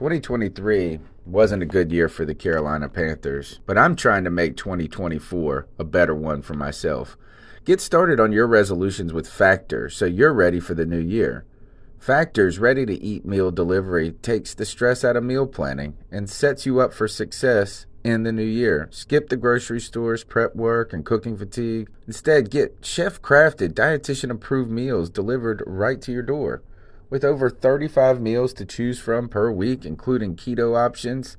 2023 wasn't a good year for the Carolina Panthers, but I'm trying to make 2024 a better one for myself. Get started on your resolutions with Factor so you're ready for the new year. Factor's ready-to-eat meal delivery takes the stress out of meal planning and sets you up for success in the new year. Skip the grocery stores, prep work, and cooking fatigue. Instead, get chef-crafted, dietitian-approved meals delivered right to your door. With over 35 meals to choose from per week, including keto options,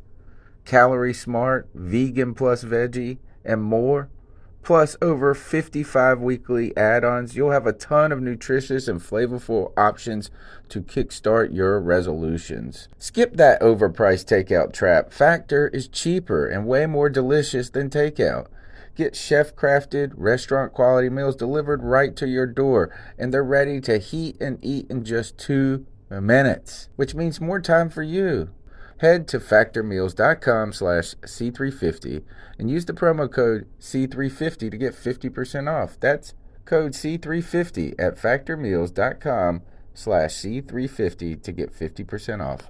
calorie smart, vegan plus veggie, and more, plus over 55 weekly add-ons, you'll have a ton of nutritious and flavorful options to kickstart your resolutions. Skip that overpriced takeout trap. Factor is cheaper and way more delicious than takeout. Get chef-crafted, restaurant-quality meals delivered right to your door, and they're ready to heat and eat in just 2 minutes, which means more time for you. Head to factormeals.com/C350 and use the promo code C350 to get 50% off. That's code C350 at factormeals.com/C350 to get 50% off.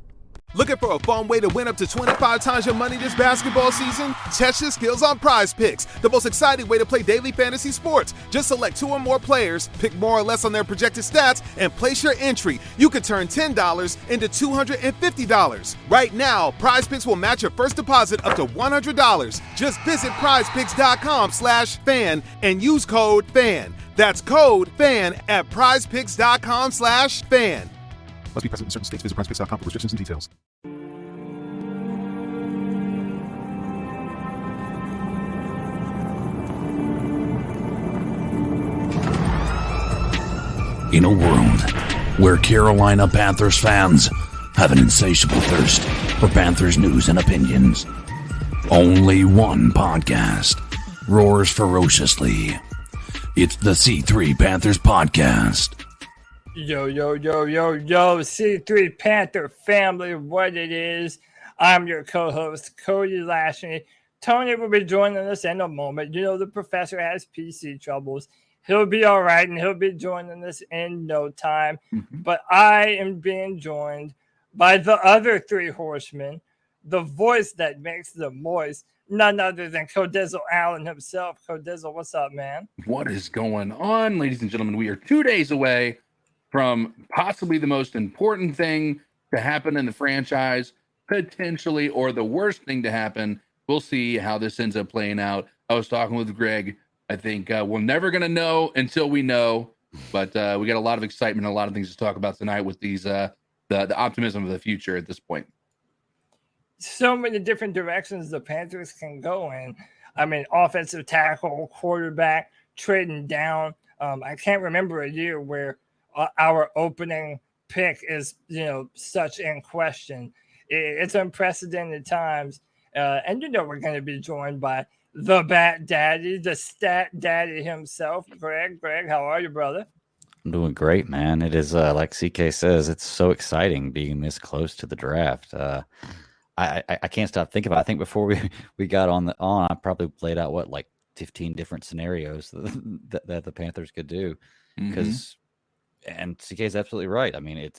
Looking for a fun way to win up to 25 times your money this basketball season? Test your skills on Prize Picks, the most exciting way to play daily fantasy sports. Just select 2 or more players, pick more or less on their projected stats, and place your entry. You could turn $10 into $250. Right now, Prize Picks will match your first deposit up to $100. Just visit prizepicks.com/fan and use code FAN. That's code FAN at prizepicks.com/fan. Must be present in certain states. Visit prizepicks.com for restrictions and details. In a world where Carolina Panthers fans have an insatiable thirst for Panthers news and opinions, only one podcast roars ferociously. It's the C3 Panthers Podcast. Yo, C3 Panther family, what it is. I'm your co-host, Cody Lashley. Tony will be joining us in a moment. You know, the professor has PC troubles. He'll be all right, and he'll be joining us in no time. But I am being joined by the other 3 horsemen, the voice that makes them moist, none other than Codizzle Allen himself. Codizzle, what's up, man? What is going on, ladies and gentlemen? We are 2 days away from possibly the most important thing to happen in the franchise, potentially, or the worst thing to happen. We'll see how this ends up playing out. I was talking with Greg. I think we're never going to know until we know, but we got a lot of excitement, a lot of things to talk about tonight with these the optimism of the future at this point. So many different directions the Panthers can go in. I mean, offensive tackle, quarterback, trading down. I can't remember a year where our opening pick is, such in question. It's unprecedented times. And we're going to be joined by the Bat Daddy, the Stat Daddy himself, Greg. Greg, how are you, brother? I'm doing great, man. It is, like CK says, it's so exciting being this close to the draft. I can't stop thinking about it. I think before we got on, I probably played out, 15 different scenarios that the Panthers could do. Because and CK is absolutely right. I mean,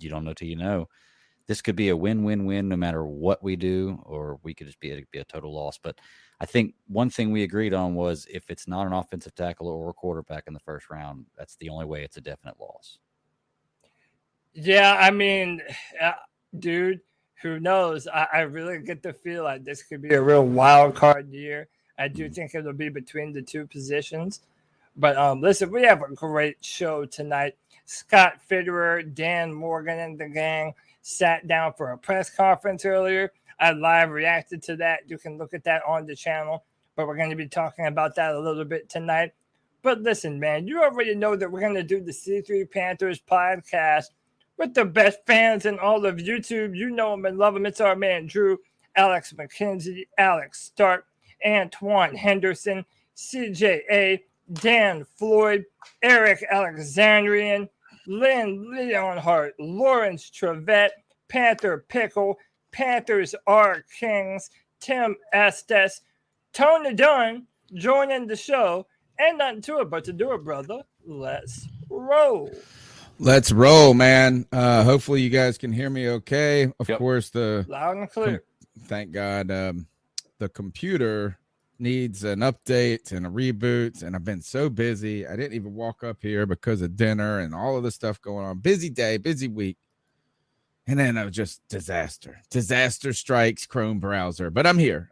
you don't know till you know. This could be a win-win-win no matter what we do, or we could just be a total loss. But I think one thing we agreed on was if it's not an offensive tackle or a quarterback in the first round, that's the only way it's a definite loss. Yeah, I mean, dude, who knows? I really get the feel like this could be a real wild card year. I do think it'll be between the 2 positions. But listen, we have a great show tonight. Scott Fitterer, Dan Morgan, and the gang sat down for a press conference earlier. I live reacted to that. You can look at that on the channel. But we're going to be talking about that a little bit tonight. But listen, man, you already know that we're going to do the C3 Panthers podcast with the best fans in all of YouTube. You know them and love them. It's our man Drew, Alex McKenzie, Alex Stark, Antoine Henderson, CJA, Dan Floyd, Eric Alexandrian, Lynn Leonhardt, Lawrence Trevette, Panther Pickle, Panthers are Kings, Tim Estes, Tony Dunn joining the show, and nothing to it but to do it, brother. Let's roll. Let's roll, man. Hopefully you guys can hear me okay. Of Yep. course, Loud and clear. thank God, the computer needs an update and a reboot, and I've been so busy. I didn't even walk up here because of dinner and all of the stuff going on. Busy day, busy week. And then it was just disaster strikes Chrome browser. But I'm here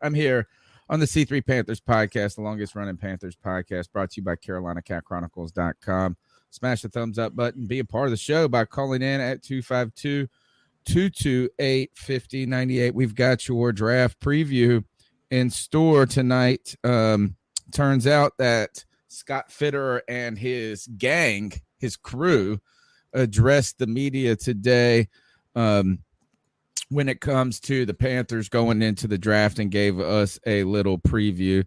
on the C3 Panthers podcast, the longest running Panthers podcast, brought to you by CarolinaCatChronicles.com. Smash the thumbs up button. Be a part of the show by calling in at 252-228-5098. We've got your draft preview in store tonight. Turns out that Scott Fitterer and his gang, his crew, addressed the media today when it comes to the Panthers going into the draft and gave us a little preview.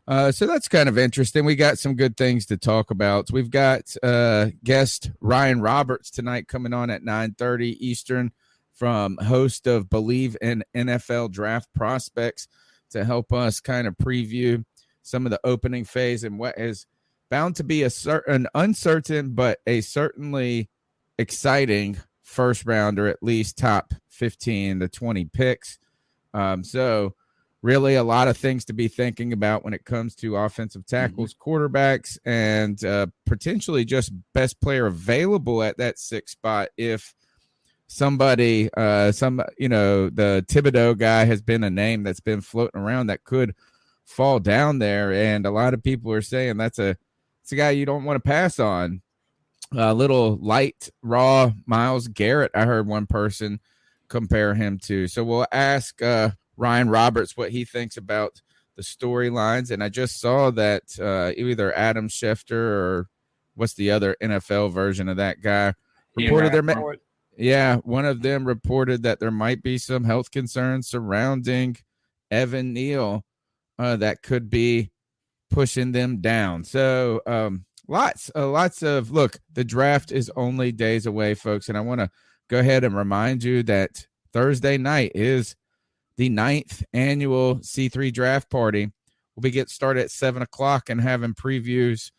So that's kind of interesting. We got some good things to talk about. We've got guest Ryan Roberts tonight coming on at 9:30 Eastern from host of Bleav in NFL Draft Prospects to help us kind of preview some of the opening phase and what is bound to be an uncertain but a certainly exciting first rounder, at least top 15 to 20 picks. So really a lot of things to be thinking about when it comes to offensive tackles, quarterbacks, and potentially just best player available at that 6th spot. If somebody, the Thibodeau guy has been a name that's been floating around that could fall down there. And a lot of people are saying it's a guy you don't want to pass on. A little light, raw Myles Garrett, I heard one person compare him to. So we'll ask Ryan Roberts what he thinks about the storylines. And I just saw that either Adam Schefter or what's the other NFL version of that guy reported one of them reported that there might be some health concerns surrounding Evan Neal that could be pushing them down. So lots of look, the draft is only days away, folks. And I want to go ahead and remind you that Thursday night is the 9th annual C3 draft party. We'll get started at 7:00 and having previews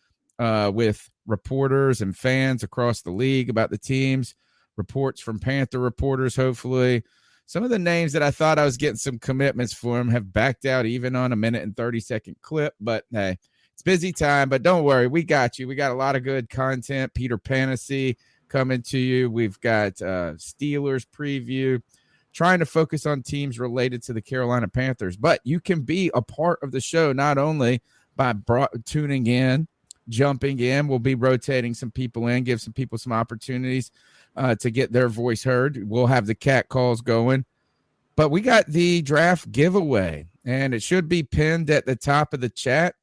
with reporters and fans across the league about the teams, reports from Panther reporters. Hopefully some of the names that I thought I was getting some commitments for them have backed out even on a 1 and 30-second clip. But hey, it's busy time, but don't worry. We got you. We got a lot of good content. Peter Panacey coming to you. We've got Steelers preview, trying to focus on teams related to the Carolina Panthers. But you can be a part of the show not only by tuning in, jumping in. We'll be rotating some people in, give some people some opportunities to get their voice heard. We'll have the cat calls going. But we got the draft giveaway, and it should be pinned at the top of the chat.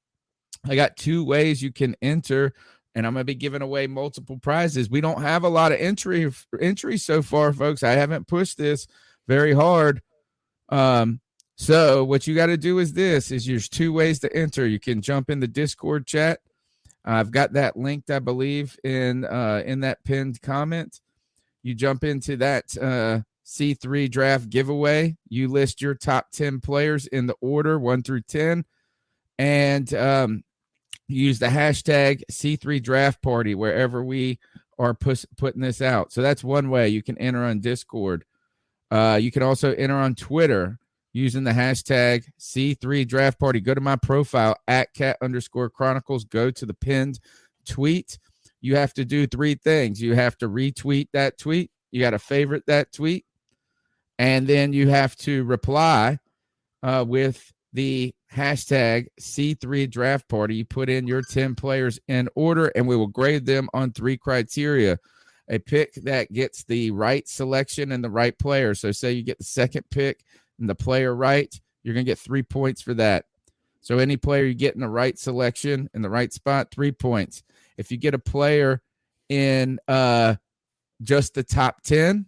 I got 2 ways you can enter, and I'm going to be giving away multiple prizes. We don't have a lot of entry so far, folks. I haven't pushed this very hard. So what you got to do is there's 2 ways to enter. You can jump in the Discord chat. I've got that linked, I Bleav, in that pinned comment. You jump into that C3 draft giveaway. You list your top 10 players in the order 1 through 10, and use the hashtag C3 draft party wherever we are putting this out. So that's one way you can enter on Discord. You can also enter on Twitter using the hashtag C3 draft party. Go to my profile at cat_chronicles. Go to the pinned tweet. You have to do 3 things. You have to retweet that tweet. You got to favorite that tweet. And then you have to reply with the hashtag C3 draft party. You put in your 10 players in order, and we will grade them on 3 criteria. A pick that gets the right selection and the right player. So say you get the 2nd pick and the player right, you're going to get 3 points for that. So any player you get in the right selection in the right spot, 3 points. If you get a player in just the top 10,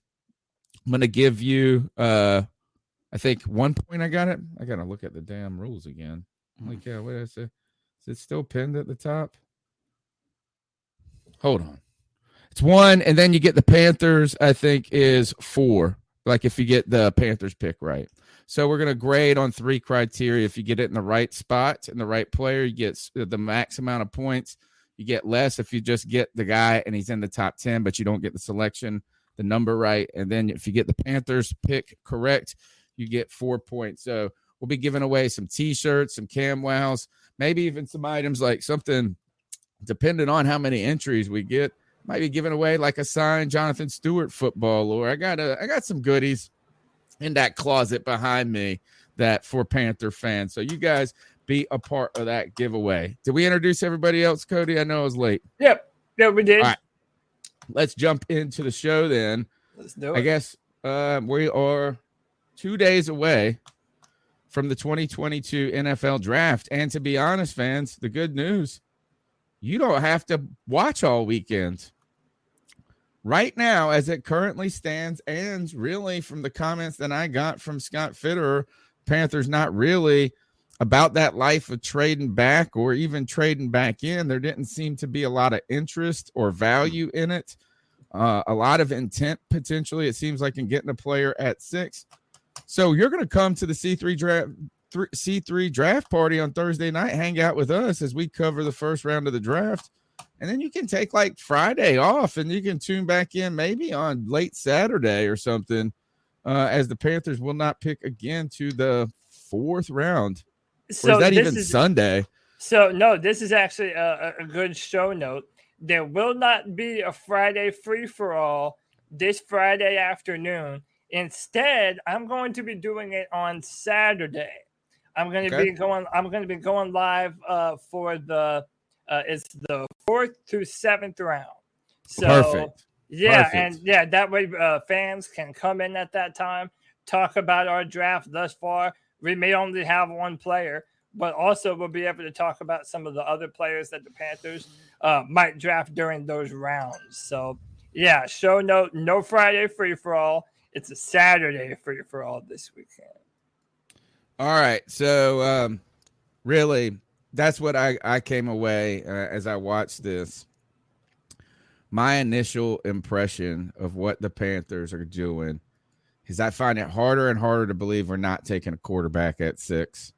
I'm going to give you, I think 1 point. I got to look at the damn rules again. Like, yeah, what is it? Is it still pinned at the top? Hold on. It's 1, and then you get the Panthers, I think, is 4. Like if you get the Panthers pick right. So we're going to grade on 3 criteria. If you get it in the right spot and the right player, you get the max amount of points. You get less if you just get the guy and he's in the top 10, but you don't get the selection, the number right. And then if you get the Panthers pick correct, you get 4 points. So we'll be giving away some T-shirts, some Cam Wows, maybe even some items like something, depending on how many entries we get, might be giving away like a signed Jonathan Stewart football, or I got some goodies in that closet behind me that for Panther fans. So you guys be a part of that giveaway. Did we introduce everybody else, Cody? I know I was late. Yep, we did. All right. Let's jump into the show then. Let's do it. I guess we are 2 days away from the 2022 NFL draft. And to be honest, fans, the good news, you don't have to watch all weekend. Right now, as it currently stands, and really from the comments that I got from Scott Fitterer, Panthers not really about that life of trading back or even trading back in. There didn't seem to be a lot of interest or value in it. A lot of intent, potentially, it seems like, in getting a player at 6. So you're going to come to the C3 draft party on Thursday night, hang out with us as we cover the first round of the draft. And then you can take like Friday off and you can tune back in maybe on late Saturday or something, as the Panthers will not pick again to the 4th round. So or is that even Sunday? So, no, this is actually a good show note. There will not be a Friday free-for-all this Friday afternoon. Instead, I'm going to be doing it on Saturday. I'm going to be going live for the it's the 4th to 7th round. So perfect. Yeah, perfect. And yeah, that way fans can come in at that time, talk about our draft thus far. We may only have one player, but also we'll be able to talk about some of the other players that the Panthers might draft during those rounds. So yeah, show note, no Friday free-for-all. It's a Saturday free-for-all this weekend. All right. So really, that's what I came away as I watched this. My initial impression of what the Panthers are doing is I find it harder and harder to believe we're not taking a quarterback at 6.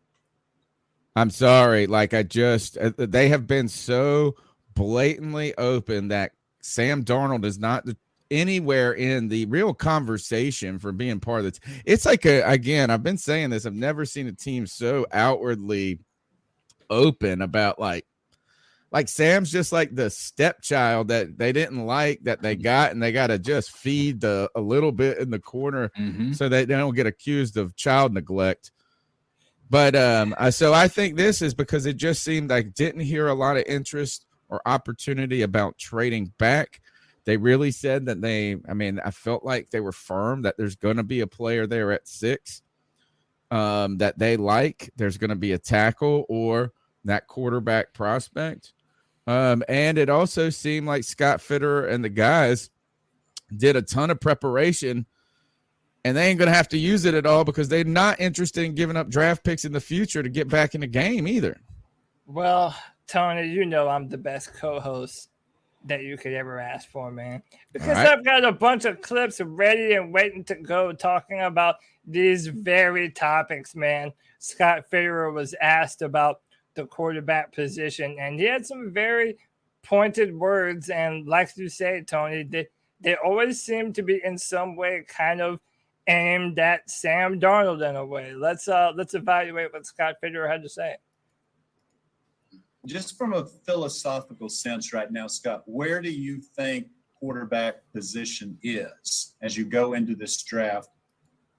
I'm sorry. Like they have been so blatantly open that Sam Darnold is not anywhere in the real conversation for being part of it. It's like again, I've been saying this. I've never seen a team so outwardly open about like Sam's just like the stepchild that they didn't like that they got, and they got to just feed a little bit in the corner so that they don't get accused of child neglect. But so I think this is because it just seemed like didn't hear a lot of interest or opportunity about trading back. They really said that I felt like they were firm that there's going to be a player there at 6 that they like. There's going to be a tackle or that quarterback prospect. And it also seemed like Scott Fitterer and the guys did a ton of preparation, and they ain't going to have to use it at all because they're not interested in giving up draft picks in the future to get back in the game either. Well, Tony, you know I'm the best co-host that you could ever ask for, man. Because I've got a bunch of clips ready and waiting to go talking about these very topics, man. Scott Fitterer was asked about the quarterback position, and he had some very pointed words. And like you say, Tony, they always seem to be in some way kind of aimed at Sam Darnold in a way. Let's evaluate what Scott Fitterer had to say. Just from a philosophical sense right now, Scott, where do you think quarterback position is as you go into this draft,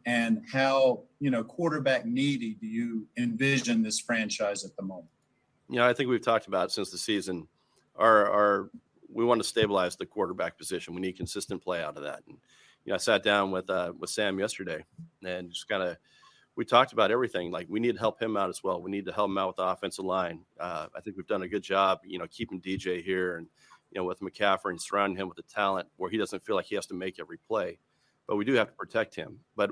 and how, quarterback needy do you envision this franchise at the moment? I think we've talked about it since the season. We want to stabilize the quarterback position. We need consistent play out of that. And, I sat down with Sam yesterday and just we talked about everything. Like, we need to help him out as well. We need to help him out with the offensive line. I think we've done a good job, keeping DJ here and, with McCaffrey and surrounding him with the talent where he doesn't feel like he has to make every play. But we do have to protect him. But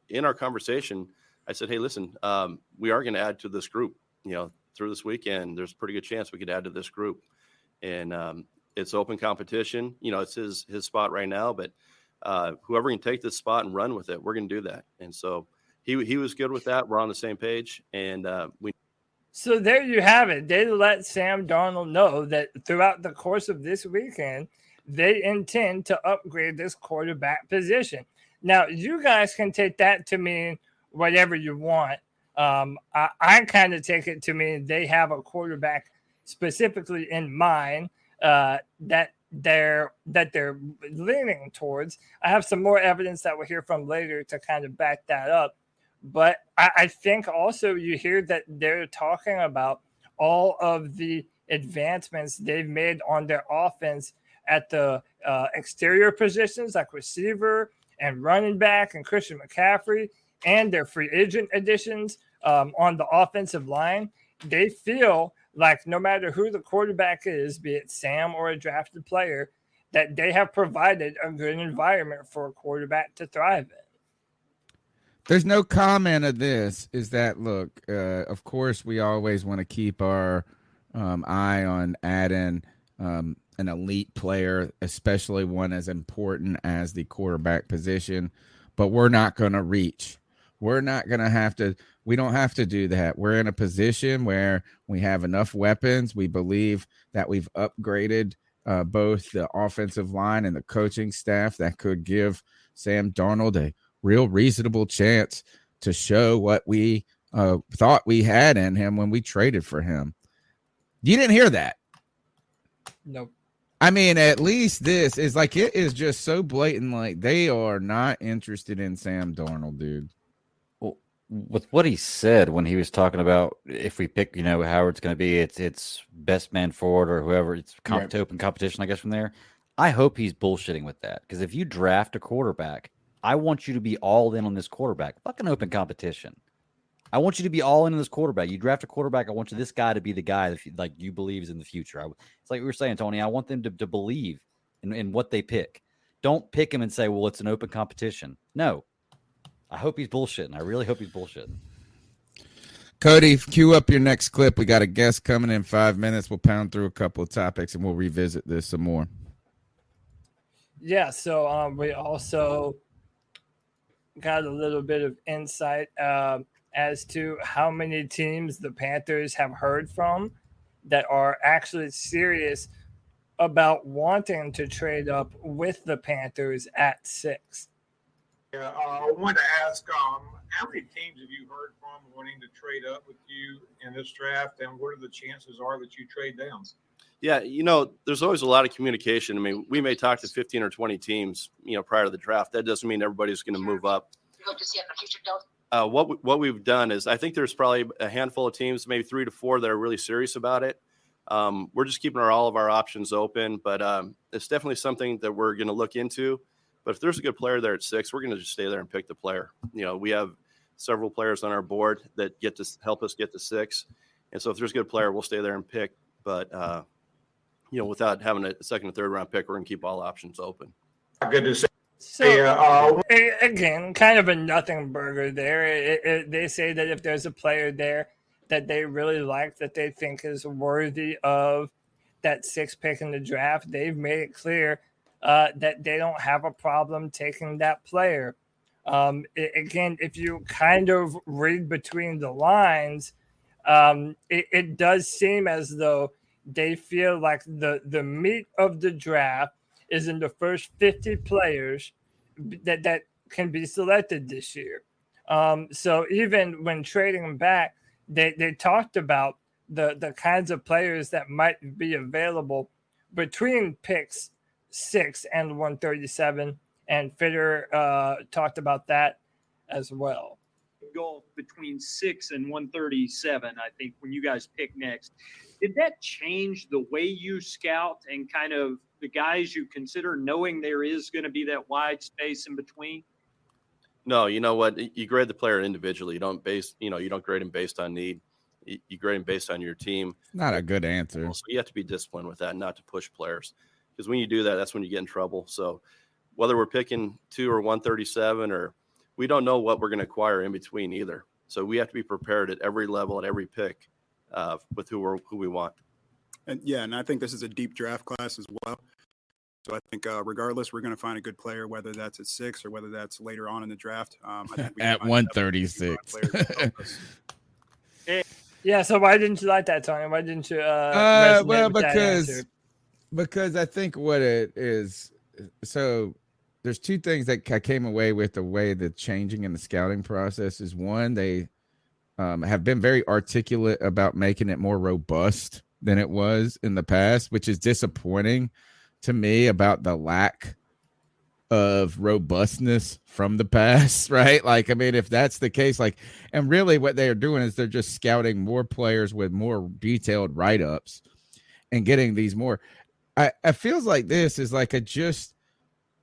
in our conversation, I said, hey, listen, we are going to add to this group, through this weekend. There's a pretty good chance we could add to this group. And it's open competition. It's his spot right now. But whoever can take this spot and run with it, we're going to do that. And so he was good with that. We're on the same page. And So there you have it. They let Sam Darnold know that throughout the course of this weekend, they intend to upgrade this quarterback position. Now, you guys can take that to mean whatever you want. I kind of take it to mean they have a quarterback specifically in mind that they're leaning towards. I have some more evidence that we'll hear from later to kind of back that up. But I think also you hear that they're talking about all of the advancements they've made on their offense at the exterior positions like receiver and running back and Christian McCaffrey and their free agent additions on the offensive line. They feel like no matter who the quarterback is, be it Sam or a drafted player, that they have provided a good environment for a quarterback to thrive in. There's no comment of this is that, look, of course, we always want to keep our eye on adding an elite player, especially one as important as the quarterback position. But we're not going to reach. We're not going to have to. We don't have to do that. We're in a position where we have enough weapons. We Bleav that we've upgraded both the offensive line and the coaching staff that could give Sam Darnold a real reasonable chance to show what we thought we had in him when we traded for him. You didn't hear that? Nope. I mean, at least this is like, it is just so blatant. Like, they are not interested in Sam Darnold, dude. Well, with what he said when he was talking about if we pick, how it's going to be, it's best man forward or whoever, it's open competition, I guess, from there. I hope he's bullshitting with that, because if you draft a quarterback, I want you to be all in on this quarterback. Fucking open competition. I want you to be all in on this quarterback. You draft a quarterback, I want this guy to be the guy that you Bleav is in the future. It's like we were saying, Tony, I want them to Bleav in what they pick. Don't pick him and say, well, it's an open competition. No. I hope he's bullshitting. I really hope he's bullshitting. Cody, cue up your next clip. We got a guest coming in 5 minutes. We'll pound through a couple of topics and we'll revisit this some more. Yeah, so we also got a little bit of insight as to how many teams the Panthers have heard from that are actually serious about wanting to trade up with the Panthers at 6. Yeah, I wanted to ask, how many teams have you heard from wanting to trade up with you in this draft, and what are the chances are that you trade down? Yeah, there's always a lot of communication. I mean, we may talk to 15 or 20 teams, prior to the draft. That doesn't mean everybody's going to move up. You hope to see it in the future, don't? What we've done is, I think there's probably a handful of teams, maybe 3 to 4, that are really serious about it. We're just keeping all of our options open, but it's definitely something that we're going to look into. But if there's a good player there at 6, we're going to just stay there and pick the player. We have several players on our board that get to help us get to 6. And so if there's a good player, we'll stay there and pick. But, without having a second and third round pick, we're going to keep all options open. Good to see. So, again, kind of a nothing burger there. They say that if there's a player there that they really like, that they think is worthy of that 6th pick in the draft, they've made it clear that they don't have a problem taking that player. Again, if you kind of read between the lines, it does seem as though they feel like the meat of the draft is in the first 50 players that can be selected this year. So even when trading them back, they talked about the kinds of players that might be available between picks 6 and 137, and Fitter talked about that as well. Golf between 6 and 137, I think, when you guys pick next. Did that change the way you scout and kind of the guys you consider, knowing there is going to be that wide space in between? No, you know what? You grade the player individually. You don't grade him based on need. You grade him based on your team. Not a good answer. So you have to be disciplined with that, not to push players. Because when you do that, that's when you get in trouble. So whether we're picking 2 or 137, or we don't know what we're going to acquire in between either. So we have to be prepared at every level, at every pick, with who we want. And I think this is a deep draft class as well. So I think regardless, we're going to find a good player, whether that's at 6 or whether that's later on in the draft. I think we at 136. Yeah. So why didn't you like that, Tony? Why didn't you resonate with that answer? Because I think what it is, so there's two things that I came away with the way the changing in the scouting process is. One, they have been very articulate about making it more robust than it was in the past, which is disappointing to me about the lack of robustness from the past, right? Like, I mean, if that's the case, like, and really what they are doing is they're just scouting more players with more detailed write-ups and getting these more. I feels like this is like it just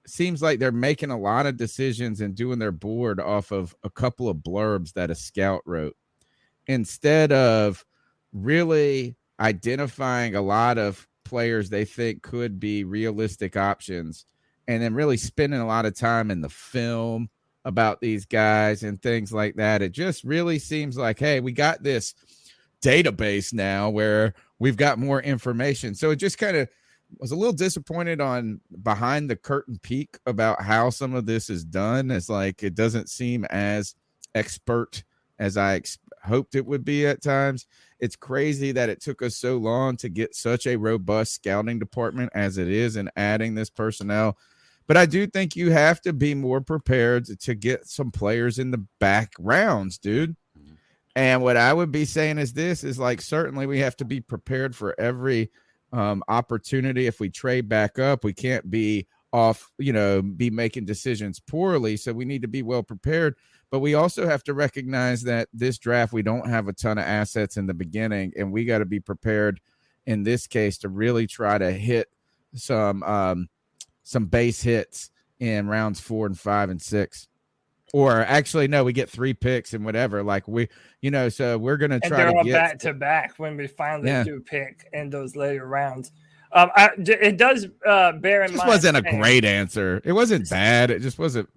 seems like they're making a lot of decisions and doing their board off of a couple of blurbs that a scout wrote instead of really identifying a lot of players they think could be realistic options and then really spending a lot of time in the film about these guys and things like that. It just really seems like, hey, we got this database now where we've got more information. So it just kind of was a little disappointed on behind the curtain peek about how some of this is done. It's like it doesn't seem as expert as I hoped it would be at times. It's crazy that it took us so long to get such a robust scouting department as it is and adding this personnel. But I do think you have to be more prepared to get some players in the back rounds, dude. And what I would be saying is this is like, certainly we have to be prepared for every opportunity. If we trade back up, we can't be off, be making decisions poorly. So we need to be well prepared. But we also have to recognize that this draft, we don't have a ton of assets in the beginning, and we got to be prepared in this case to really try to hit some base hits in rounds 4 and 5 and 6. Or actually, no, we get 3 picks and whatever. Like so we're going to try to get back to back when we finally do pick in those later rounds. It does bear in mind. It just wasn't a great answer. It wasn't bad. It just wasn't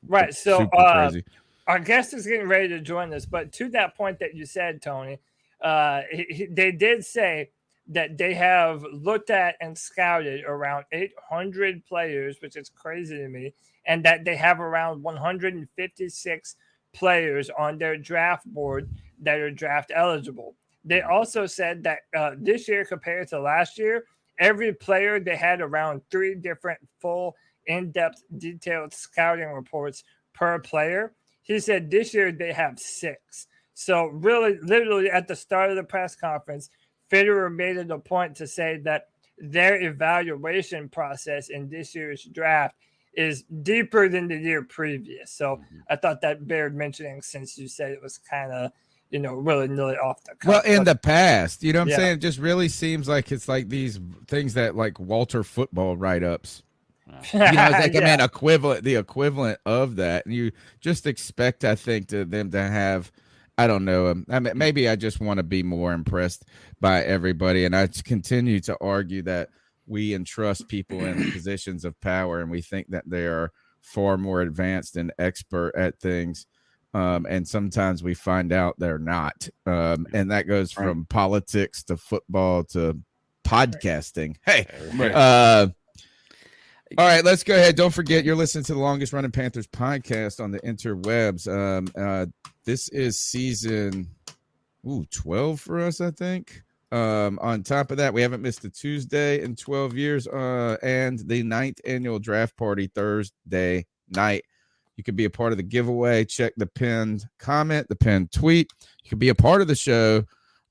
right. So crazy. Our guest is getting ready to join us, but to that point that you said, Tony, they did say that they have looked at and scouted around 800 players, which is crazy to me, and that they have around 156 players on their draft board that are draft eligible. They also said that this year compared to last year, every player they had around 3 different full, in-depth, detailed scouting reports per player. He said this year they have 6. So really, literally at the start of the press conference, Federer made it a point to say that their evaluation process in this year's draft is deeper than the year previous. So I thought that bared mentioning since you said it was kind of, really off the cuff. Well, in the past, you know what I'm saying? It just really seems like it's like these things that like Walter football write-ups. It's like, I mean, the equivalent of that. And you just expect, I think, them to have, I don't know. I mean, maybe I just want to be more impressed by everybody. And I continue to argue that we entrust people in positions of power and we think that they are far more advanced and expert at things. And sometimes we find out they're not. And that goes from politics to football to podcasting. Hey, all right, let's go ahead. Don't forget, you're listening to the longest running Panthers podcast on the interwebs. This is season 12 for us, I think. On top of that, we haven't missed a Tuesday in 12 years, and the 9th annual draft party Thursday night. You can be a part of the giveaway. Check the pinned comment, the pinned tweet. You can be a part of the show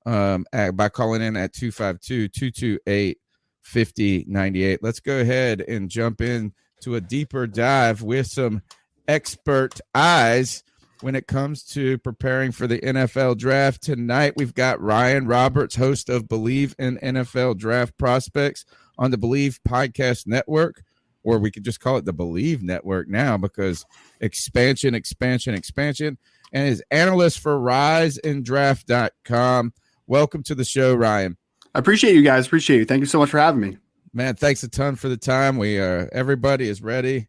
by calling in at 252-228-5098. Let's go ahead and jump in to a deeper dive with some expert eyes when it comes to preparing for the NFL draft. Tonight, we've got Ryan Roberts, host of Bleav in NFL Draft Prospects on the Bleav Podcast Network, or we could just call it the Bleav Network now because expansion, and is analyst for RiseandDraft.com. Welcome to the show, Ryan. I appreciate you guys. Appreciate you. Thank you so much for having me. Man, thanks a ton for the time. We everybody is ready.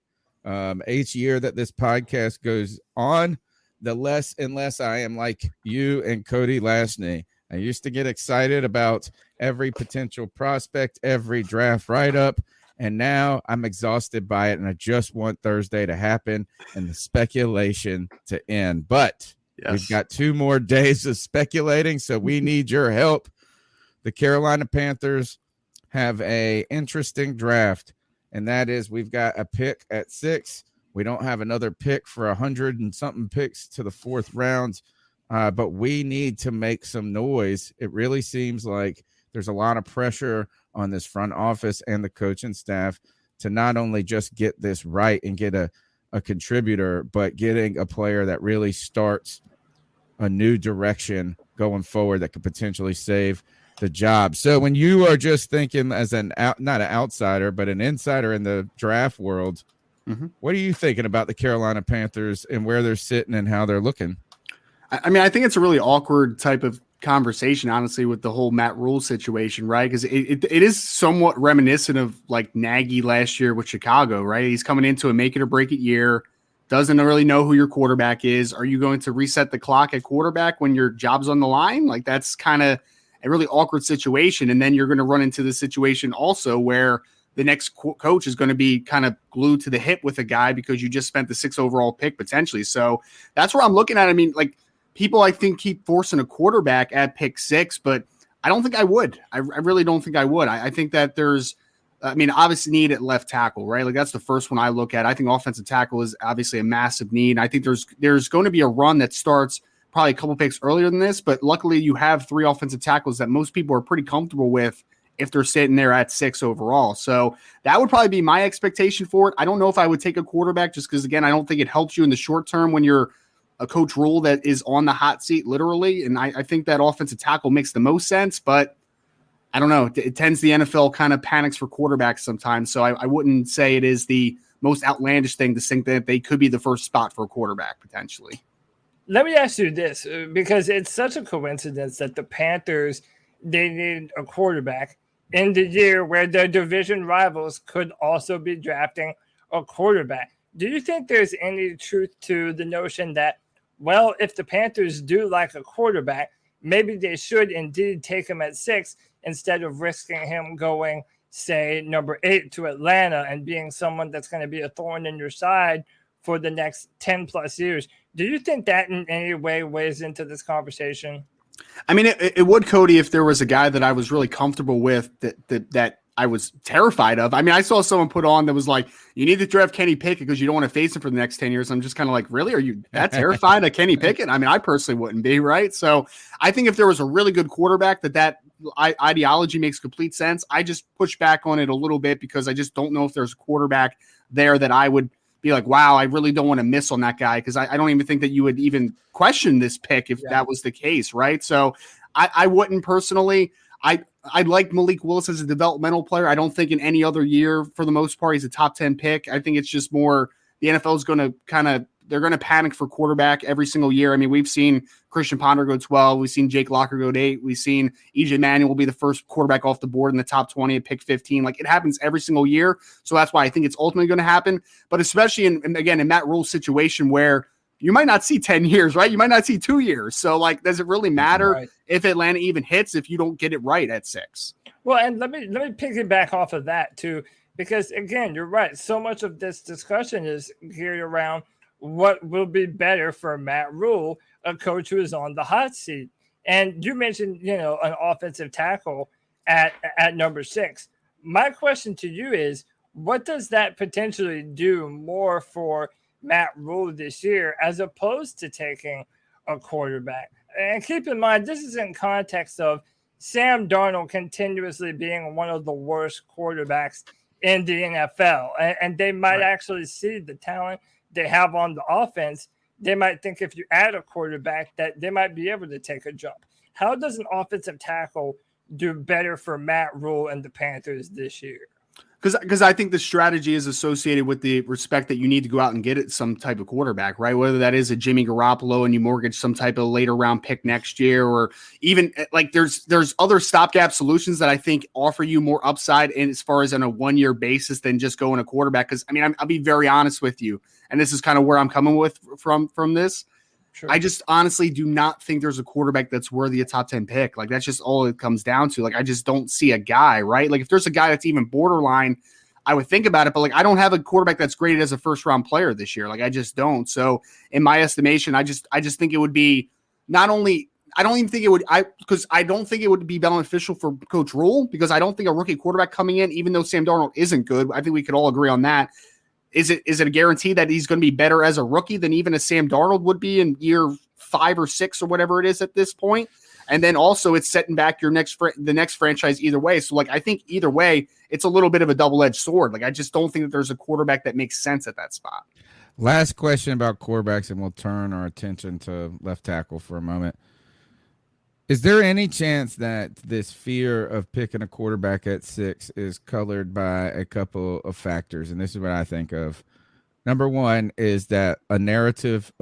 Each year that this podcast goes on, the less and less I am like you and Cody Lashney. I used to get excited about every potential prospect, every draft write-up, and now I'm exhausted by it, and I just want Thursday to happen and the speculation to end. But We've got 2 more days of speculating, so we need your help. The Carolina Panthers have a interesting draft, and that is we've got a pick at 6. We don't have another pick for 100 and something picks to the 4th round, but we need to make some noise. It really seems like there's a lot of pressure on this front office and the coaching staff to not only just get this right and get a contributor, but getting a player that really starts a new direction going forward that could potentially save the job. So when you are just thinking as not an outsider, but an insider in the draft world, what are you thinking about the Carolina Panthers and where they're sitting and how they're looking? I mean, I think it's a really awkward type of conversation, honestly, with the whole Matt Rule situation, right? Because it is somewhat reminiscent of like Nagy last year with Chicago, right? He's coming into a make it or break it year, doesn't really know who your quarterback is. Are you going to reset the clock at quarterback when your job's on the line? Like, that's kind of a really awkward situation. And then you're going to run into the situation also where the next coach is going to be kind of glued to the hip with a guy because you just spent the 6th overall pick potentially. So that's where I'm looking at. I mean, like, people, I think, keep forcing a quarterback at pick 6, but I don't think I would. I really don't think I would. I think that obviously need at left tackle, right? Like, that's the first one I look at. I think offensive tackle is obviously a massive need. I think there's going to be a run that starts probably a couple picks earlier than this, but luckily you have 3 offensive tackles that most people are pretty comfortable with if they're sitting there at 6 overall. So that would probably be my expectation for it. I don't know if I would take a quarterback just because, again, I don't think it helps you in the short term when you're a Coach Rule that is on the hot seat, literally. And I think that offensive tackle makes the most sense, but I don't know. It tends the NFL kind of panics for quarterbacks sometimes. So I wouldn't say it is the most outlandish thing to think that they could be the first spot for a quarterback potentially. Let me ask you this, because it's such a coincidence that the Panthers, they need a quarterback in the year where their division rivals could also be drafting a quarterback. Do you think there's any truth to the notion that, well, if the Panthers do like a quarterback, maybe they should indeed take him at 6 instead of risking him going, say, number 8 to Atlanta and being someone that's going to be a thorn in your side for the next 10 plus years? Do you think that in any way weighs into this conversation? I mean, it would, Cody, if there was a guy that I was really comfortable with that I was terrified of. I mean, I saw someone put on that was like, you need to draft Kenny Pickett because you don't want to face him for the next 10 years. I'm just kind of like, really? Are you that terrified of Kenny Pickett? I mean, I personally wouldn't be, right? So I think if there was a really good quarterback that ideology makes complete sense. I just push back on it a little bit because I just don't know if there's a quarterback there that I would be like, wow, I really don't want to miss on that guy, because I don't even think that you would even question this pick if that was the case, right? So I wouldn't personally. I like Malik Willis as a developmental player. I don't think in any other year, for the most part, he's a top 10 pick. I think it's just more the NFL is going to they're going to panic for quarterback every single year. I mean, we've seen Christian Ponder go 12. We've seen Jake Locker go to 8. We've seen EJ Manuel will be the first quarterback off the board in the top 20 at pick 15. Like, it happens every single year. So that's why I think it's ultimately going to happen. But especially in Matt Rule's situation where you might not see 10 years, right? You might not see 2 years. So, like, does it really matter if Atlanta even hits if you don't get it right at 6? Well, and let me piggyback off of that too, because again, you're right. So much of this discussion is geared around what will be better for Matt Rule, a coach who is on the hot seat. And you mentioned, an offensive tackle at number 6. My question to you is, what does that potentially do more for Matt Rule this year as opposed to taking a quarterback? And keep in mind, this is in context of Sam Darnold continuously being one of the worst quarterbacks in the NFL. And they might actually see the talent they have on the offense. They might think if you add a quarterback that they might be able to take a jump. How does an offensive tackle do better for Matt Rule and the Panthers this year? Because I think the strategy is associated with the respect that you need to go out and get it some type of quarterback, right? Whether that is a Jimmy Garoppolo and you mortgage some type of later round pick next year, or even like there's other stopgap solutions that I think offer you more upside in as far as on a 1 year basis than just going a quarterback. Because I mean, I'll be very honest with you, and this is kind of where I'm coming with from this. Sure. I just honestly do not think there's a quarterback that's worthy a top 10 pick. Like, that's just all it comes down to. Like, I just don't see a guy, right? Like, if there's a guy that's even borderline, I would think about it. But like, I don't have a quarterback that's graded as a first round player this year. Like, I just don't. So in my estimation, I just think it would be not only. I don't even think it would. Because I don't think it would be beneficial for Coach Rule, because I don't think a rookie quarterback coming in, even though Sam Darnold isn't good, I think we could all agree on that. Is it a guarantee that he's going to be better as a rookie than even a Sam Darnold would be in year 5 or 6 or whatever it is at this point? And then also it's setting back the next franchise either way. So like, I think either way, it's a little bit of a double-edged sword. Like, I just don't think that there's a quarterback that makes sense at that spot. Last question about quarterbacks, and we'll turn our attention to left tackle for a moment. Is there any chance that this fear of picking a quarterback at 6 is colored by a couple of factors? And this is what I think of. Number one is that a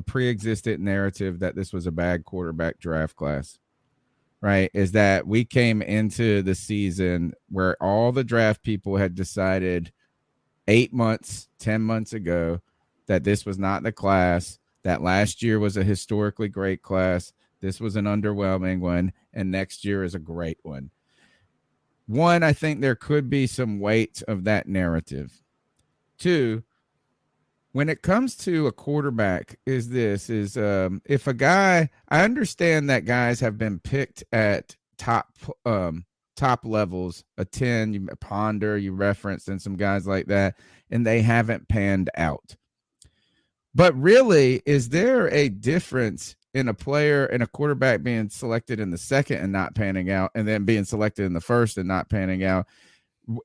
pre-existent narrative that this was a bad quarterback draft class, right? Is that we came into the season where all the draft people had decided 8 months, 10 months ago that this was not the class, that last year was a historically great class. This was an underwhelming one, and next year is a great one. One, I think there could be some weight of that narrative. Two, when it comes to a quarterback, if a guy, I understand that guys have been picked at top levels, a 10, you Ponder, you referenced, and some guys like that, and they haven't panned out. But really, is there a difference in a player and a quarterback being selected in the second and not panning out, and then being selected in the first and not panning out?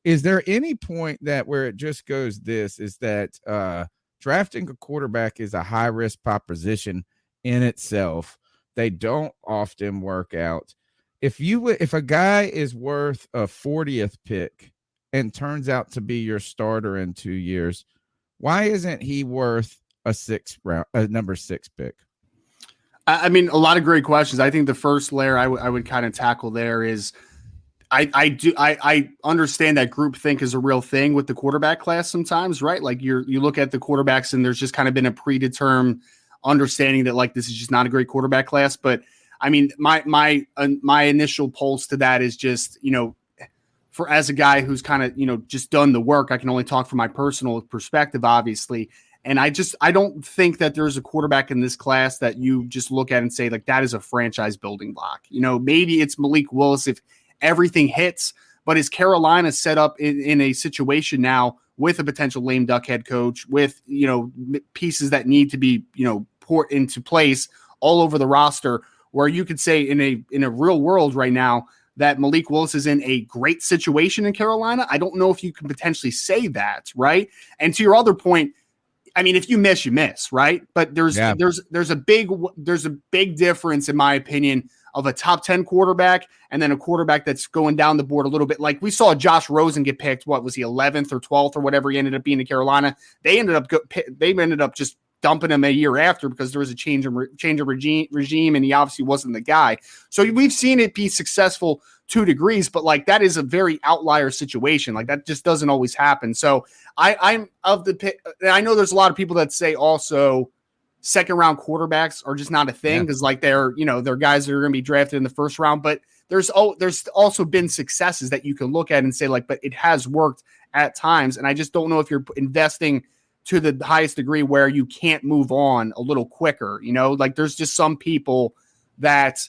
Is there any point that where it just goes is that drafting a quarterback is a high risk proposition in itself? They don't often work out. If a guy is worth a 40th pick and turns out to be your starter in 2 years, why isn't he worth a number 6 pick? I mean, a lot of great questions. I think the first layer I would kind of tackle there is I understand that groupthink is a real thing with the quarterback class sometimes, right? Like you look at the quarterbacks and there's just kind of been a predetermined understanding that like this is just not a great quarterback class. But I mean, my initial pulse to that is just, for as a guy who's kind of, just done the work, I can only talk from my personal perspective, obviously. And I don't think that there's a quarterback in this class that you just look at and say, like, that is a franchise building block. Maybe it's Malik Willis if everything hits, but is Carolina set up in a situation now with a potential lame duck head coach with, pieces that need to be, put into place all over the roster, where you could say in a real world right now that Malik Willis is in a great situation in Carolina? I don't know if you can potentially say that, right? And to your other point, I mean, if you miss, you miss, right? But there's a big difference, in my opinion, of a top 10 quarterback and then a quarterback that's going down the board a little bit. Like we saw Josh Rosen get picked. What was he, 11th or 12th or whatever he ended up being in Carolina? They ended up just dumping him a year after because there was a change of regime, and he obviously wasn't the guy. So we've seen it be successful 2 degrees, but like that is a very outlier situation. Like that just doesn't always happen. So I'm of the pick. I know there's a lot of people that say also second round quarterbacks are just not a thing because like they're guys that are going to be drafted in the first round. But there's also been successes that you can look at and say like, but it has worked at times. And I just don't know if you're investing to the highest degree where you can't move on a little quicker. Like there's just some people that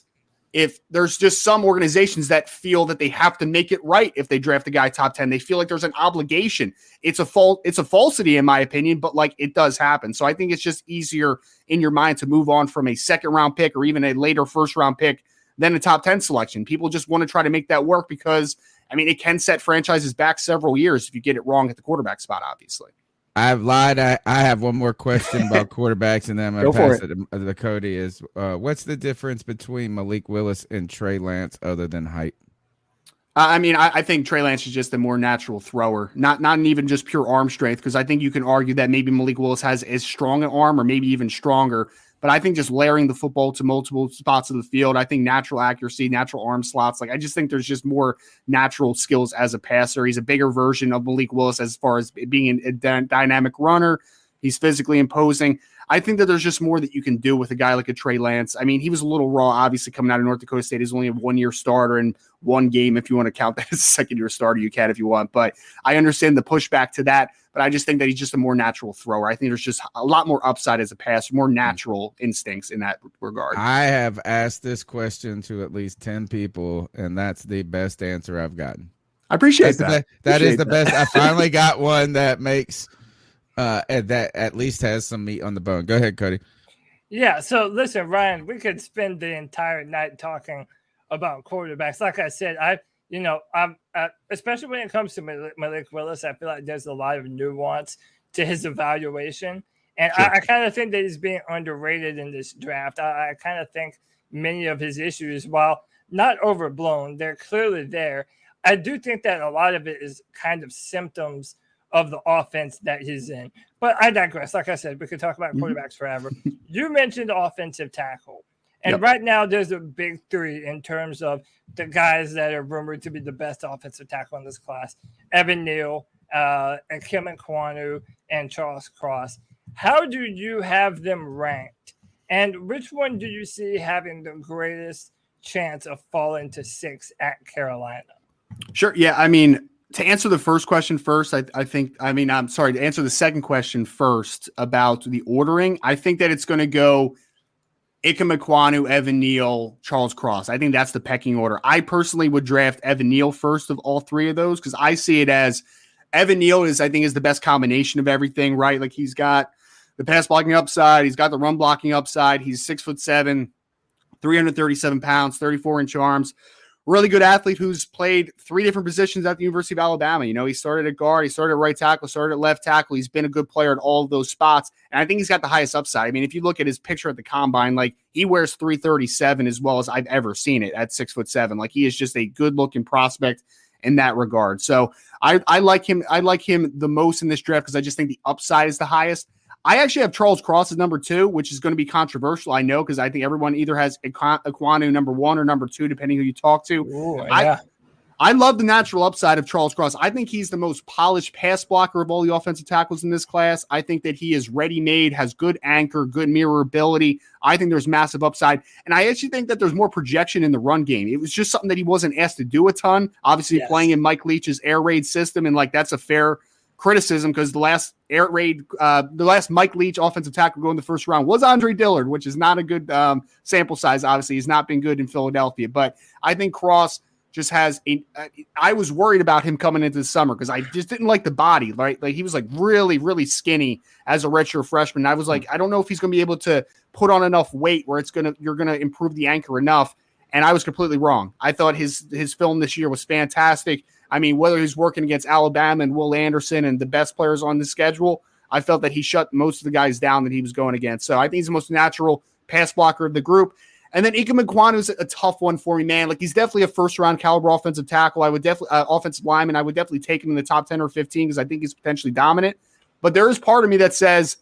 if there's just some organizations that feel that they have to make it right if they draft a guy top 10, they feel like there's an obligation. It's a falsity in my opinion, but like it does happen. So I think it's just easier in your mind to move on from a second round pick or even a later first round pick than a top 10 selection. People just want to try to make that work because I mean, it can set franchises back several years if you get it wrong at the quarterback spot, obviously. I've lied. I have one more question about quarterbacks, and then I'm going to pass it to Cody. Is what's the difference between Malik Willis and Trey Lance other than height? I mean, I think Trey Lance is just a more natural thrower, not even just pure arm strength, because I think you can argue that maybe Malik Willis has as strong an arm or maybe even stronger. But I think just layering the football to multiple spots of the field, I think natural accuracy, natural arm slots, like I just think there's just more natural skills as a passer. He's a bigger version of Malik Willis as far as being a dynamic runner. He's physically imposing. I think that there's just more that you can do with a guy like a Trey Lance. I mean, he was a little raw, obviously, coming out of North Dakota State. He's only a 1-year starter in one game. If you want to count that as a second-year starter, you can if you want. But I understand the pushback to that. But I just think that he's just a more natural thrower. I think there's just a lot more upside as a passer, more natural instincts in that regard. I have asked this question to at least 10 people, and that's the best answer I've gotten. I appreciate that. That is the best. I finally got one that makes that at least has some meat on the bone. Go ahead, Cody. Yeah. So listen, Ryan, we could spend the entire night talking about quarterbacks. Like I said, I'm especially when it comes to Malik Willis, I feel like there's a lot of nuance to his evaluation. And sure. I kind of think that he's being underrated in this draft. I kind of think many of his issues, while not overblown, they're clearly there. I do think that a lot of it is kind of symptoms of the offense that he's in. But I digress. Like I said, we could talk about quarterbacks forever. You mentioned offensive tackle. And right now there's a big three in terms of the guys that are rumored to be the best offensive tackle in this class: Evan Neal, and Kim Nkwonu, and Charles Cross. How do you have them ranked? And which one do you see having the greatest chance of falling to 6 at Carolina? Sure. Yeah. I mean, to answer the first question first, I'm sorry, to answer the second question first about the ordering, I think that it's going to go Ikem Ekwonu, Evan Neal, Charles Cross. I think that's the pecking order. I personally would draft Evan Neal first of all three of those because I see it as Evan Neal is the best combination of everything, right? Like he's got the pass blocking upside, he's got the run blocking upside, he's 6'7", 337 pounds, 34-inch arms. Really good athlete who's played 3 different positions at the University of Alabama. You know, he started at guard, he started at right tackle, started at left tackle. He's been a good player at all of those spots. And I think he's got the highest upside. I mean, if you look at his picture at the combine, like he wears 337 as well as I've ever seen it at 6'7". Like he is just a good looking prospect in that regard. So I like him. I like him the most in this draft because I just think the upside is the highest. I actually have Charles Cross as number 2, which is going to be controversial, I know, because I think everyone either has Ekwonu number 1 or number 2, depending who you talk to. Ooh, yeah. I love the natural upside of Charles Cross. I think he's the most polished pass blocker of all the offensive tackles in this class. I think that he is ready-made, has good anchor, good mirror ability. I think there's massive upside. And I actually think that there's more projection in the run game. It was just something that he wasn't asked to do a ton. Obviously, playing in Mike Leach's air raid system, and like that's a fair criticism because the last Mike Leach offensive tackle going in the first round was Andre Dillard, which is not a good sample size. Obviously, he's not been good in Philadelphia, but I think Cross just has I was worried about him coming into the summer because I just didn't like the body, right? Like he was like really, really skinny as a redshirt freshman. I was like, I don't know if he's going to be able to put on enough weight where you're going to improve the anchor enough. And I was completely wrong. I thought his film this year was fantastic. I mean, whether he's working against Alabama and Will Anderson and the best players on the schedule, I felt that he shut most of the guys down that he was going against. So I think he's the most natural pass blocker of the group. And then Ikem Ekwonu is a tough one for me, man. Like he's definitely a first-round caliber offensive tackle. I would definitely offensive lineman. I would definitely take him in the top 10 or 15 because I think he's potentially dominant. But there is part of me that says,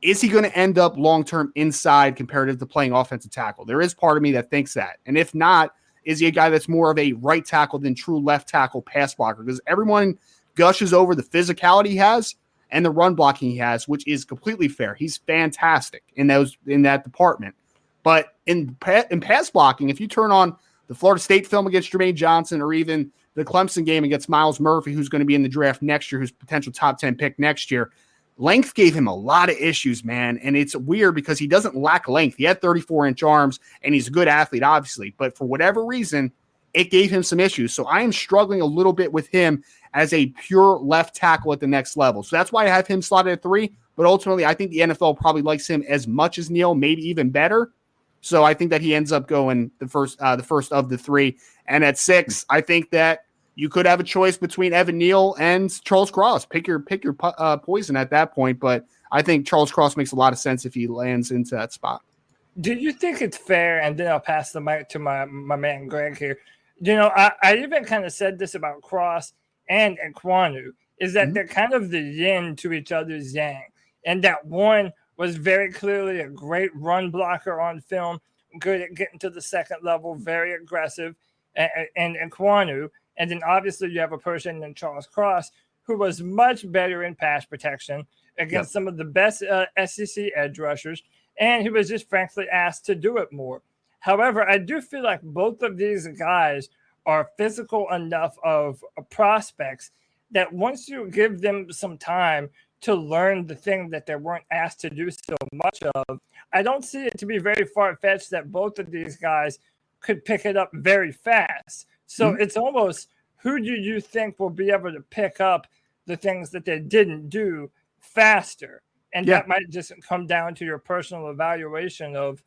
is he going to end up long-term inside comparative to playing offensive tackle? There is part of me that thinks that. And if not, is he a guy that's more of a right tackle than true left tackle pass blocker? Because everyone gushes over the physicality he has and the run blocking he has, which is completely fair. He's fantastic in that department. But in pass blocking, if you turn on the Florida State film against Jermaine Johnson or even the Clemson game against Miles Murphy, who's going to be in the draft next year, who's potential top 10 pick next year, length gave him a lot of issues, man. And it's weird because he doesn't lack length. He had 34-inch arms, and he's a good athlete, obviously. But for whatever reason, it gave him some issues. So I am struggling a little bit with him as a pure left tackle at the next level. So that's why I have him slotted at 3. But ultimately, I think the NFL probably likes him as much as Neal, maybe even better. So I think that he ends up going the first of the 3. And at 6, I think that you could have a choice between Evan Neal and Charles Cross. Pick your poison at that point. But I think Charles Cross makes a lot of sense if he lands into that spot. Do you think it's fair? And then I'll pass the mic to my man Greg here. You know, I even kind of said this about Cross and Ekwonu, is that they're kind of the yin to each other's yang. And that one was very clearly a great run blocker on film, good at getting to the second level, very aggressive, and Ekwonu. And then obviously you have a person in Charles Cross who was much better in pass protection, against some of the best SEC edge rushers, and he was just frankly asked to do it more. However, I do feel like both of these guys are physical enough of prospects that once you give them some time to learn the thing that they weren't asked to do so much of, I don't see it to be very far-fetched that both of these guys could pick it up very fast. So it's almost, who do you think will be able to pick up the things that they didn't do faster? And that might just come down to your personal evaluation of,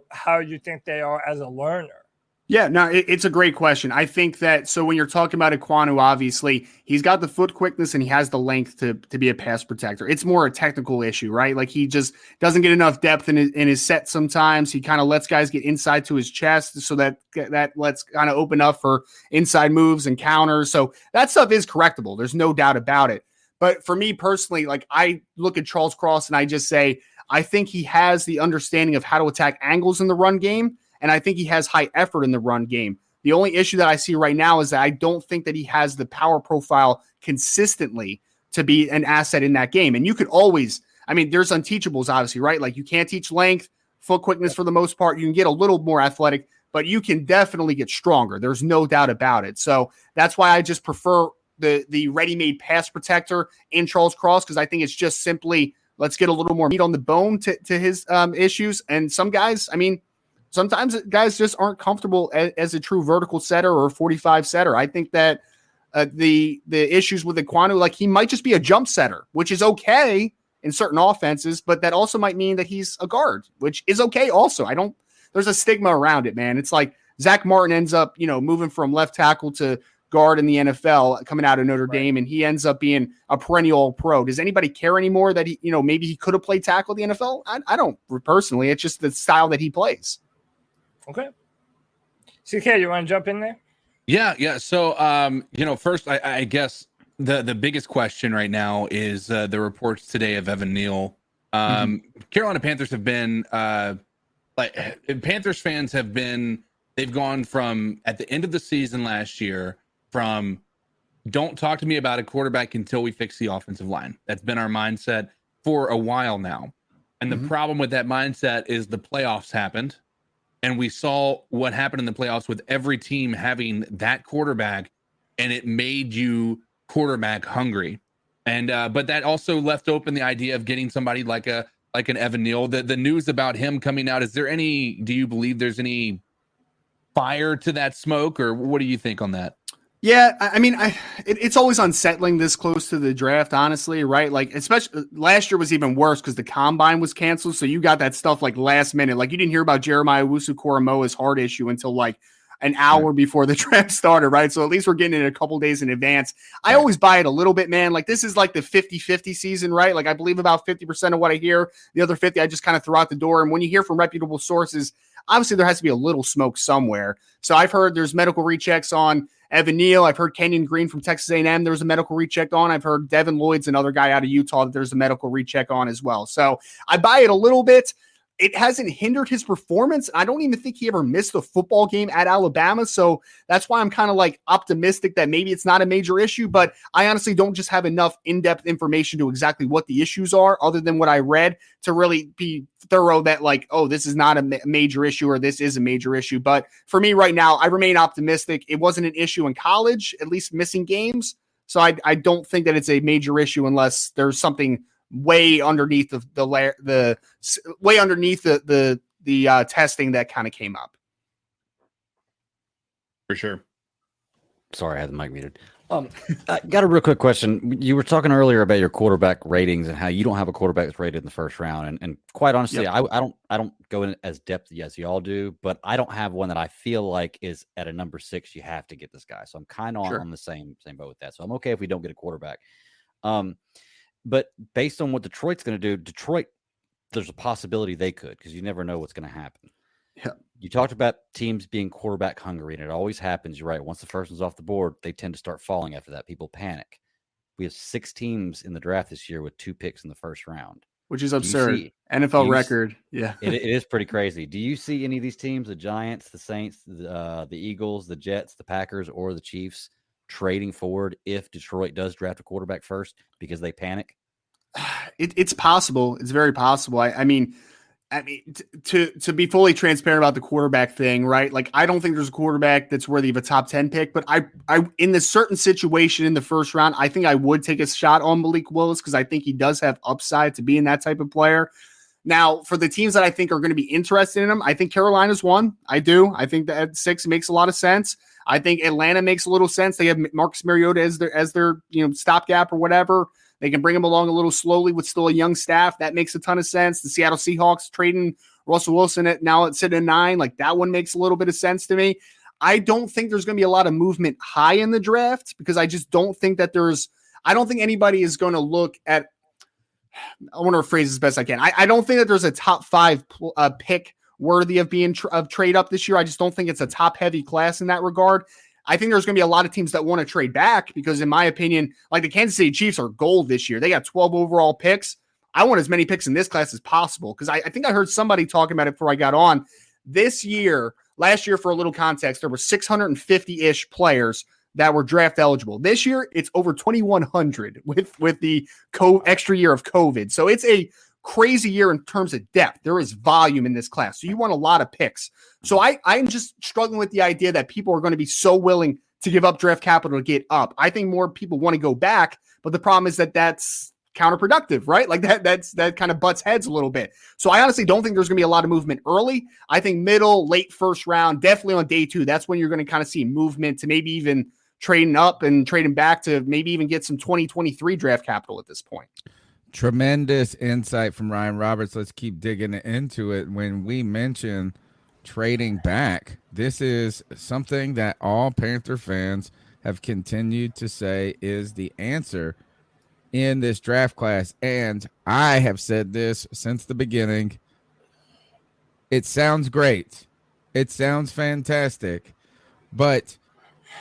how you think they are as a learner. Yeah, no, it's a great question. I think that, so when you're talking about Ekwonu, obviously, he's got the foot quickness and he has the length to be a pass protector. It's more a technical issue, right? Like he just doesn't get enough depth in his set sometimes. He kind of lets guys get inside to his chest, so that lets kind of open up for inside moves and counters. So that stuff is correctable. There's no doubt about it. But for me personally, like I look at Charles Cross and I just say, I think he has the understanding of how to attack angles in the run game. And I think he has high effort in the run game. The only issue that I see right now is that I don't think that he has the power profile consistently to be an asset in that game. And you could always, there's unteachables, obviously, right? Like you can't teach length, foot quickness for the most part. You can get a little more athletic, but you can definitely get stronger. There's no doubt about it. So that's why I just prefer the ready-made pass protector in Charles Cross, because I think it's just simply, let's get a little more meat on the bone to his issues. And some guys, sometimes guys just aren't comfortable as a true vertical setter or a 45 setter. I think that the issues with Ekwonu, like he might just be a jump setter, which is okay in certain offenses, but that also might mean that he's a guard, which is okay also. There's a stigma around it, man. It's like Zach Martin ends up, moving from left tackle to guard in the NFL coming out of Notre Dame, and he ends up being a perennial pro. Does anybody care anymore that he, maybe he could have played tackle in the NFL? I don't personally. It's just the style that he plays. Okay. CK, you want to jump in there? Yeah. So, first, I guess the biggest question right now is the reports today of Evan Neal. Carolina Panthers have been Panthers fans have been, they've gone from at the end of the season last year from don't talk to me about a quarterback until we fix the offensive line. That's been our mindset for a while now. And the problem with that mindset is the playoffs happened. And we saw what happened in the playoffs with every team having that quarterback, and it made you quarterback hungry. And but that also left open the idea of getting somebody like an Evan Neal. The news about him coming out, do you Bleav there's any fire to that smoke, or what do you think on that? Yeah, it's always unsettling this close to the draft, honestly, right? Like, especially last year was even worse because the combine was canceled, so you got that stuff like last minute. Like, you didn't hear about Jeremiah Owusu-Koramoah's heart issue until like an hour before the draft started, right? So at least we're getting it a couple days in advance. I always buy it a little bit, man. Like, this is like the 50-50 season, right? Like, I Bleav about 50% of what I hear. The other 50 I just kind of throw out the door. And when you hear from reputable sources, obviously there has to be a little smoke somewhere. So I've heard there's medical rechecks on Evan Neal. I've heard Kenyon Green from Texas A&M. There's a medical recheck on. I've heard Devin Lloyd's another guy out of Utah that there's a medical recheck on as well. So I buy it a little bit. It hasn't hindered his performance. I don't even think he ever missed a football game at Alabama. So that's why I'm kind of like optimistic that maybe it's not a major issue, but I honestly don't just have enough in-depth information to exactly what the issues are other than what I read to really be thorough that like, oh, this is not a major issue or this is a major issue. But for me right now, I remain optimistic. It wasn't an issue in college, at least missing games. So I don't think that it's a major issue unless there's something way underneath the testing that kind of came up. For sure. Sorry, I had the mic muted. I got a real quick question. You were talking earlier about your quarterback ratings and how you don't have a quarterback that's rated in the first round. And quite honestly, I don't go in as depth as y'all do, but I don't have one that I feel like is at a number 6. You have to get this guy. So I'm kind of on the same boat with that. So I'm okay if we don't get a quarterback. But based on what Detroit's going to do, Detroit, there's a possibility they could, because you never know what's going to happen. Yeah. You talked about teams being quarterback hungry, and it always happens. You're right. Once the first one's off the board, they tend to start falling after that. People panic. We have 6 teams in the draft this year with 2 picks in the first round. Which is absurd. NFL record. Yeah. It is pretty crazy. Do you see any of these teams, the Giants, the Saints, the Eagles, the Jets, the Packers, or the Chiefs, trading forward if Detroit does draft a quarterback first because they panic? It's possible. It's very possible. I mean, to be fully transparent about the quarterback thing, right? Like, I don't think there's a quarterback that's worthy of a top 10 pick, but I in this certain situation in the first round, I think I would take a shot on Malik Willis because I think he does have upside to being that type of player. Now, for the teams that I think are going to be interested in him, I think Carolina's one. I do. I think that at 6 makes a lot of sense. I think Atlanta makes a little sense. They have Marcus Mariota as their stopgap or whatever. They can bring him along a little slowly with still a young staff. That makes a ton of sense. The Seattle Seahawks trading Russell Wilson at sitting at 9, like that one makes a little bit of sense to me. I don't think there's going to be a lot of movement high in the draft because I just don't think that I don't think anybody is going to look at, I want to phrase this best I can. I don't think that there's a top 5 pick worthy of being of trade up this year. I just don't think it's a top heavy class in that regard. I think there's going to be a lot of teams that want to trade back because, in my opinion, like the Kansas City Chiefs are gold this year. They got 12 overall picks. I want as many picks in this class as possible because I think I heard somebody talking about it before I got on. Last year, for a little context, there were 650-ish players that were draft eligible. This year, it's over 2,100 with the extra year of COVID. So it's a crazy year in terms of depth. There is volume in this class. So you want a lot of picks. So I'm just struggling with the idea that people are going to be so willing to give up draft capital to get up. I think more people want to go back, but the problem is that that's counterproductive, right? Like that kind of butts heads a little bit. So I honestly don't think there's going to be a lot of movement early. I think middle, late first round, definitely on day 2. That's when you're going to kind of see movement to maybe even trading up and trading back to maybe even get some 2023 draft capital at this point. Tremendous insight from Ryan Roberts. Let's keep digging into it. When we mention trading back, this is something that all Panther fans have continued to say is the answer in this draft class. And I have said this since the beginning. It sounds great. It sounds fantastic. But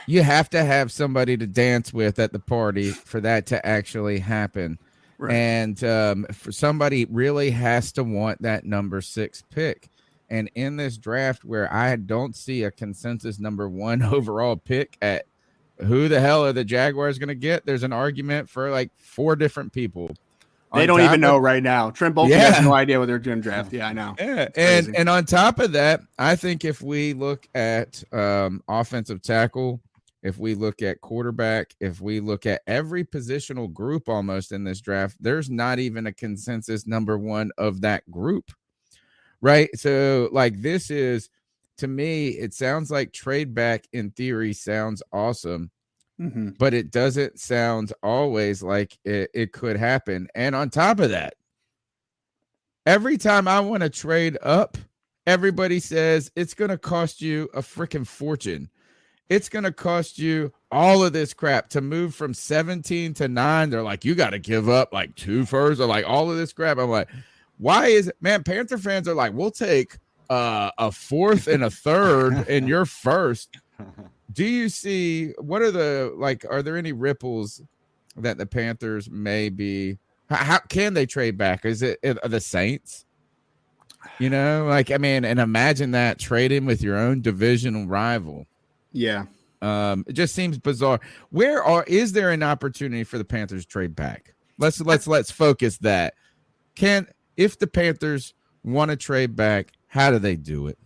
you have to have somebody to dance with at the party for that to actually happen. Right. And for somebody really has to want that number 6 pick. And in this draft where I don't see a consensus number 1 overall pick at who the hell are the Jaguars going to get, there's an argument for like 4 different people. They don't even know right now. Trent Bolton has no idea what they're doing draft. Yeah, I know. Yeah. And on top of that, I think if we look at offensive tackle, if we look at quarterback, if we look at every positional group almost in this draft, there's not even a consensus number 1 of that group, right? So like this is, to me, it sounds like trade back in theory sounds awesome, but it doesn't sound always like it could happen. And on top of that, every time I want to trade up, everybody says it's going to cost you a freaking fortune. It's going to cost you all of this crap to move from 17 to 9. They're like, you got to give up like 2 firsts or like all of this crap. I'm like, why is it, man? Panther fans are like, we'll take a 4th and a 3rd in your first. Do you see, what are are there any ripples that the Panthers may be, how can they trade back? Is it the Saints? You know, like, I mean, and imagine that trading with your own divisional rival. Yeah. It just seems bizarre. Is there an opportunity for the Panthers to trade back? Let's focus that. If the Panthers want to trade back, how do they do it?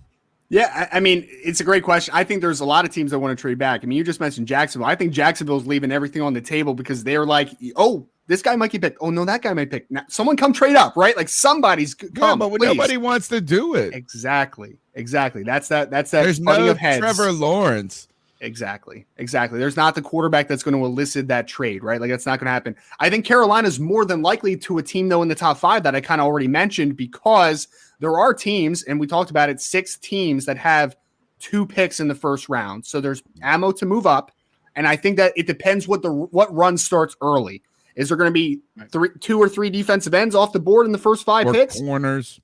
Yeah, I mean, it's a great question. I think there's a lot of teams that want to trade back. I mean, you just mentioned Jacksonville. I think Jacksonville's leaving everything on the table because they're like, oh, this guy might get picked. Oh, no, that guy might pick. Now, someone come trade up, right? Like somebody's come. Yeah, but nobody wants to do it. Exactly. That's that. There's no of heads. Trevor Lawrence. Exactly. There's not the quarterback that's going to elicit that trade, right? Like that's not going to happen. I think Carolina's more than likely to a team though in the top 5 that I kind of already mentioned because there are teams, and we talked about it, 6 teams that have 2 picks in the first round. So there's ammo to move up. And I think that it depends what run starts early. Is there going to be 2 or 3 defensive ends off the board in the first 5 picks? Corners.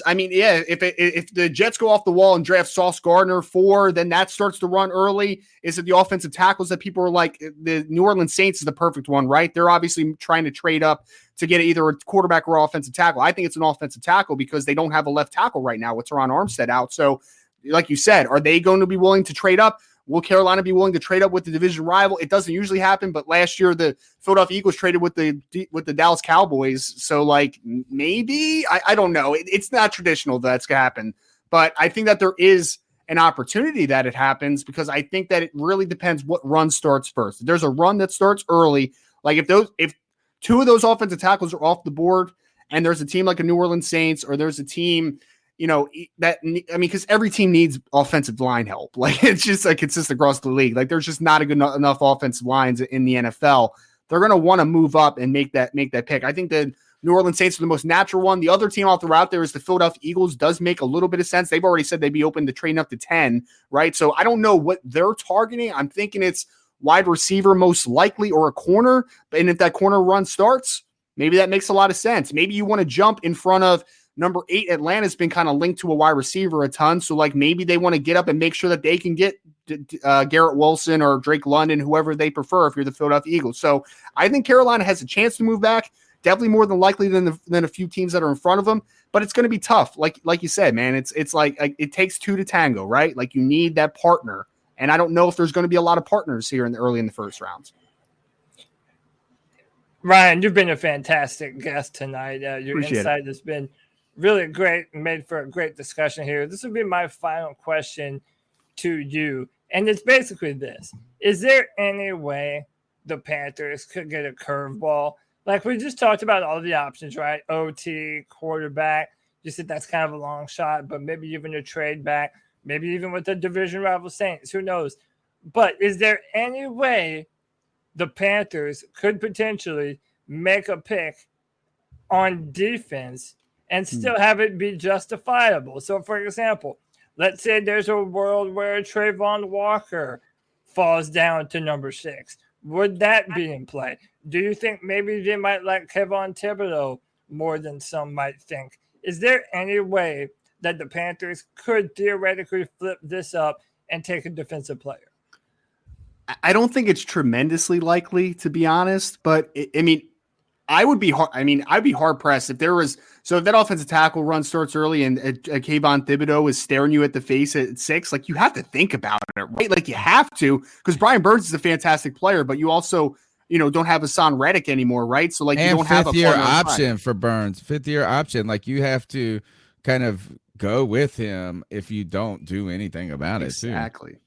I mean, yeah, if the Jets go off the wall and draft Sauce Gardner 4, then that starts to run early. Is it the offensive tackles that people are like, the New Orleans Saints is the perfect one, right? They're obviously trying to trade up to get either a quarterback or offensive tackle. I think it's an offensive tackle because they don't have a left tackle right now with Teron Armstead out. So like you said, are they going to be willing to trade up? Will Carolina be willing to trade up with the division rival? It doesn't usually happen, but last year the Philadelphia Eagles traded with the Dallas Cowboys. So like maybe I don't know. It's not traditional that's gonna happen, but I think that there is an opportunity that it happens because I think that it really depends what run starts first. If there's a run that starts early, like if two of those offensive tackles are off the board, and there's a team like a New Orleans Saints, or there's a team, because every team needs offensive line help. Like it's just like consistent across the league. Like there's just not a good enough offensive lines in the NFL. They're going to want to move up and make that pick. I think the New Orleans Saints are the most natural one. The other team I'll throw out there is the Philadelphia Eagles. Does make a little bit of sense. They've already said they'd be open to trading up to 10, right? So I don't know what they're targeting. I'm thinking it's wide receiver most likely or a corner. And if that corner run starts, maybe that makes a lot of sense. Maybe you want to jump in front of number 8. Atlanta's been kind of linked to a wide receiver a ton. So like maybe they want to get up and make sure that they can get Garrett Wilson or Drake London, whoever they prefer if you're the Philadelphia Eagles. So I think Carolina has a chance to move back. Definitely more than likely than a few teams that are in front of them, but it's going to be tough. Like you said, man, it's like it takes two to tango, right? Like you need that partner. And I don't know if there's going to be a lot of partners here early in the first rounds. Ryan, you've been a fantastic guest tonight. Your Appreciate insight has been really great and made for a great discussion here. This will be my final question to you. And it's basically this. Is there any way the Panthers could get a curveball? Like we just talked about all the options, right? OT, quarterback. You said that's kind of a long shot, but maybe even a trade back, maybe even with the division rival Saints. Who knows? But is there any way the Panthers could potentially make a pick on defense and still have it be justifiable? So, for example, let's say there's a world where Trayvon Walker falls down to number 6. Would that be in play? Do you think maybe they might like Kevon Thibodeau more than some might think? Is there any way that the Panthers could theoretically flip this up and take a defensive player? I don't think it's tremendously likely, to be honest, but I'd be hard pressed if there was. So if that offensive tackle run starts early and Kayvon Thibodeau is staring you at the face at 6, like you have to think about it, right? Like you have to, because Brian Burns is a fantastic player, but you also, don't have Hassan Reddick anymore, right? So like you don't have a 5th-year option for Burns, 5th-year option. Like you have to kind of go with him if you don't do anything about it too.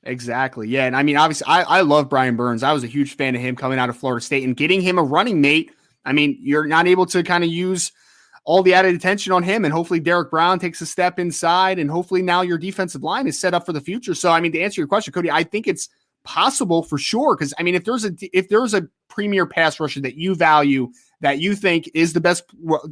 Exactly. Yeah. And obviously I love Brian Burns. I was a huge fan of him coming out of Florida State and getting him a running mate. You're not able to kind of use all the added attention on him, and hopefully Derek Brown takes a step inside, and hopefully now your defensive line is set up for the future. So, to answer your question, Cody, I think it's possible for sure. Because if there's a premier pass rusher that you value, that you think is the best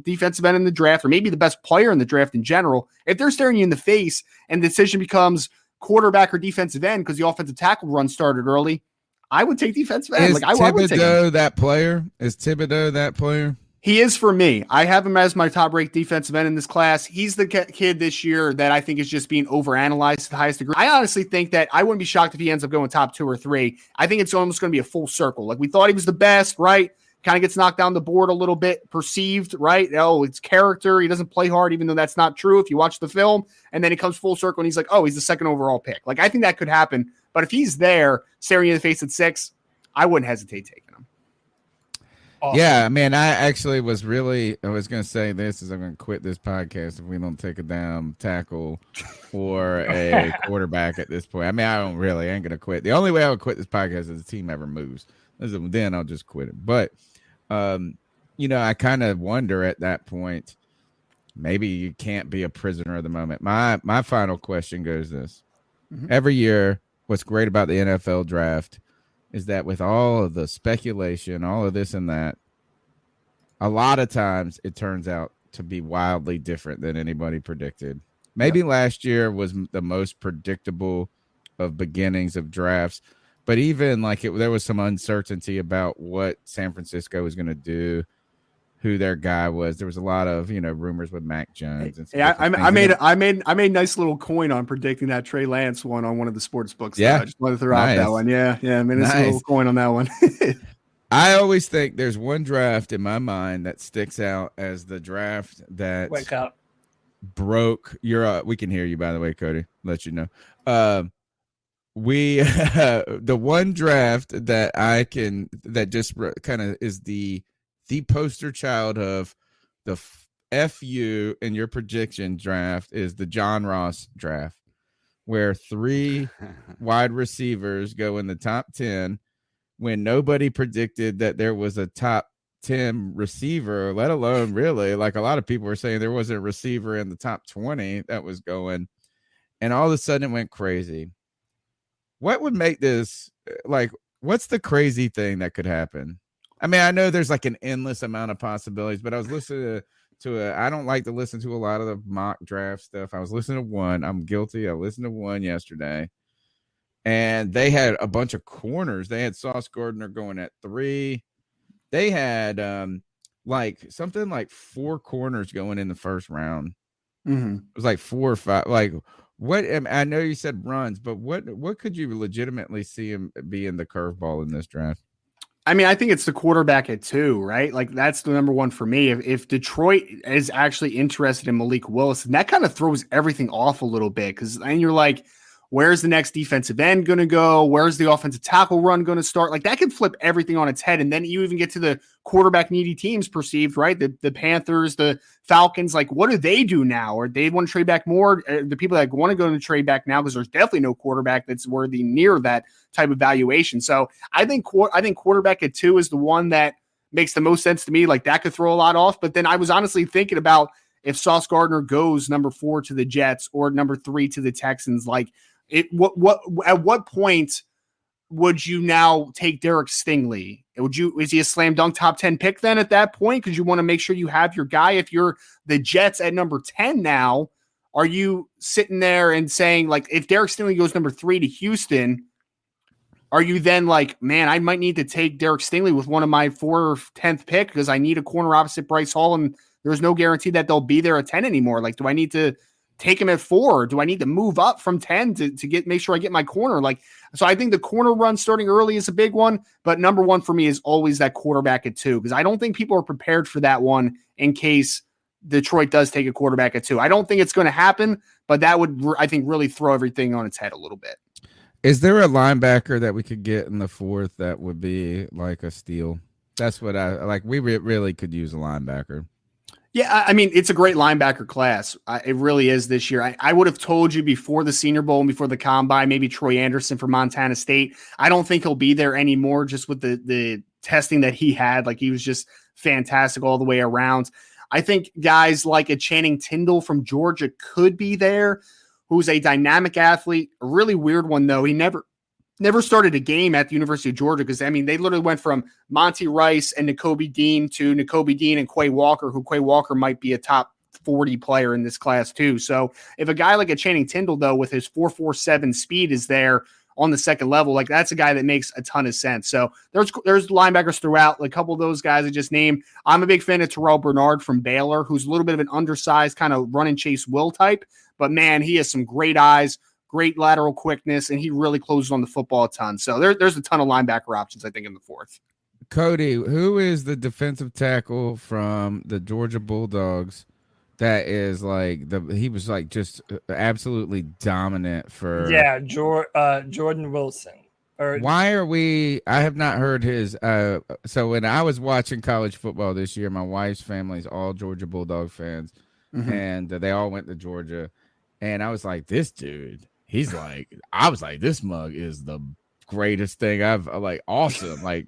defensive end in the draft, or maybe the best player in the draft in general, if they're staring you in the face and the decision becomes quarterback or defensive end because the offensive tackle run started early, I would take defensive end. Is Thibodeau that player? Is Thibodeau that player? He is for me. I have him as my top-ranked defensive end in this class. He's the kid this year that I think is just being overanalyzed to the highest degree. I honestly think that I wouldn't be shocked if he ends up going top 2 or 3. I think it's almost going to be a full circle. Like we thought he was the best, right? Kind of gets knocked down the board a little bit, perceived, right? Oh, it's character. He doesn't play hard, even though that's not true if you watch the film. And then he comes full circle and he's like, oh, he's the 2nd overall pick. Like I think that could happen. But if he's there staring you in the face at 6, I wouldn't hesitate taking him. Awesome. Yeah, man, I was going to say this is I'm going to quit this podcast if we don't take a damn tackle or a quarterback at this point. I ain't going to quit. The only way I would quit this podcast is the team ever moves. Then I'll just quit it. But, I kind of wonder at that point, maybe you can't be a prisoner of the moment. My final question goes this. Mm-hmm. Every year, what's great about the NFL draft is that with all of the speculation, all of this and that, a lot of times it turns out to be wildly different than anybody predicted. Maybe last year was the most predictable of beginnings of drafts, but even there was some uncertainty about what San Francisco was going to do, who their guy was. There was a lot of, rumors with Mac Jones. And I made a nice little coin on predicting that Trey Lance one on one of the sports books. Yeah. I just wanted to throw out that one. Yeah. I made a little coin on that one. I always think there's one draft in my mind that sticks out as the draft that wake up broke your, we can hear you by the way, Cody, let you know. we the one draft that just kind of is the poster child of the FU in your prediction draft is the John Ross draft, where 3 wide receivers go in the top 10 when nobody predicted that there was a top 10 receiver, let alone really, like a lot of people were saying there wasn't a receiver in the top 20 that was going, and all of a sudden it went crazy. What would make this, like, what's the crazy thing that could happen? I mean, I know there's like an endless amount of possibilities, but I was listening to I don't like to listen to a lot of the mock draft stuff. I was listening to one. I'm guilty. I listened to one yesterday, and they had a bunch of corners. They had Sauce Gardner going at 3. They had like something like 4 corners going in the first round. Mm-hmm. It was like 4 or 5. Like, what? I know you said runs, but what could you legitimately see him be in the curveball in this draft? I mean, I think it's the quarterback at 2, right? Like that's the number one for me. If Detroit is actually interested in Malik Willis, and that kind of throws everything off a little bit, because then you're like, where's the next defensive end going to go? Where's the offensive tackle run going to start? Like that could flip everything on its head. And then you even get to the quarterback needy teams perceived, right? The Panthers, the Falcons, like what do they do now? Or they want to trade back more? The people that want to go to trade back now, because there's definitely no quarterback that's worthy near that type of valuation. So I think quarterback at 2 is the one that makes the most sense to me. Like that could throw a lot off. But then I was honestly thinking about if Sauce Gardner goes number 4 to the Jets or number 3 to the Texans, like at what point would you now take Derek Stingley? Is he a slam dunk top 10 pick then at that point? Because you want to make sure you have your guy. If you're the Jets at number 10 now, are you sitting there and saying, like, if Derek Stingley goes number 3 to Houston, are you then like, man, I might need to take Derek Stingley with one of my 4 or 10th pick because I need a corner opposite Bryce Hall, and there's no guarantee that they'll be there at 10 anymore. Like, do I need to take him at 4? Do I need to move up from 10 to make sure I get my corner? Like, so I think the corner run starting early is a big one, but number 1 for me is always that quarterback at 2, because I don't think people are prepared for that one in case Detroit does take a quarterback at 2. I don't think it's going to happen, but that would, I think, really throw everything on its head a little bit. Is there a linebacker that we could get in the 4th that would be like a steal? That's what I like. We really could use a linebacker. Yeah, I mean, it's a great linebacker class. It really is this year. I would have told you before the Senior Bowl and before the Combine, maybe Troy Anderson from Montana State. I don't think he'll be there anymore just with the testing that he had. Like, he was just fantastic all the way around. I think guys like a Channing Tindall from Georgia could be there, who's a dynamic athlete. A really weird one, though. He never started a game at the University of Georgia because, I mean, they literally went from Monty Rice and Nakobe Dean to Nakobe Dean and Quay Walker, who Quay Walker might be a top 40 player in this class too. So if a guy like a Channing Tindall, though, with his 4.47 speed is there on the second level, like that's a guy that makes a ton of sense. So there's linebackers throughout. Like a couple of those guys I just named. I'm a big fan of Terrell Bernard from Baylor, who's a little bit of an undersized kind of run and chase will type, but man, he has some great eyes, great lateral quickness, and he really closes on the football a ton. So there's a ton of linebacker options, I think, in the 4th. Cody, who is the defensive tackle from the Georgia Bulldogs that is like he was like just absolutely dominant for? Yeah, Jordan Wilson. Why are we? I have not heard his. So when I was watching college football this year, my wife's family is all Georgia Bulldog fans, and they all went to Georgia, and I was like, this dude. He's like, I was like, this mug is the greatest thing I've like, awesome. Like,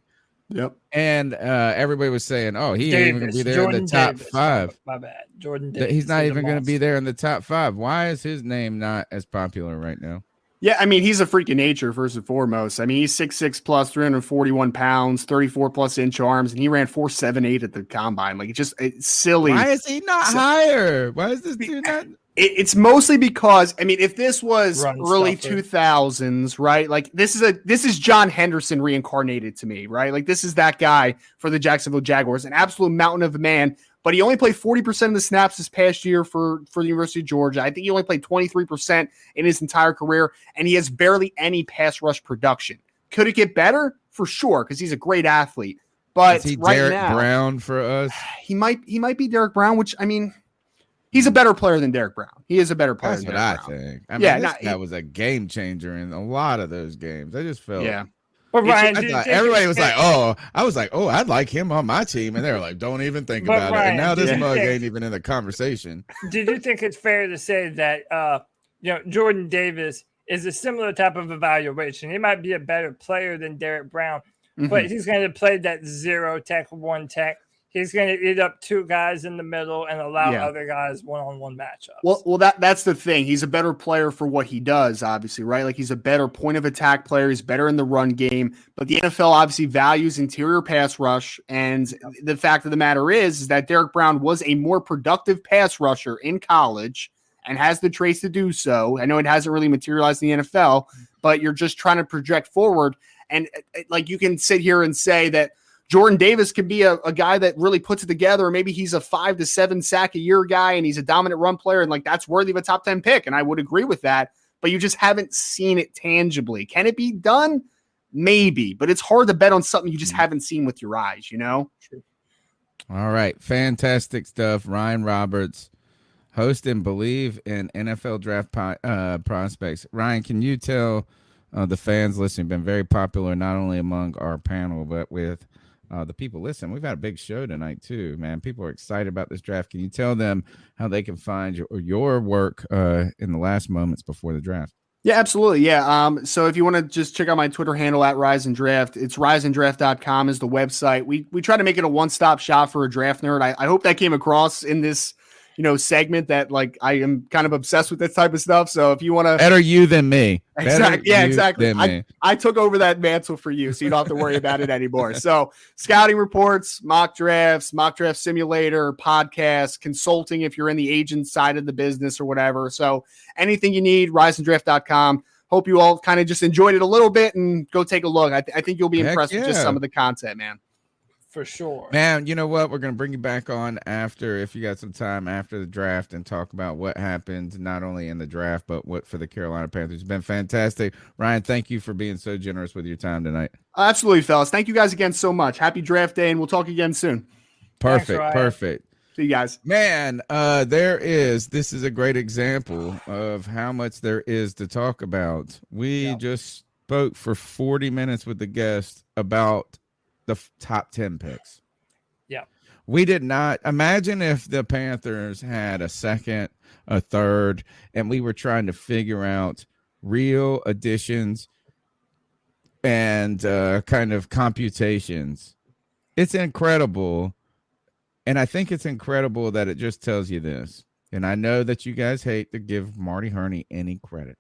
yep. And everybody was saying, oh, he ain't even going to be there Jordan in the top Davis. 5. My bad. Jordan Davis. He's not even going to be there in the top 5. Why is his name not as popular right now? Yeah, I mean, he's a freak of nature, first and foremost. I mean, he's 6'6 plus, 341 pounds, 34 plus inch arms, and he ran 4.78 at the combine. Like, it's silly. Why is he not higher? Why is this dude not? It's mostly because, I mean, if this was early stuffer. 2000s, right? Like this is John Henderson reincarnated to me, right? Like this is that guy for the Jacksonville Jaguars, an absolute mountain of a man, but he only played 40% of the snaps this past year for the University of Georgia. I think he only played 23% in his entire career, and he has barely any pass rush production. Could it get better? For sure, because he's a great athlete. But is he right Derek now, Brown for us? He might be Derek Brown, which, I mean, He's a better player than Derek Brown. He is a better player That's than what Derek I Brown. think. I mean, this guy was a game changer in a lot of those games. I just felt. Yeah. But Ryan, I thought everybody was like, "Oh," I was like, "Oh, I'd like him on my team," and they were like, "Don't even think But about it." Ryan, And now this did you mug think- ain't even in the conversation. Did you think it's fair to say that Jordan Davis is a similar type of evaluation? He might be a better player than Derek Brown, but he's going to play that 0 tech, 1 tech. He's going to eat up 2 guys in the middle and allow other guys one-on-one matchups. Well, that's the thing. He's a better player for what he does, obviously, right? Like he's a better point of attack player. He's better in the run game. But the NFL obviously values interior pass rush. And the fact of the matter is that Derek Brown was a more productive pass rusher in college and has the traits to do so. I know it hasn't really materialized in the NFL, but you're just trying to project forward. And like you can sit here and say that Jordan Davis could be a guy that really puts it together. Or maybe he's a 5 to 7 sack a year guy and he's a dominant run player. And like, that's worthy of a top 10 pick. And I would agree with that, but you just haven't seen it tangibly. Can it be done? Maybe, but it's hard to bet on something you just haven't seen with your eyes, you know? All right. Fantastic stuff. Ryan Roberts, host and Bleav in NFL draft prospects. Ryan, can you tell the fans listening, been very popular, not only among our panel, but with the people listening. We've had a big show tonight too, man. People are excited about this draft. Can you tell them how they can find your work in the last moments before the draft? Yeah, absolutely. Yeah. So if you want to just check out my Twitter handle at Rise and Draft, it's riseanddraft.com is the website. We try to make it a one-stop shop for a draft nerd. I hope that came across in this segment that like I am kind of obsessed with this type of stuff. So if you want to better you than me. Exactly. Yeah, exactly. Me. I took over that mantle for you, so you don't have to worry about it anymore. So scouting reports, mock drafts, mock draft simulator, podcasts, consulting if you're in the agent side of the business or whatever. So anything you need, riseanddraft.com. Hope you all kind of just enjoyed it a little bit and go take a look. I think you'll be impressed with just some of the content, man. For sure. Man, you know what? We're going to bring you back on after, if you got some time after the draft, and talk about what happened not only in the draft, but what for the Carolina Panthers. It's been fantastic. Ryan, thank you for being so generous with your time tonight. Absolutely, fellas. Thank you guys again so much. Happy draft day, and we'll talk again soon. Perfect. Thanks, perfect. See you guys. Man, this is a great example of how much there is to talk about. We just spoke for 40 minutes with the guest about the top 10 picks. Yeah. We did not imagine if the Panthers had a second, a third, and we were trying to figure out real additions and kind of computations. It's incredible. And I think it's incredible that it just tells you this. And I know that you guys hate to give Marty Hurney any credit.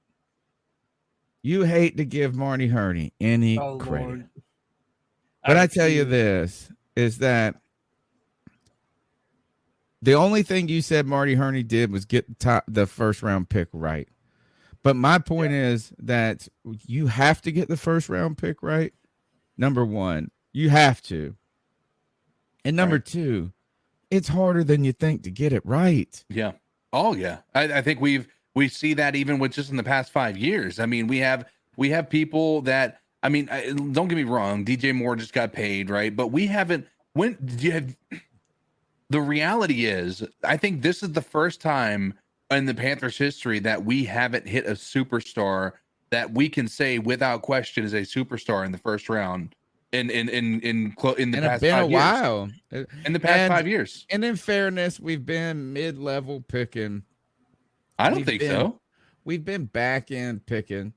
You hate to give Marty Hurney any credit. Lord. But I tell you this, is that the only thing you said Marty Hurney did was get the first round pick right. But my point is that you have to get the first round pick right. Number one, you have to. And number two, it's harder than you think to get it right. Yeah. Oh yeah. I think we see that even with just in the past 5 years. I mean, we have people that, I mean, don't get me wrong. DJ Moore just got paid, right? But we haven't. The reality is, I think this is the first time in the Panthers history that we haven't hit a superstar that we can say without question is a superstar in the first round. In the past 5 years. While. In the past 5 years. And in fairness, we've been mid-level picking. I don't think so. We've been back end picking.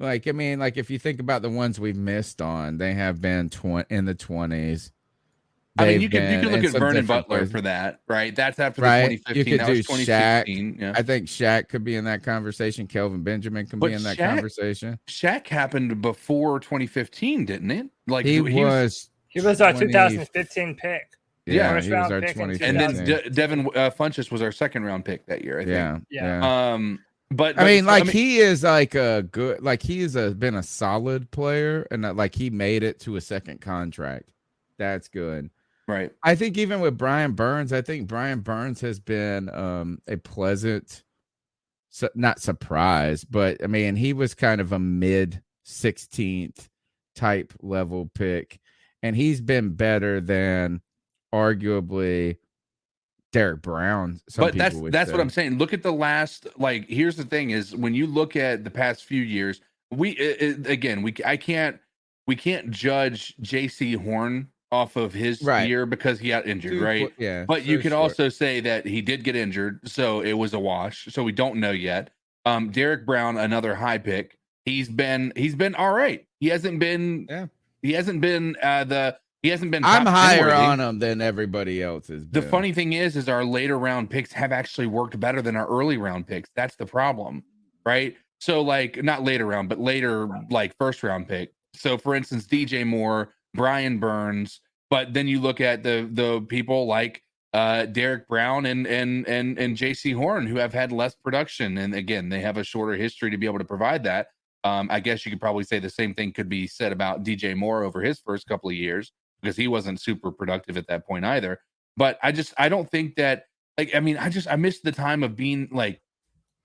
Like, I mean, like if you think about the ones we've missed on, they have been in the 20s. I mean, you can look at Vernon Butler for that, right? That's after the 2015. You could that do was 2016. Shaq. Yeah. I think Shaq could be in that conversation. Kelvin Benjamin can be in that conversation. Shaq happened before 2015, didn't it? Like he was our 2015 pick. Yeah, he was our 2015. And then Devin Funchess was our second round pick that year, I think. Yeah. But I mean, he is like a good, like he's been a solid player, and like he made it to a second contract. That's good, right? I think even with Brian Burns, I think Brian Burns has been a pleasant, not surprise, but I mean, he was kind of a mid 16th type level pick, and he's been better than arguably Derek Brown. Some But that's people would what say. I'm saying. Look at the last, like, here's the thing is when you look at the past few years, we can't judge JC Horn off of his Right. year because he got injured, Too right? yeah, But so you can short. also say that he did get injured, so it was a wash. So we don't know yet. Derek Brown, another high pick. He's been all right. He hasn't been top I'm 10 higher worthy. on him than everybody else is. The funny thing is our later round picks have actually worked better than our early round picks. That's the problem, right? So like not later round, but later like first round pick. So for instance, DJ Moore, Brian Burns, but then you look at the people like Derek Brown and JC Horn who have had less production, and again they have a shorter history to be able to provide that. I guess you could probably say the same thing could be said about DJ Moore over his first couple of years, because he wasn't super productive at that point either. But I don't think that, like, I mean, I missed the time of being like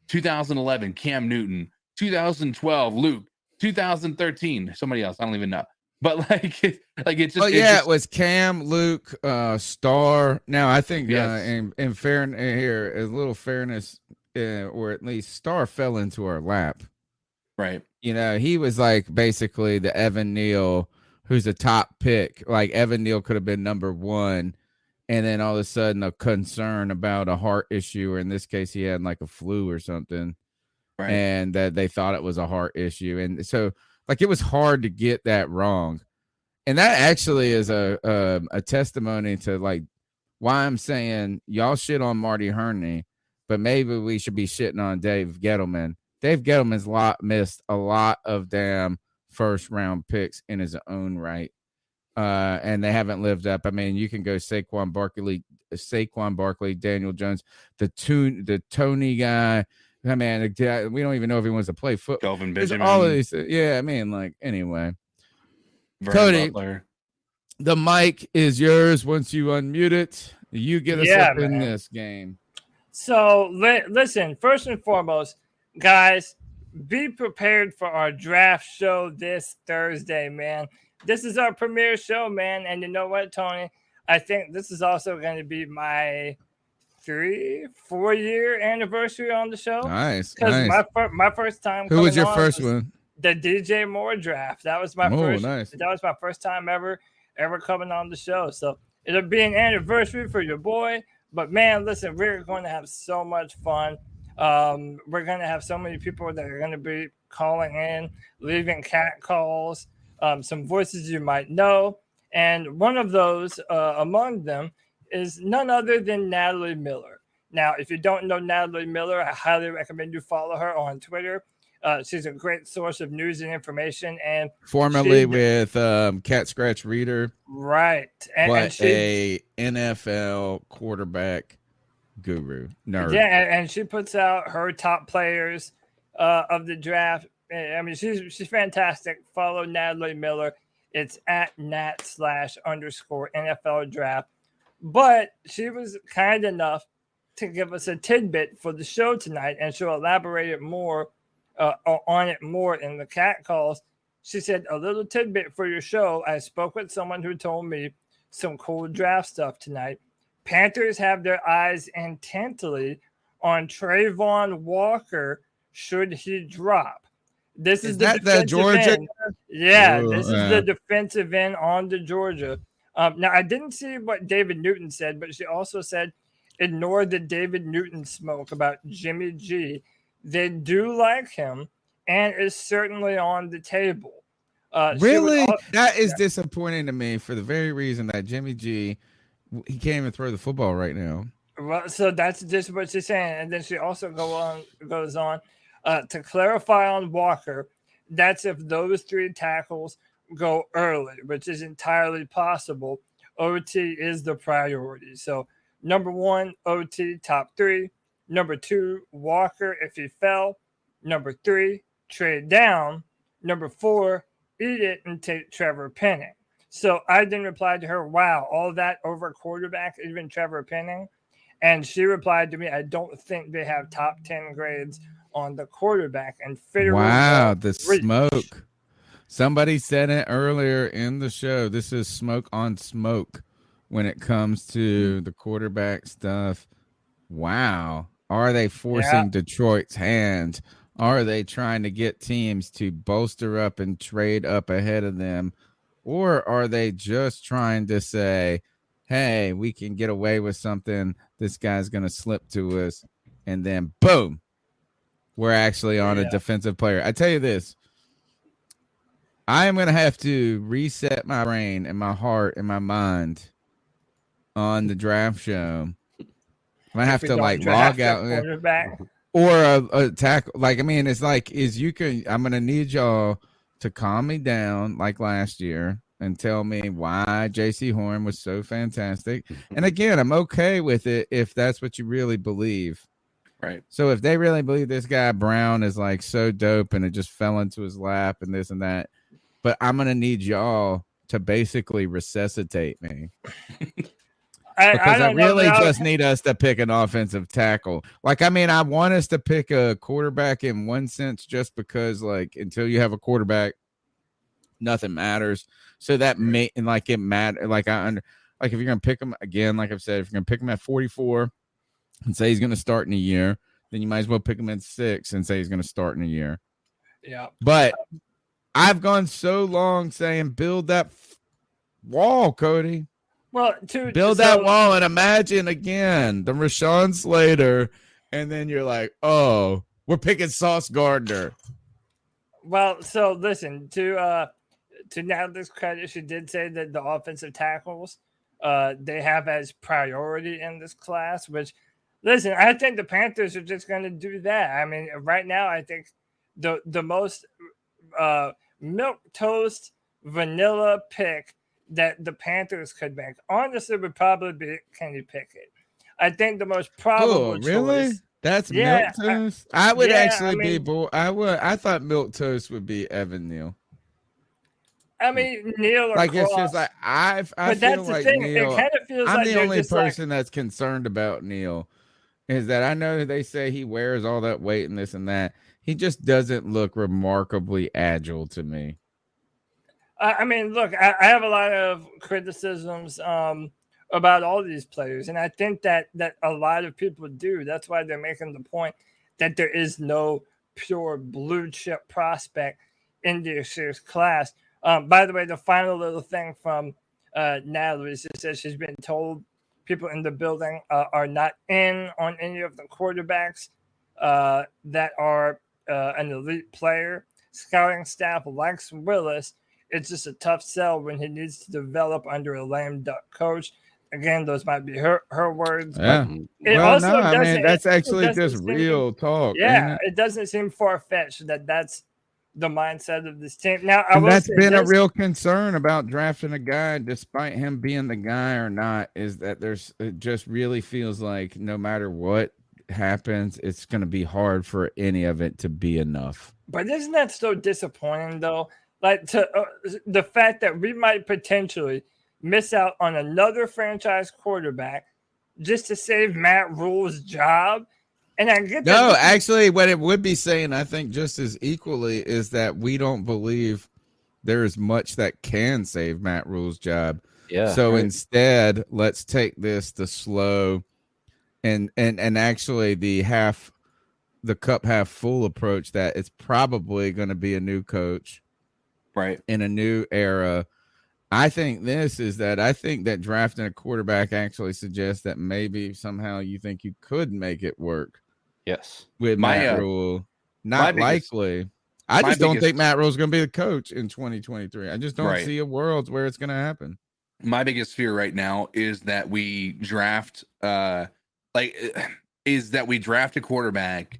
2011 Cam Newton, 2012 Luke, 2013 somebody else, I don't even know. But it was Cam, Luke, Star. Now I think Yes. in fairness here, a little fairness, or at least Star fell into our lap. Right. You know, he was like basically the Evan Neal, who's a top pick. Like Evan Neal could have been number 1, and then all of a sudden a concern about a heart issue, or in this case he had like a flu or something, right? And that they thought it was a heart issue, and so like it was hard to get that wrong. And that actually is a testimony to like why I'm saying y'all shit on Marty Herney, but maybe we should be shitting on Dave Gettleman. Dave Gettleman's missed a lot of damn first round picks in his own right. And they haven't lived up. I mean, you can go Saquon Barkley, Daniel Jones, the Tony guy. I mean, we don't even know if he wants to play football. Kelvin Benjamin. All of these, yeah. I mean, like anyway. Vernon Cody, Butler. the mic is yours. Once you unmute it, you get us up in man. this game. So listen, first and foremost, guys, be prepared for our draft show this Thursday, man. This is our premiere show, man. And you know what, Tony? I think this is also going to be my 3-4 year anniversary on the show. Nice. Because my first time. Who was your first one? The DJ Moore draft. That was my first. Nice. That was my first time ever coming on the show. So it'll be an anniversary for your boy. But man, listen, we're going to have so much fun. We're going to have so many people that are going to be calling in, leaving cat calls, some voices you might know. And one of those among them is none other than Natalie Miller. Now, if you don't know Natalie Miller, I highly recommend you follow her on Twitter. She's a great source of news and information, and formerly with Cat Scratch Reader, right? And a NFL quarterback guru nerd. Yeah, and she puts out her top players of the draft. I mean, she's fantastic. Follow Natalie Miller. It's at @nat_NFL draft. But she was kind enough to give us a tidbit for the show tonight, and she'll elaborate it more. On it more in the cat calls. She said, a little tidbit for your show. I spoke with someone who told me some cool draft stuff tonight. Panthers have their eyes intently on Trayvon Walker should he drop. This is the Georgia end. Yeah, this is the defensive end on the Georgia. Now, I didn't see what David Newton said, but she also said, ignore the David Newton smoke about Jimmy G. They do like him, and is certainly on the table. Really? That is disappointing to me for the very reason that Jimmy G, he can't even throw the football right now. Well, so that's just what she's saying. And then she also goes on to clarify on Walker. That's if those 3 tackles go early, which is entirely possible. OT is the priority. So number 1, OT, top 3. Number 2, Walker if he fell. Number 3, trade down. Number 4, eat it and take Trevor Penning. So I then replied to her, wow, all that over quarterback, even Trevor Penning. And she replied to me, I don't think they have top 10 grades on the quarterback. And wow, the smoke. Somebody said it earlier in the show. This is smoke on smoke when it comes to the quarterback stuff. Wow. Are they forcing Detroit's hands? Are they trying to get teams to bolster up and trade up ahead of them? Or are they just trying to say, hey, we can get away with something. This guy's going to slip to us. And then, boom, we're actually on a defensive player. I tell you this. I am going to have to reset my brain and my heart and my mind on the draft show. I'm going to have to like log out or a tackle. Like, I mean, it's like, I'm going to need y'all to calm me down like last year and tell me why JC Horn was so fantastic. And again, I'm okay with it if that's what you really believe. Right. So if they really believe this guy Brown is like so dope and it just fell into his lap and this and that, but I'm going to need y'all to basically resuscitate me. Because I really just need us to pick an offensive tackle. Like, I mean, I want us to pick a quarterback in one sense, just because, like, until you have a quarterback, nothing matters. So that may, and like, it matter. Like, if you're gonna pick him again, like I've said, if you're gonna pick him at 44 and say he's gonna start in a year, then you might as well pick him at 6 and say he's gonna start in a year. Yeah. But I've gone so long saying build that wall, Cody. Well, build that wall and imagine again the Rashawn Slater, and then you're like, oh, we're picking Sauce Gardner. Well, so listen, to Natalie's credit, she did say that the offensive tackles they have as priority in this class, which, listen, I think the Panthers are just going to do that. I mean, right now, I think the most milquetoast vanilla pick that the Panthers could make, honestly, would probably be Kenny Pickett. I think the most probable really? choice. That's milquetoast. I would actually be bold. I thought milquetoast would be Evan Neal. I mean, Neal or like Cross. It's just like I but feel that's like the thing. Neal. It kind of feels I'm like the they're only just person that's concerned about Neal. Is that I know they say he wears all that weight and this and that. He just doesn't look remarkably agile to me. I mean, look, I have a lot of criticisms about all these players, and I think that a lot of people do. That's why they're making the point that there is no pure blue chip prospect in this year's class. By the way, the final little thing from Natalie, she says she's been told people in the building are not in on any of the quarterbacks that are an elite player. Scouting staff likes Willis. It's just a tough sell when he needs to develop under a lame duck coach. Again, those might be her words. Yeah. But I mean, that's actually just real talk. Yeah, it doesn't seem far-fetched that's the mindset of this team. Now, that's been a real concern about drafting a guy, despite him being the guy or not, is that it just really feels like no matter what happens, it's going to be hard for any of it to be enough. But isn't that so disappointing, though? Like, the fact that we might potentially miss out on another franchise quarterback just to save Matt Rule's job. And I get that. No, actually, what it would be saying, I think, just as equally, is that we don't believe there is much that can save Matt Rule's job. Yeah. So instead, let's take this the slow and actually the cup half full approach, that it's probably going to be a new coach. Right. In a new era. I think that drafting a quarterback actually suggests that maybe somehow you think you could make it work. Yes. With Matt Rule. Not likely. I just don't think Matt Rule is going to be the coach in 2023. I just don't see a world where it's going to happen. My biggest fear right now is that we draft a quarterback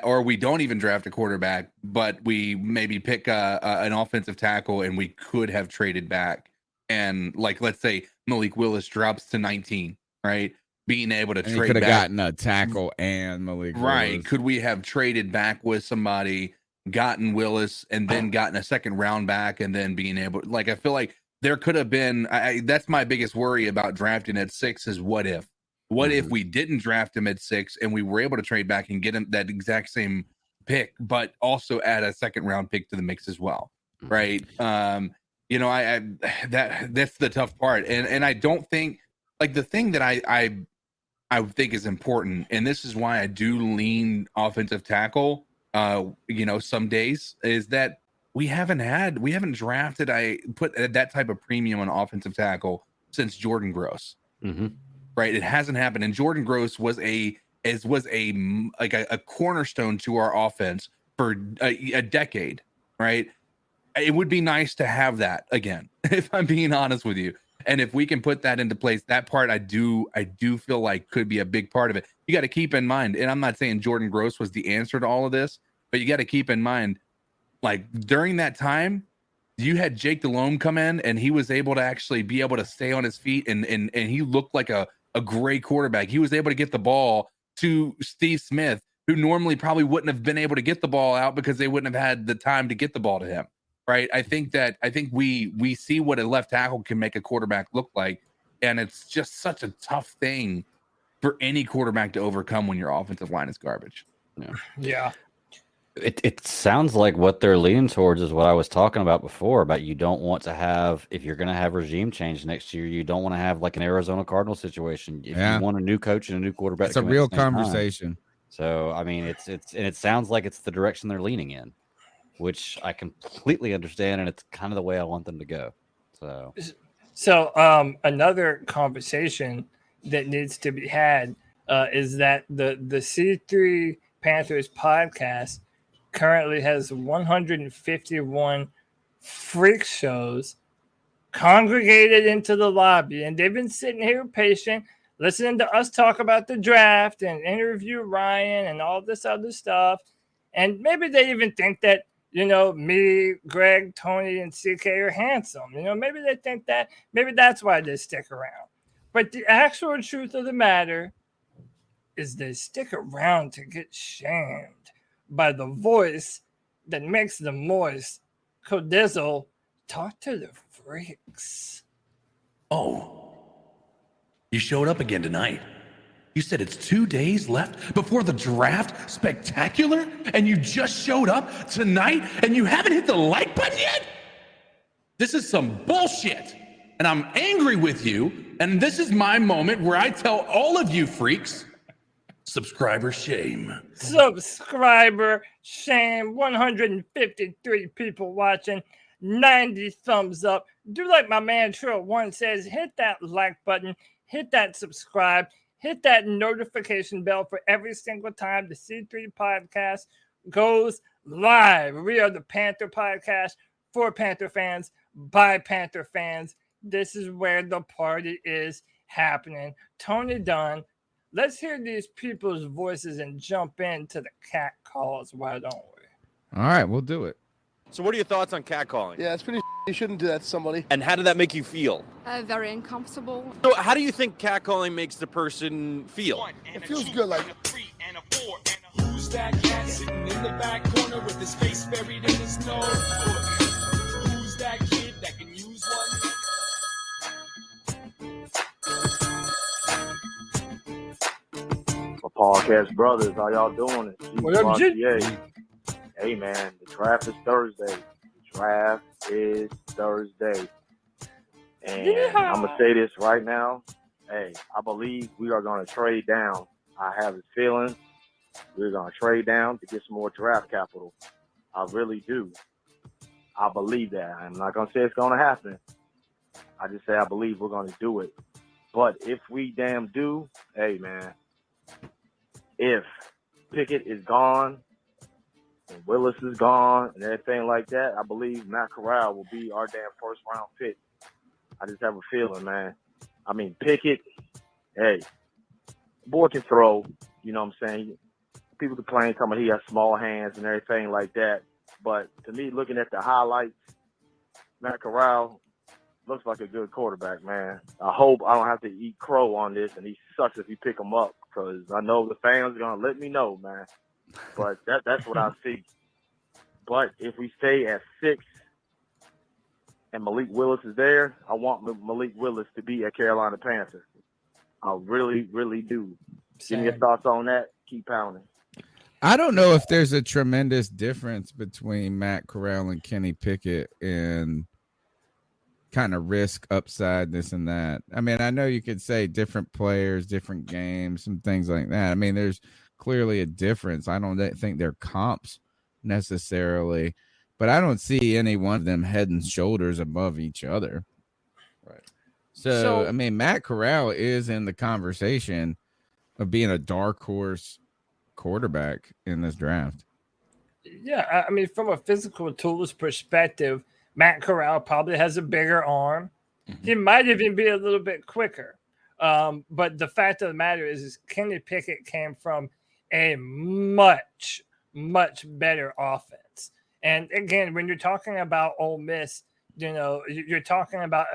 or we don't even draft a quarterback, but we maybe pick an offensive tackle and we could have traded back. And like, let's say Malik Willis drops to 19, right? Being able to trade could have back. gotten a tackle and Malik right. Willis. Could we have traded back with somebody, gotten Willis, and then gotten a second round back, and then being able, like, I feel like there could have been, that's my biggest worry about drafting at 6 is what if? What if we didn't draft him at 6 and we were able to trade back and get him that exact same pick, but also add a second round pick to the mix as well, right? You know, that's the tough part. And I don't think, like, the thing that I think is important, and this is why I do lean offensive tackle, you know, some days, is that we haven't drafted, I put that type of premium on offensive tackle since Jordan Gross. Mm-hmm. Right? It hasn't happened. And Jordan Gross was a cornerstone to our offense for a decade, right? It would be nice to have that again, if I'm being honest with you. And if we can put that into place, that part I do feel like could be a big part of it. You got to keep in mind, and I'm not saying Jordan Gross was the answer to all of this, but you got to keep in mind, like, during that time, you had Jake Delhomme come in, and he was able to actually be able to stay on his feet, and he looked like a great quarterback. He was able to get the ball to Steve Smith, who normally probably wouldn't have been able to get the ball out because they wouldn't have had the time to get the ball to him. Right. I think we see what a left tackle can make a quarterback look like. And it's just such a tough thing for any quarterback to overcome when your offensive line is garbage. Yeah. It sounds like what they're leaning towards is what I was talking about before, about you don't want to have, if you're going to have regime change next year, you don't want to have like an Arizona Cardinals situation. If you want a new coach and a new quarterback, it's a real conversation. So, I mean, it sounds like it's the direction they're leaning in, which I completely understand, and it's kind of the way I want them to go. So another conversation that needs to be had is that the C3 Panthers podcast currently has 151 freak shows congregated into the lobby, and they've been sitting here patient, listening to us talk about the draft and interview Ryan and all this other stuff. And maybe they even think that, you know, me, Greg, Tony, and CK are handsome. You know, maybe they think that. Maybe that's why they stick around. But the actual truth of the matter is they stick around to get shamed by the voice that makes the moist Codizzle talk to the freaks. Oh, you showed up again tonight. You said it's 2 days left before the draft spectacular, and you just showed up tonight, and you haven't hit the like button yet? This is some bullshit, and I'm angry with you, and this is my moment where I tell all of you freaks, subscriber shame. Subscriber shame. 153 people watching. 90 thumbs up. Do like my man Trill One says, hit that like button, hit that subscribe, hit that notification bell for every single time the C3 podcast goes live. We are the Panther podcast for Panther fans by Panther fans. This is where the party is happening. Tony Dunn, let's hear these people's voices and jump into the cat calls. Why don't we? All right, we'll do it. So what are your thoughts on catcalling? Yeah, it's pretty. You shouldn't do that to somebody. And how did that make you feel? Very uncomfortable. So how do you think catcalling makes the person feel? It feels good, like. Who's that cat sitting in the back corner with his face buried in his nose? Who's that kid that can use one? Podcast brothers, how y'all doing? What up, G? Hey man, the draft is Thursday. And I'm gonna say this right now. Hey, I believe we are gonna trade down. I have a feeling we're gonna trade down to get some more draft capital. I really do. I believe that. I'm not gonna say it's gonna happen. I just say I believe we're gonna do it. But if we damn do, hey man, if Pickett is gone and Willis is gone and everything like that, I believe Matt Corral will be our damn first round pick. I just have a feeling, man. I mean, Pickett, hey, boy can throw, you know what I'm saying? People complain, talking about he has small hands and everything like that. But to me, looking at the highlights, Matt Corral looks like a good quarterback, man. I hope I don't have to eat crow on this and he sucks if you pick him up, because I know the fans are going to let me know, man. But that's what I see. But if we stay at 6 and Malik Willis is there, I want Malik Willis to be a Carolina Panther. I really, really do. Give me your thoughts on that. Keep pounding. I don't know if there's a tremendous difference between Matt Corral and Kenny Pickett in kind of risk upside, this and that. I mean, I know you could say different players, different games, some things like that. I mean, there's clearly a difference. I don't think they're comps necessarily, but I don't see any one of them head and shoulders above each other. Right. So I mean, Matt Corral is in the conversation of being a dark horse quarterback in this draft. Yeah, I mean, from a physical tools perspective, Matt Corral probably has a bigger arm. He might even be a little bit quicker. But the fact of the matter is Kenny Pickett came from a much, much better offense. And again, when you're talking about Ole Miss, you're talking about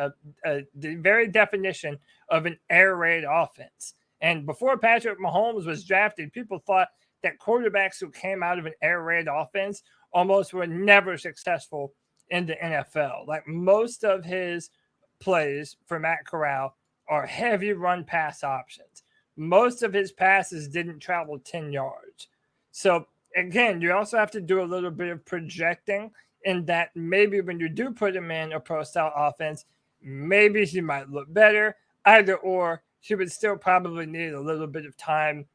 the very definition of an air raid offense. And before Patrick Mahomes was drafted, people thought that quarterbacks who came out of an air raid offense almost were never successful in the NFL. Like most of his plays for Matt Corral are heavy run pass options. Most of his passes didn't travel 10 yards. So again, you also have to do a little bit of projecting in that maybe when you do put him in a pro style offense, maybe he might look better. Either or, he would still probably need a little bit of time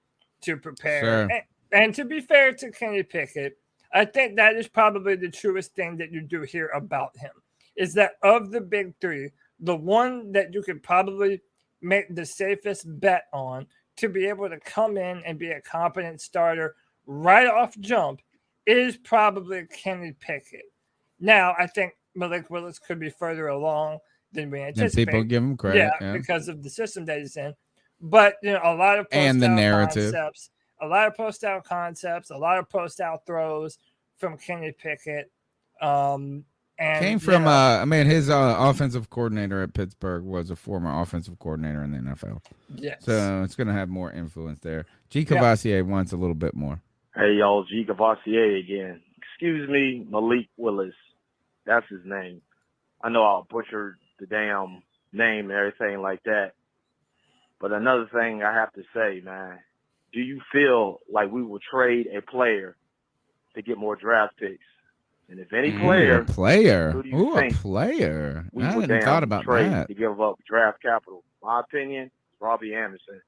to prepare. Sure. And to be fair to Kenny Pickett, I think that is probably the truest thing that you do hear about him, is that of the big three, the one that you could probably make the safest bet on to be able to come in and be a competent starter right off jump is probably Kenny Pickett. Now, I think Malik Willis could be further along than we anticipate. And people give him credit. Yeah. Because of the system that he's in. But, a lot of and the narrative. concepts, a lot of post-out concepts, a lot of post-out throws from Kenny Pickett. And came from, his offensive coordinator at Pittsburgh was a former offensive coordinator in the NFL. Yes. So it's going to have more influence there. G. Cavassier wants a little bit more. Hey, y'all, G. Cavassier again. Excuse me, Malik Willis. That's his name. I know I'll butcher the damn name and everything like that. But another thing I have to say, man, do you feel like we will trade a player to get more draft picks? And if any player, who do you think a player. we I would hadn't thought about trade that. to give up draft capital? My opinion, Robbie Anderson.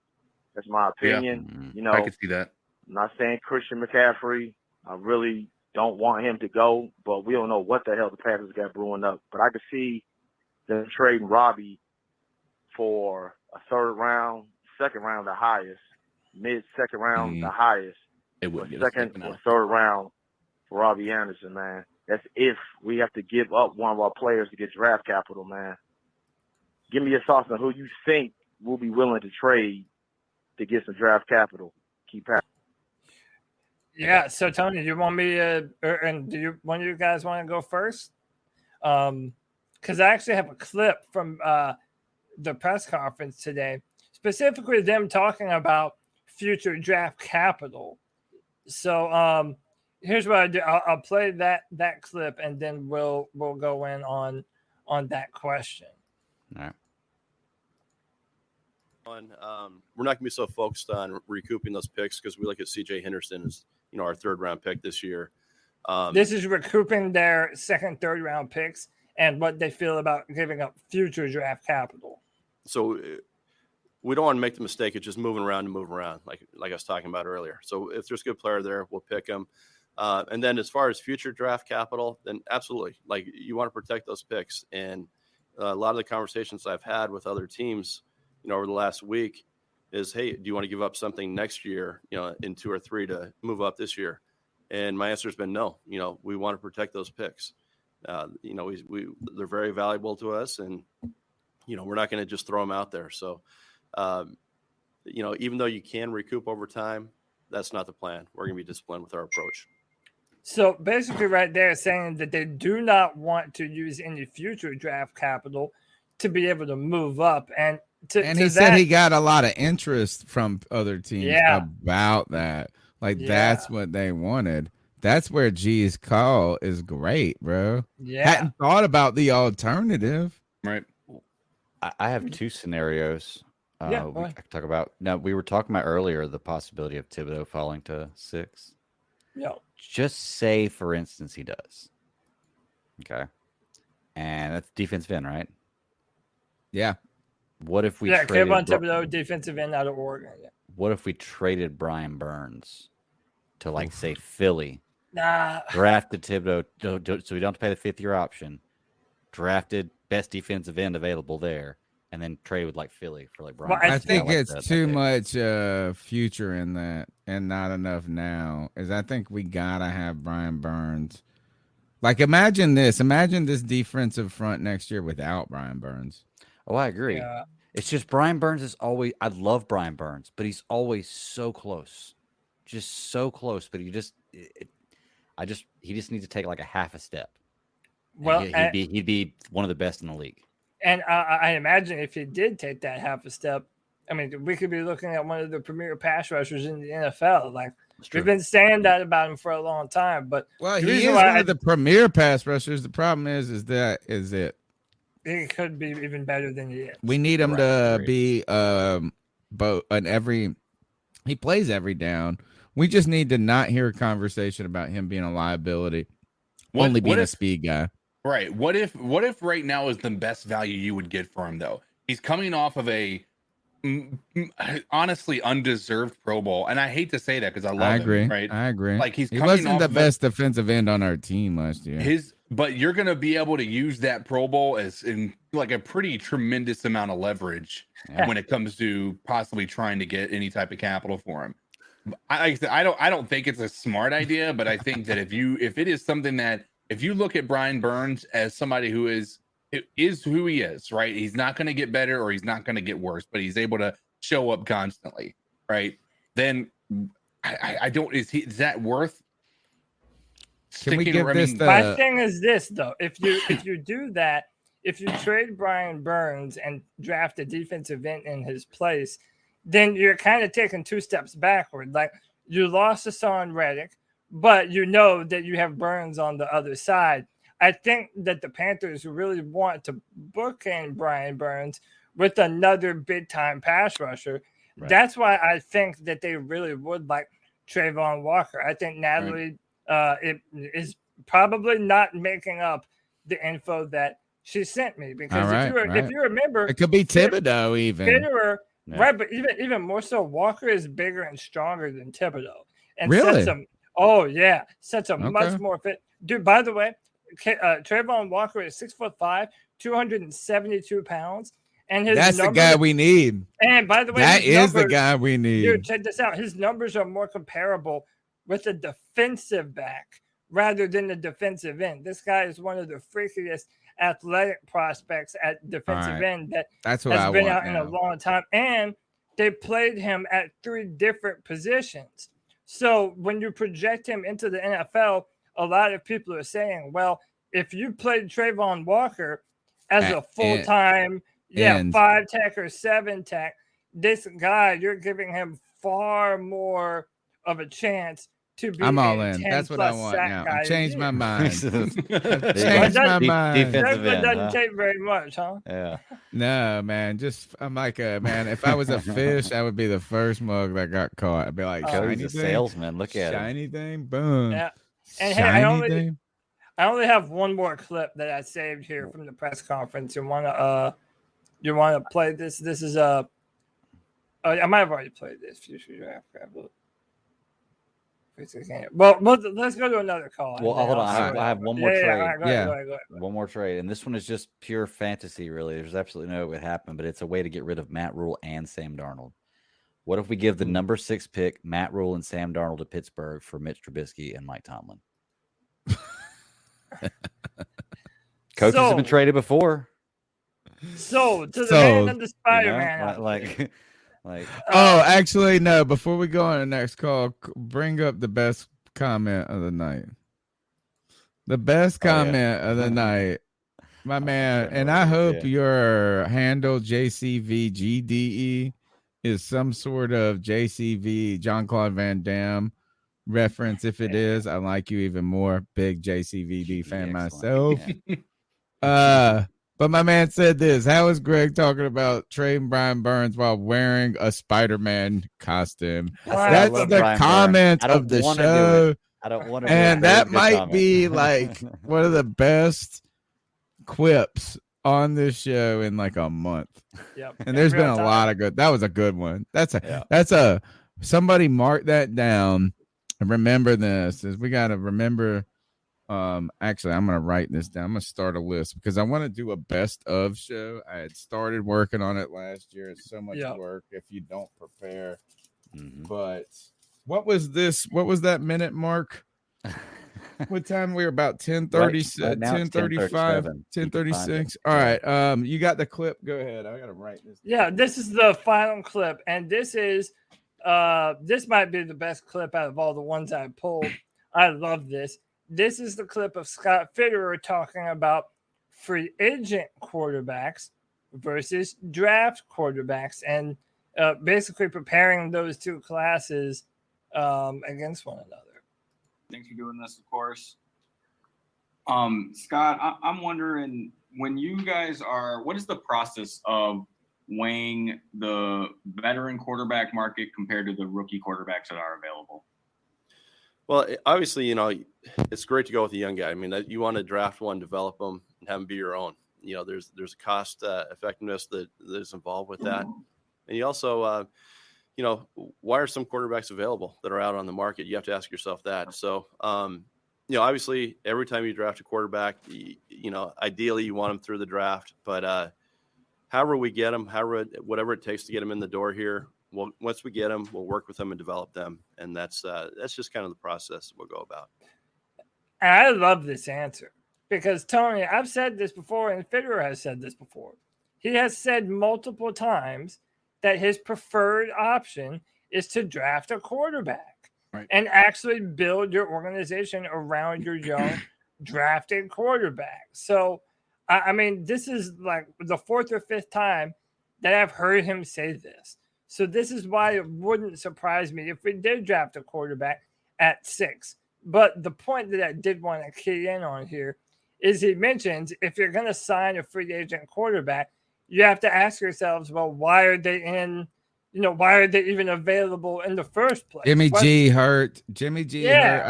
That's my opinion. Yeah. I can see that. I'm not saying Christian McCaffrey. I really don't want him to go, but we don't know what the hell the Panthers got brewing up. But I could see them trading Robbie for a third round, second round, the highest, mid-second round, the highest. It would be second or third round for Robbie Anderson, man. That's if we have to give up one of our players to get draft capital, man. Give me your thoughts on who you think will be willing to trade to get some draft capital. Keep happening. Yeah. So Tony, do you want me and do you one of you guys want to go first? Because I actually have a clip from the press conference today, specifically them talking about future draft capital. So here's what I do. I'll play that clip and then we'll go in on that question. All right. We're not going to be so focused on recouping those picks because we look at C.J. Henderson as our third round pick this year. This is recouping their second, third round picks and what they feel about giving up future draft capital. So we don't want to make the mistake of just moving around and moving around, like I was talking about earlier. So if there's a good player there, we'll pick him. And then as far as future draft capital, then absolutely, like you want to protect those picks. And a lot of the conversations I've had with other teams, over the last week is, hey, do you want to give up something next year, in 2 or 3 to move up this year? And my answer has been no. We want to protect those picks. They're very valuable to us, and we're not going to just throw them out there. So, even though you can recoup over time, that's not the plan. We're going to be disciplined with our approach. So basically, right there, saying that they do not want to use any future draft capital to be able to move up, and he said he got a lot of interest from other teams about that. That's what they wanted. That's where G's call is great, bro. Yeah. Hadn't thought about the alternative. Right. I have 2 scenarios. Go I ahead. could talk about. Now, we were talking about earlier the possibility of Thibodeau falling to 6. Yeah. Just say, for instance, he does. Okay. And that's defensive end, right? Yeah. What if we Yeah, traded Kayvon Thibodeau, defensive end out of Oregon. Yeah. What if we traded Brian Burns to, like, say, Philly? Nah. Drafted Thibodeau, so we don't have to pay the 5th-year option. Drafted best defensive end available there, and then trade with, like, Philly for, like, Brian Burns. I think like it's too much future in that and not enough now. I think we gotta have Brian Burns. Like, imagine this defensive front next year without Brian Burns. Oh, I agree. Yeah. It's just Brian Burns is always. I love Brian Burns, but he's always so close, just so close. But he just needs to take like a half a step. Well, he'd be one of the best in the league. And I imagine if he did take that half a step, I mean, we could be looking at one of the premier pass rushers in the NFL. Like, we've been saying that about him for a long time. But he is one of the premier pass rushers. The problem is it. He could be even better than he is. We need him to be he plays every down. We just need to not hear a conversation about him being a liability, only being a speed guy. Right. What if right now is the best value you would get for him, though? He's coming off of a honestly undeserved Pro Bowl, and I hate to say that because I love him. Right. I agree. Like, he wasn't the best defensive end on our team last year. But you're going to be able to use that Pro Bowl as in like a pretty tremendous amount of leverage when it comes to possibly trying to get any type of capital for him. I don't think it's a smart idea, but I think that if it is something that, if you look at Brian Burns as somebody who is who he is, right? He's not going to get better or he's not going to get worse, but he's able to show up constantly, right? Then I don't, is that worth? Can we give this My thing is this, though. If you do that, if you trade Brian Burns and draft a defensive end in his place, then you're kind of taking 2 steps backward. Like, you lost Hassan Reddick, but you know that you have Burns on the other side. I think that the Panthers really want to bookend Brian Burns with another big-time pass rusher. Right. That's why I think that they really would like Trayvon Walker. I think Natalie it is probably not making up the info that she sent me, because if you remember, it could be Thibodeau even. Fitterer, right? But even more so, Walker is bigger and stronger than Thibodeau, and really? Sets a much more fit. Dude, by the way, Trayvon Walker is 6'5", 272 pounds. And that's the guy we need. And by the way, that is the guy we need. Dude, check this out. His numbers are more comparable with a defensive back rather than the defensive end. This guy is one of the freakiest athletic prospects at defensive end that's what has been out in a long time. And they played him at 3 different positions. So when you project him into the NFL, a lot of people are saying, well, if you played Trayvon Walker as a full-time 5-tech or 7-tech, this guy, you're giving him far more of a chance to be. I'm all in. That's what I want now. I've changed my mind. Defensive doesn't take very much, huh? Yeah. No, man. I'm like man. If I was a fish, I would be the first mug that got caught. I'd be like, Cody's a salesman. Look at shiny thing, boom. Yeah. And hey, I only have one more clip that I saved here from the press conference. You want to play this? This is I might have already played this. Future draft. Well, let's go to another call. Well, hold on. I have one more trade. Go ahead. One more trade, and this one is just pure fantasy. Really, there's absolutely no way it would happen, but it's a way to get rid of Matt Rule and Sam Darnold. What if we give the number 6 pick, Matt Rule and Sam Darnold, to Pittsburgh for Mitch Trubisky and Mike Tomlin? Coaches have been traded before. So to the man and the Spider-Man. Actually, no. Before we go on the next call, bring up the best comment of the night. The best comment of the night, my man. And I hope your handle JCVGDE is some sort of JCV Jean-Claude Van Damme reference. If it is, I like you even more. Big JCVD fan myself. But my man said this: how is Greg talking about trading Brian Burns while wearing a Spider-Man costume? That's the comment of the show. I don't want to. And that might be like one of the best quips on this show in like a month. Yep. And there's been real a time. lot of good. That was a good one. That's a somebody mark that down and remember this. Is we got to remember. Actually, I'm gonna write this down. I'm gonna start a list because I want to do a best of show. I had started working on it last year. It's so much work if you don't prepare. But what was this? What was that minute mark? What time we were about 10:30, Right now it's 10:35, 10:36. All right. You got the clip. Go ahead. I gotta write this. Yeah, this is the final clip, and this is this might be the best clip out of all the ones I pulled. I love this. This is the clip of Scott Fitterer talking about free agent quarterbacks versus draft quarterbacks, and basically preparing those two classes against one another. Thanks for doing this, of course. Scott, I'm wondering, when you guys are, what is the process of weighing the veteran quarterback market compared to the rookie quarterbacks that are available? Well, obviously, you know, it's great to go with a young guy. I mean, that you want to draft one, develop them, and have them be your own. You know, there's a cost effectiveness that is involved with that. And you also, you know, why are some quarterbacks available that are out on the market? You have to ask yourself that. So, you know, obviously, every time you draft a quarterback, you know, ideally you want them through the draft. But however we get them, whatever it takes to get them in the door here, well, once we get them, we'll work with them and develop them. And that's just kind of the process we'll go about. And I love this answer because, Tony, I've said this before, and Fitterer has said this before. He has said multiple times that his preferred option is to draft a quarterback and actually build your organization around your young drafted quarterback. So, I mean, this is like the fourth or fifth time that I've heard him say this. So this is why it wouldn't surprise me if we did draft a quarterback at 6. But the point that I did want to key in on here is he mentions if you're going to sign a free agent quarterback, you have to ask yourselves, well, why are they in, you know, why are they even available in the first place? Jimmy G hurt. I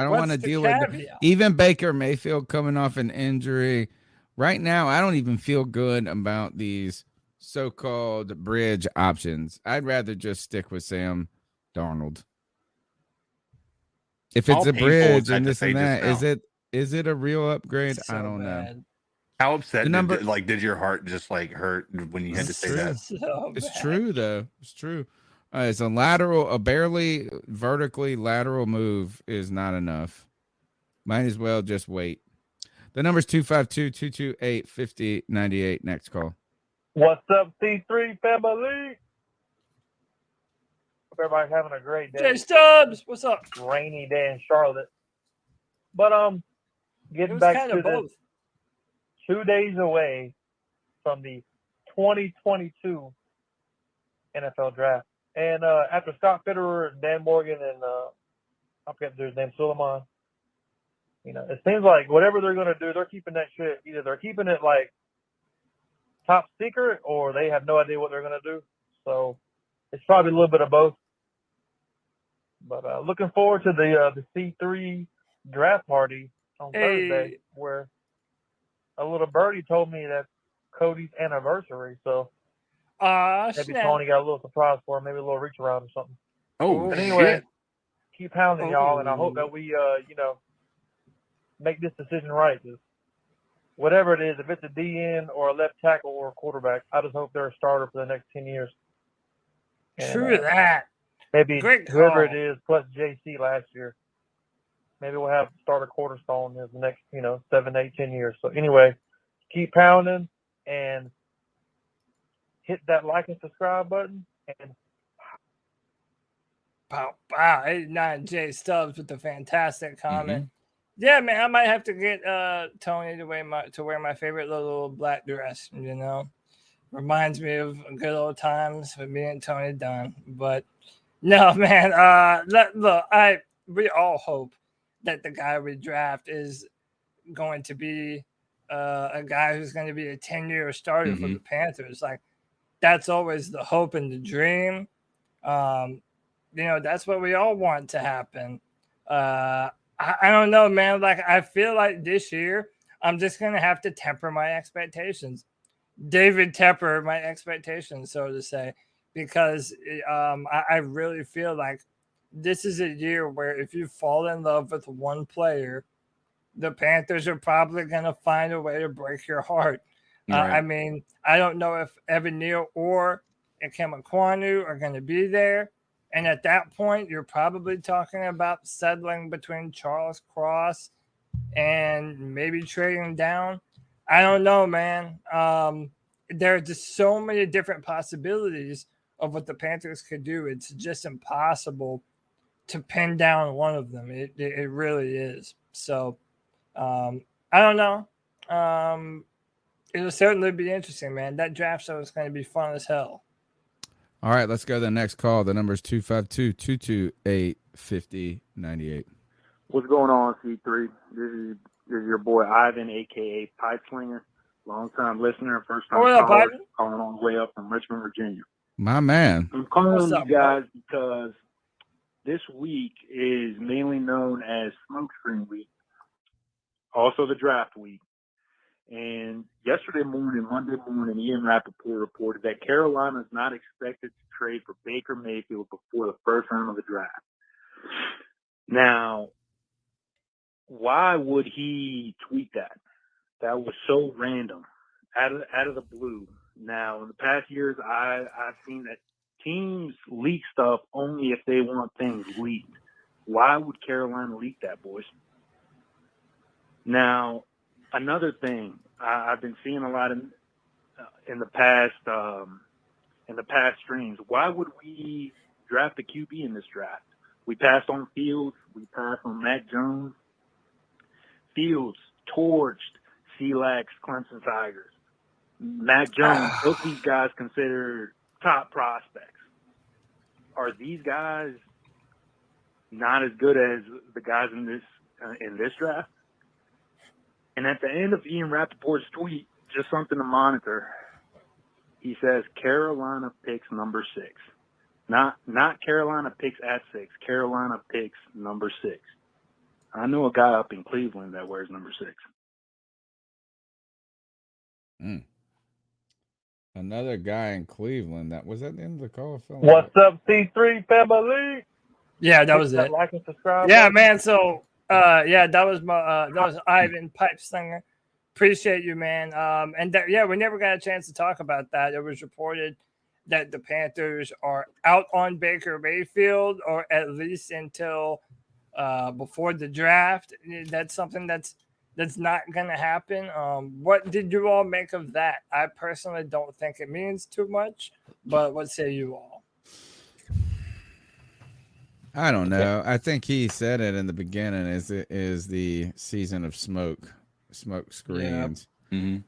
don't want to deal with it. Even Baker Mayfield coming off an injury. Right now, I don't even feel good about these so-called bridge options. I'd rather just stick with Sam Darnold. If it's a bridge and this and that, is it a real upgrade? So I don't know. How upset did your heart just like hurt when you had to say that? It's true though. It's true. It's a barely vertically lateral move is not enough. Might as well just wait. The number's 252-228-5098. Next call. What's up, C3 family? Hope everybody's having a great day. Jay Stubbs, what's up? Rainy day in Charlotte. But getting back to this, 2 days away from the 2022 NFL draft. And after Scott Fitterer, Dan Morgan, and I forget their name, Suleiman, you know, it seems like whatever they're going to do, they're keeping that shit. Either they're keeping it like top secret or they have no idea what they're going to do. So it's probably a little bit of both. But looking forward to the C3 draft party on Thursday, where a little birdie told me that's Cody's anniversary. So maybe Tony got a little surprise for him, maybe a little reach around or something. But anyway, keep pounding y'all, and I hope that we, you know, make this decision right. Just whatever it is, if it's a DN or a left tackle or a quarterback, I just hope they're a starter for the next 10 years. And, True that. Maybe Great whoever call. it is plus JC last year. Maybe we'll have starter cornerstone in the next, 7, 8, 10 years. So anyway, keep pounding and hit that like and subscribe button. And Wow, 89 Jay Stubbs with the fantastic comment. Yeah, man, I might have to get Tony to wear my favorite little black dress. You know, reminds me of good old times with me and Tony Dunn. But no, man, look, we all hope that the guy we draft is going to be a guy who's going to be a 10-year starter for the Panthers. Like, that's always the hope and the dream. You know, that's what we all want to happen. I don't know, man. Like, I feel like this year I'm just going to have to temper my expectations. David Tepper my expectations, so to say, because I really feel like this is a year where if you fall in love with one player, the Panthers are probably going to find a way to break your heart. Right. I mean, I don't know if Evan Neal or Ikem Ekwonu are going to be there. And at that point, you're probably talking about settling between Charles Cross and maybe trading down. I don't know, man. There are just so many different possibilities of what the Panthers could do. It's just impossible to pin down one of them. It really is. So I don't know. It'll certainly be interesting, man. That draft show is going to be fun as hell. All right, let's go to the next call. The number is 252-228-5098. What's going on, C3? This is your boy Ivan, a.k.a. Pipe Slinger. Long-time listener, first-time caller, calling all the way up from Richmond, Virginia. My man. I'm calling you guys because this week is mainly known as Smokescreen Week, also the draft week. And Monday morning, Ian Rappaport reported that Carolina is not expected to trade for Baker Mayfield before the first round of the draft. Now, why would he tweet that? That was so random, out of the blue. Now, in the past years, I've seen that teams leak stuff only if they want things leaked. Why would Carolina leak that, boys? Now, another thing I've been seeing a lot in the past streams. Why would we draft a QB in this draft? We passed on Fields. We passed on Mac Jones. Fields torched CLAX Clemson Tigers. Mac Jones, both these guys considered top prospects. Are these guys not as good as the guys in this draft? And at the end of Ian Rappaport's tweet, just something to monitor. He says Carolina picks number 6. Not Carolina picks at 6. Carolina picks number 6. I know a guy up in Cleveland that wears number 6. Another guy in Cleveland. Was that the end of the call, Phil? What's up, C3 family? Yeah, that was Hit it. Like and subscribe. Yeah, button. man. So that was my that was Ivan Pipe Slinger. Appreciate you, man. And we never got a chance to talk about that. It was reported that the Panthers are out on Baker Mayfield, or at least until before the draft. That's something that's not going to happen. What did you all make of that? I personally don't think it means too much, but what say you all? I don't know. I think he said it in the beginning. Is the season of smoke screens. Yeah. Mm-hmm.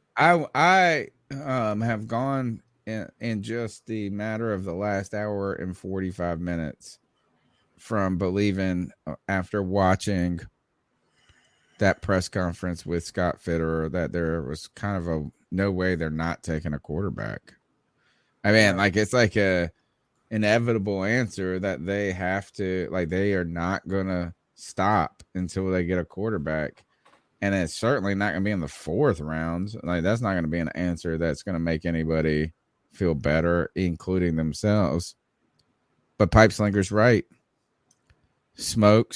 I have gone in just the matter of the last hour and 45 minutes from believing after watching that press conference with Scott Fitterer that there was kind of a no way they're not taking a quarterback. I mean, like it's like a inevitable answer that they have to, like, they are not gonna stop until they get a quarterback, and it's certainly not gonna be in the 4th round. Like, that's not gonna be an answer that's gonna make anybody feel better, including themselves. But Pipe Slinger's right. Smoke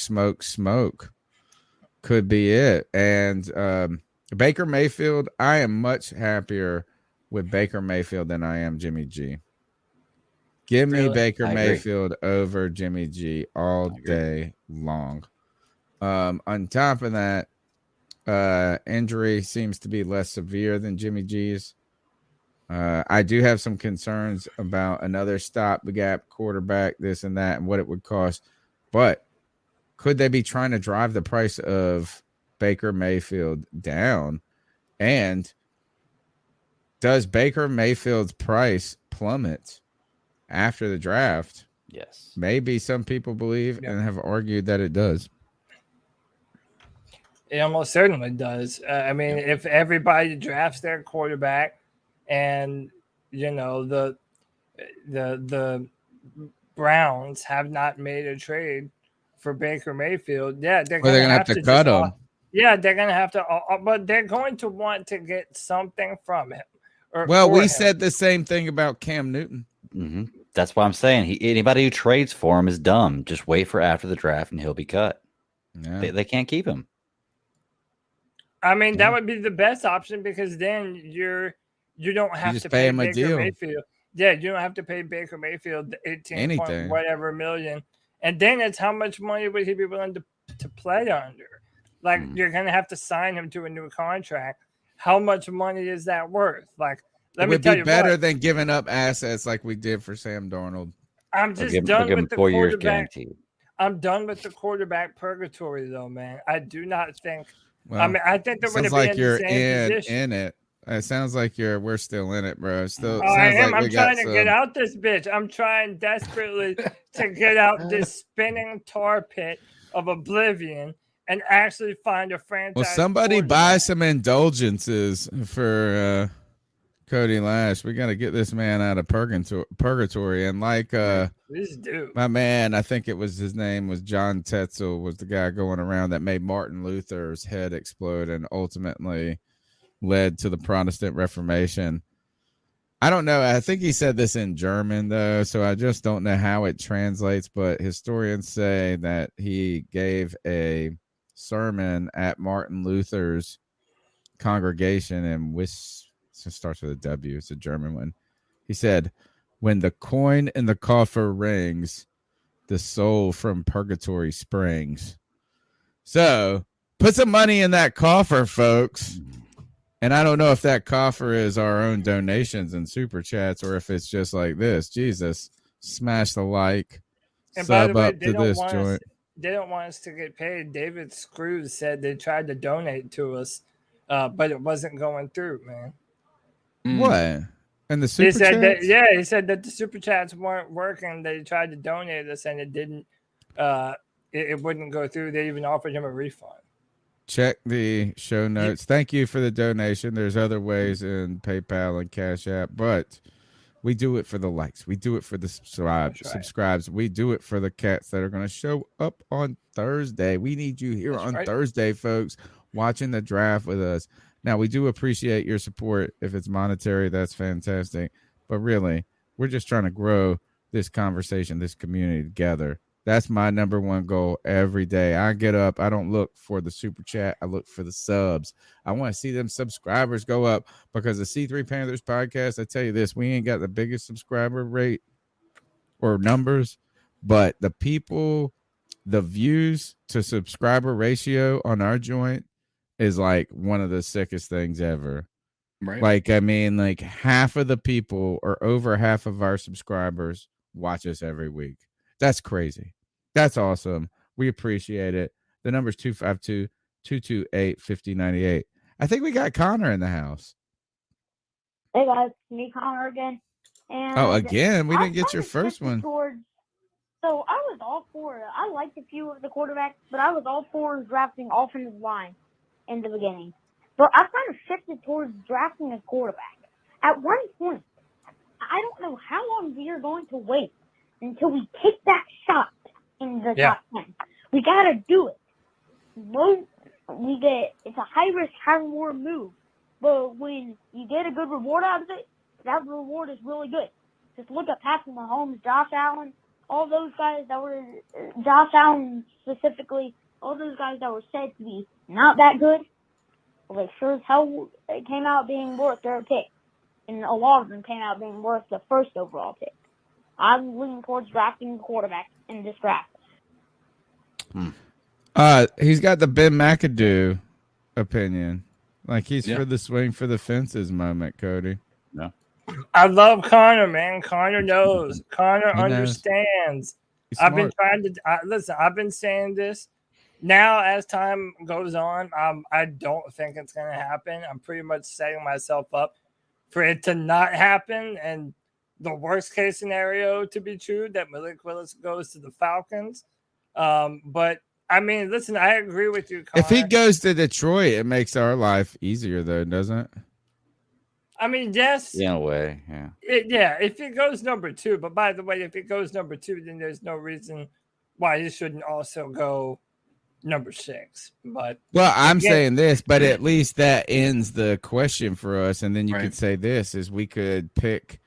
could be it. And Baker Mayfield, I am much happier with Baker Mayfield than I am Jimmy G. Give me Baker Mayfield over Jimmy G all day long. On top of that, injury seems to be less severe than Jimmy G's. I do have some concerns about another stopgap quarterback, this and that, and what it would cost. But could they be trying to drive the price of Baker Mayfield down? And does Baker Mayfield's price plummet after the draft? Yes. Maybe some people believe and have argued that it does. It almost certainly does. I mean, if everybody drafts their quarterback, and the Browns have not made a trade for Baker Mayfield, they're going to have to cut him. Yeah, they're going to have to, but they're going to want to get something from him. Well, we him. said the same thing about Cam Newton. Mm-hmm. That's why I'm saying anybody who trades for him is dumb. Just wait for after the draft and he'll be cut. Yeah. They can't keep him. I mean, that would be the best option because then you don't have to pay him a Baker deal. Mayfield. Yeah, you don't have to pay Baker Mayfield 18 point Anything. whatever million. And then it's how much money would he be willing to play under? Like you're gonna have to sign him to a new contract. How much money is that worth? Like, let It me would tell be you better what, than giving up assets like we did for Sam Darnold. I'm just They'll done give him with the 4 years quarterback. guaranteed. I'm done with the quarterback purgatory, though, man. I do not think. Well, I mean, I think that we're sounds going to like be in you're the same position. in it. It sounds like we're still in it, bro. Still Oh, I sounds am. like we I'm got trying to some. get out this bitch. I'm trying desperately to get out this spinning tar pit of oblivion and actually find a franchise. Well, somebody buy some indulgences for Cody Lash. We got to get this man out of purgatory. And like Please do. my man, I think it was his name was John Tetzel, was the guy going around that made Martin Luther's head explode and ultimately led to the Protestant Reformation. I don't know. I think he said this in German, though, so I just don't know how it translates. But historians say that he gave a sermon at Martin Luther's congregation in it starts with a W. It's a German one. He said, "When the coin in the coffer rings, the soul from purgatory springs." So put some money in that coffer, folks. And I don't know if that coffer is our own donations and super chats or if it's just like this. Jesus, smash the like, And by the sub way, up to this joint. They don't want us to get paid. David Screws said they tried to donate to us, but it wasn't going through, man. What? And the super He said chats? he said that the super chats weren't working. They tried to donate us and it didn't. It wouldn't go through. They even offered him a refund. Check the show notes. Thank you for the donation. There's other ways in PayPal and Cash App, but we do it for the likes. We do it for the subscribes. We do it for the cats that are going to show up on Thursday. We need you here on Thursday, folks, watching the draft with us. Now, we do appreciate your support. If it's monetary, that's fantastic. But really, we're just trying to grow this conversation, this community together. That's my number one goal every day. I get up. I don't look for the super chat. I look for the subs. I want to see them subscribers go up because the C3 Panthers podcast, I tell you this, we ain't got the biggest subscriber rate or numbers, but the people, the views to subscriber ratio on our joint is like one of the sickest things ever. Right. Like, I mean, like half of the people or over half of our subscribers watch us every week. That's crazy. That's awesome. We appreciate it. The number's 252-228-5098. I think we got Connor in the house. Hey guys, me Connor again. And again? We didn't get your first one. So I was all for it. I liked a few of the quarterbacks, but I was all for drafting offensive line in the beginning. But I kind of shifted towards drafting a quarterback. At one point, I don't know how long we are going to wait until we take that shot in the top 10. We got to do it. It's a high risk, high reward move. But when you get a good reward out of it, that reward is really good. Just look at Patrick Mahomes, Josh Allen, all those guys that were, Josh Allen specifically, all those guys that were said to be not that good. Well, they sure as hell came out being worth their pick. And a lot of them came out being worth the first overall pick. I'm leaning towards drafting quarterback in this draft. He's got the Ben McAdoo opinion. Like he's for the swing for the fences moment, Cody. No. I love Connor, man. Connor knows. Connor He knows. understands. He's I've been smart. trying to listen. I've been saying this. Now, as time goes on, I don't think it's going to happen. I'm pretty much setting myself up for it to not happen, and the worst case scenario to be true, that Malik Willis goes to the Falcons. But I mean, listen, I agree with you, Connor. If he goes to Detroit, it makes our life easier, though, doesn't it? I mean, yes. In a way, yeah. If it goes number 2, but by the way, if it goes number 2, then there's no reason why he shouldn't also go number 6. But well, I'm again, saying this, but at least that ends the question for us. And then you Right. could say this is we could pick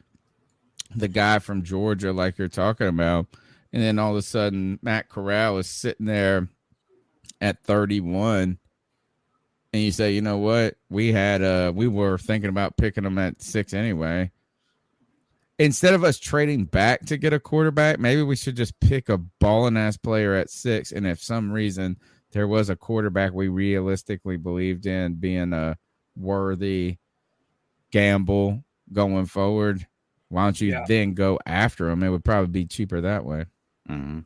the guy from Georgia like you're talking about, and then all of a sudden Matt Corral is sitting there at 31, and you say, you know what, we were thinking about picking him at 6 anyway. Instead of us trading back to get a quarterback, maybe we should just pick a balling ass player at 6. And if some reason there was a quarterback we realistically believed in being a worthy gamble going forward, why don't you then go after him? It would probably be cheaper that way. Mm-hmm.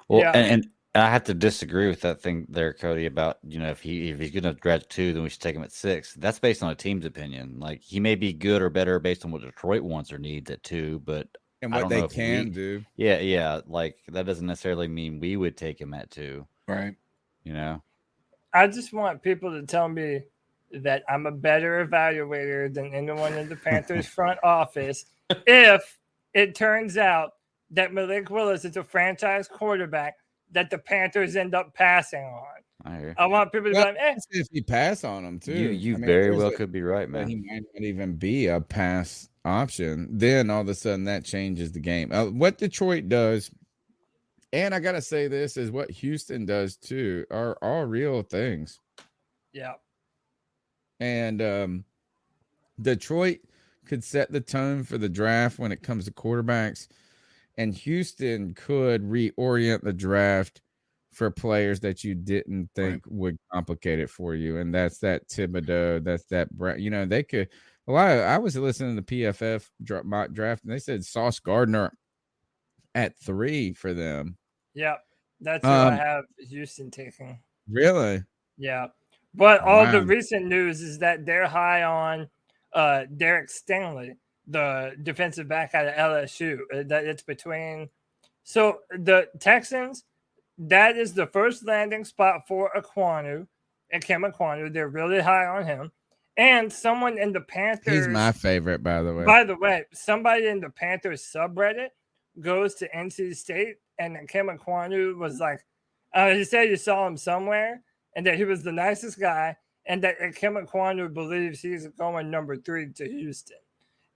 Well, and I have to disagree with that thing there, Cody, about, if he's going to draft 2, then we should take him at 6. That's based on a team's opinion. Like, he may be good or better based on what Detroit wants or needs at 2, but and I what don't they know if can do. Yeah. Like, that doesn't necessarily mean we would take him at 2. Right. I just want people to tell me that I'm a better evaluator than anyone in the Panthers front office if it turns out that Malik Willis is a franchise quarterback that the Panthers end up passing on. I want people to be like, if you pass on him too. You very well could be right, man. He might not even be a pass option. Then all of a sudden that changes the game. What Detroit does, and I gotta say this, is what Houston does too, are all real things. Yeah. And Detroit could set the tone for the draft when it comes to quarterbacks, and Houston could reorient the draft for players that you didn't think would complicate it for you. And that's that Thibodeau, that's that Brett. They could. I was listening to PFF mock draft, and they said Sauce Gardner at 3 for them. Yeah, that's who I have Houston taking. Really? Yeah. But all the recent news is that they're high on Derek Stingley, the defensive back out of LSU. That it's between. So the Texans, that is the first landing spot for Ekwonu and Kim Ekwonu. They're really high on him. And someone in the Panthers. He's my favorite, by the way. By the way, somebody in the Panthers subreddit goes to NC State, and Kim Ekwonu was like, he said you saw him somewhere, and that he was the nicest guy, and that Kim Ekwonu believes he's going number 3 to Houston.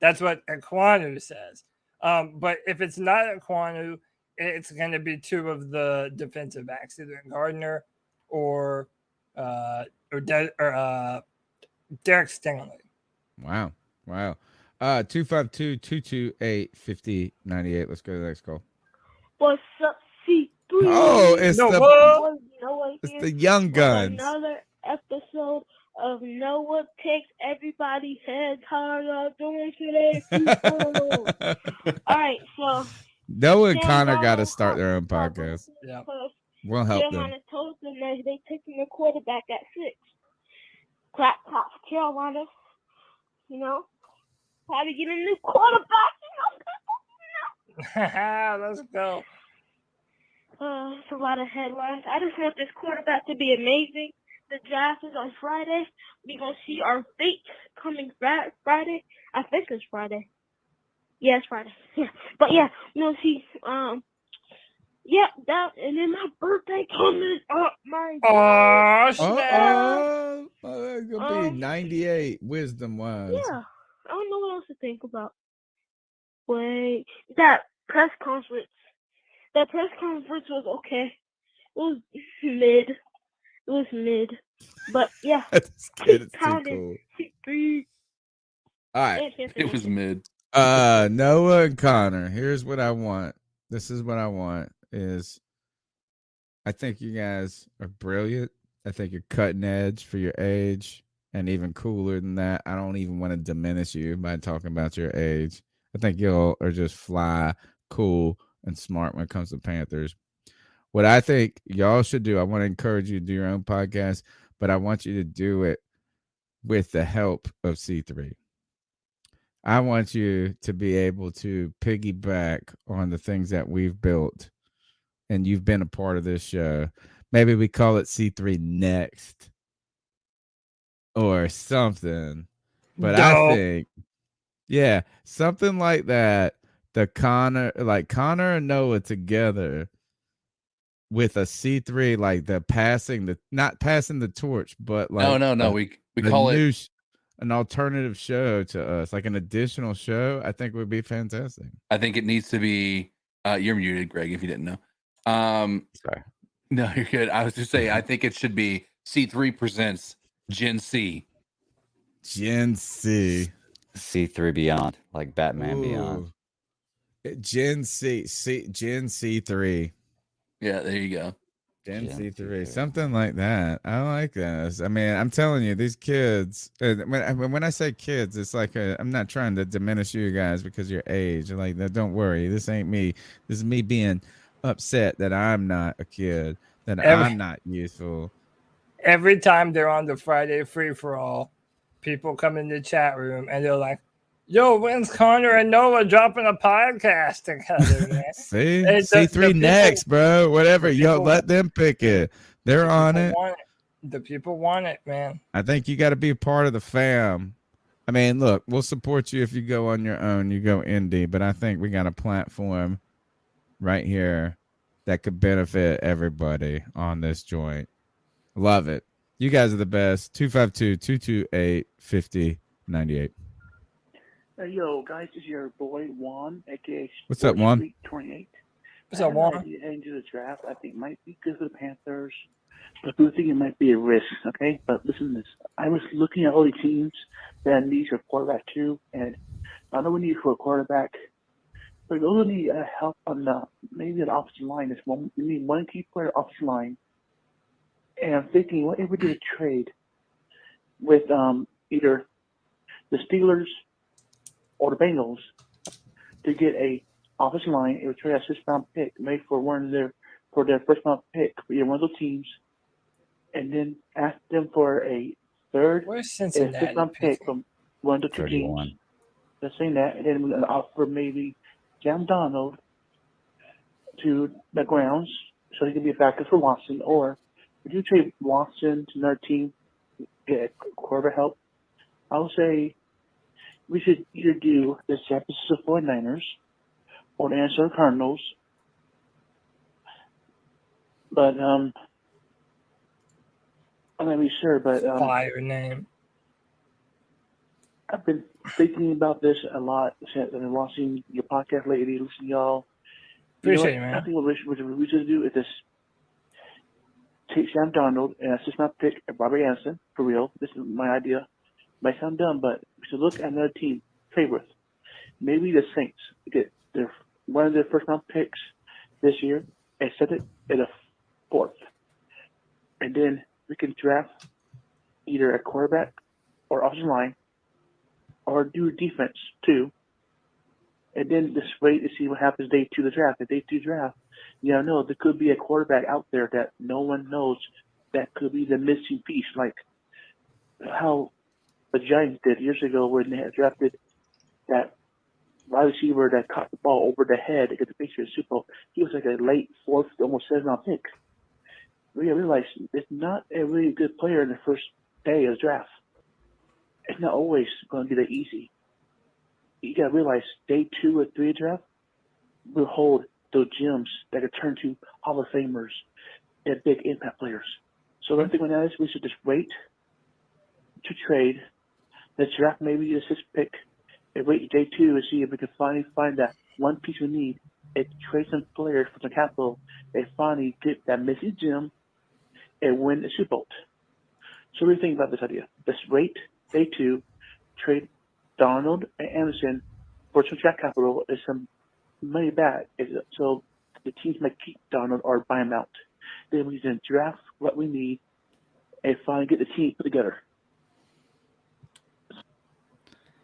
That's what Ekwonu says. But if it's not Ekwonu, it's going to be 2 of the defensive backs, either Gardner or Derek Stingley. Wow. 252-228-5098. Let's go to the next call. What's up, C3? Oh, it's it's the Young Guns. Another episode of Noah takes everybody's heads. How y'all doing today, people? All right, so Noah and Connor got to start their own podcast. Yeah, we'll help them. Carolina told them that they taking a quarterback at 6. Crap, Carolina. How to get a new quarterback? Let's go. It's a lot of headlines. I just want this quarterback to be amazing. The draft is on Friday. We're going to see our fate coming Friday. I think it's Friday. Yeah, it's Friday. Yeah. But yeah, we'll see. That, and then my birthday coming up. My gosh. It's going to be 98 wisdom-wise. Yeah. I don't know what else to think about. Wait, that press conference was okay. It was mid. But yeah. It's too cool. All right. It was mid. Noah and Connor, here's what I want. This is what I want is I think you guys are brilliant. I think you're cutting edge for your age. And even cooler than that, I don't even want to diminish you by talking about your age. I think y'all are just fly, cool, and smart when it comes to Panthers. What I think y'all should do, I want to encourage you to do your own podcast, but I want you to do it with the help of C3. I want you to be able to piggyback on the things that we've built, and you've been a part of this show. Maybe we call it C3 Next. Or something, but I think, something like that. The Connor and Noah together with a C3, like the passing, the not passing the torch, but like No. We a call new it an alternative show to us, like an additional show. I think would be fantastic. I think it needs to be you're muted, Greg, if you didn't know. Sorry. No, you're good. I was just saying I think it should be C3 presents Gen C. Gen C. C3 Beyond, like Batman Beyond. Gen Gen C3. Yeah, there you go. Gen C3, something like that. I like this. I mean, I'm telling you, these kids. When I say kids, it's like I'm not trying to diminish you guys because your age. Like, don't worry, this ain't me. This is me being upset that I'm not a kid, that I'm not youthful. Every time they're on the Friday free for all, people come in the chat room and they're like, "Yo, when's Connor and Noah dropping a podcast together, man?" See, The C3 next, bro. Whatever, yo, let them pick it. They're on it. The people want it, man. I think you got to be a part of the fam. I mean, look, we'll support you if you go on your own, you go indie, but I think we got a platform right here that could benefit everybody on this joint. Love it. You guys are the best. 252-228-5098. Hey, yo, guys, this is your boy Juan, aka What's up, Juan? Street 28. What's I up, have an Juan? idea heading to the draft. I think might be good for the Panthers, but I do think it might be a risk. Okay, but listen to this. I was looking at all the teams that need for quarterback too, and I know we need for a quarterback, but we also need help on maybe the offensive line. We need one key player offensive line, and I'm thinking, what if we did a trade with either the Steelers or the Bengals to get a offensive line, it would trade a 6th-round pick made for their first-round pick for either one of those teams, and then ask them for a third and a Cincinnati 5th-round pick from one of the two 31. teams. That's saying that, and then we're going to offer maybe Sam Donald to the Browns so he can be a backup for Watson, or would you trade Watson to another team, get quarterback help? I would say we should either do the San Francisco 49ers or the Arizona Cardinals. But I'm not really sure, but Fire name. I've been thinking about this a lot since I've been watching your podcast lately, listening to y'all. Appreciate it, man. I think what we should do is just take Sam Donald and assist my pick Bobby Anderson, for real. This is my idea. Might sound dumb, but we should look at another team, favorite. Maybe the Saints get one of their first-round picks this year and set it at a 4th. And then we can draft either a quarterback or offensive line or do defense too. And then just wait to see what happens day 2 of the draft. The day 2 draft, there could be a quarterback out there that no one knows that could be the missing piece, like how the Giants did years ago when they had drafted that wide receiver that caught the ball over the head against the Patriots Super Bowl. He was like a late 4th, almost 7th-round pick. We realized it's not a really good player in the first day of the draft. It's not always going to be that easy. You got to realize day 2 or 3 of the draft will hold those gems that could turn to Hall of Famers and big impact players. So the thing with that is we should just wait to trade. Let's draft maybe the 6th pick and wait day 2 and see if we can finally find that one piece we need and trade some players for some capital and finally get that missing gem and win the Super Bowl. So what do you think about this idea? Let's wait day 2, trade Donald and Anderson for some draft capital and some money back, so the teams might keep Donald or buy him out. Then we can draft what we need and finally get the team put together.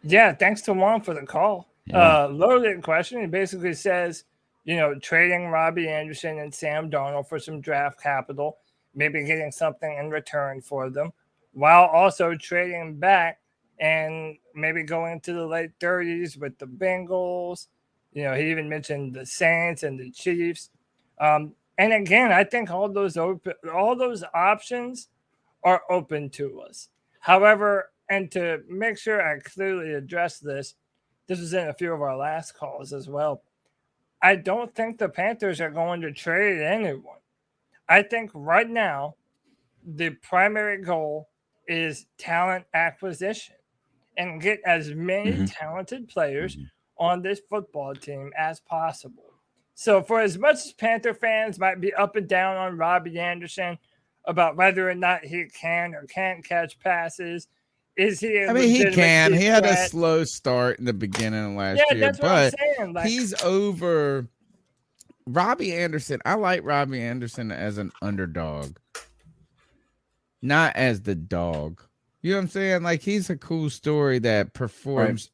Yeah, thanks to Juan for the call. Loaded question. He basically says, trading Robbie Anderson and Sam Darnold for some draft capital, maybe getting something in return for them, while also trading back and maybe going to the late 30s with the Bengals. He even mentioned the Saints and the Chiefs. And again, I think all those options are open to us. However, and to make sure I clearly address this was in a few of our last calls as well. I don't think the Panthers are going to trade anyone. I think right now the primary goal is talent acquisition and get as many talented players on this football team as possible. So, for as much as Panther fans might be up and down on Robbie Anderson about whether or not he can or can't catch passes, is he a I mean, he legitimate can. deep He had a threat? slow start in the beginning of last Yeah, year, that's what I'm but saying. Like, he's over. Robbie Anderson, I like Robbie Anderson as an underdog, not as the dog. You know what I'm saying? Like, he's a cool story that outperforms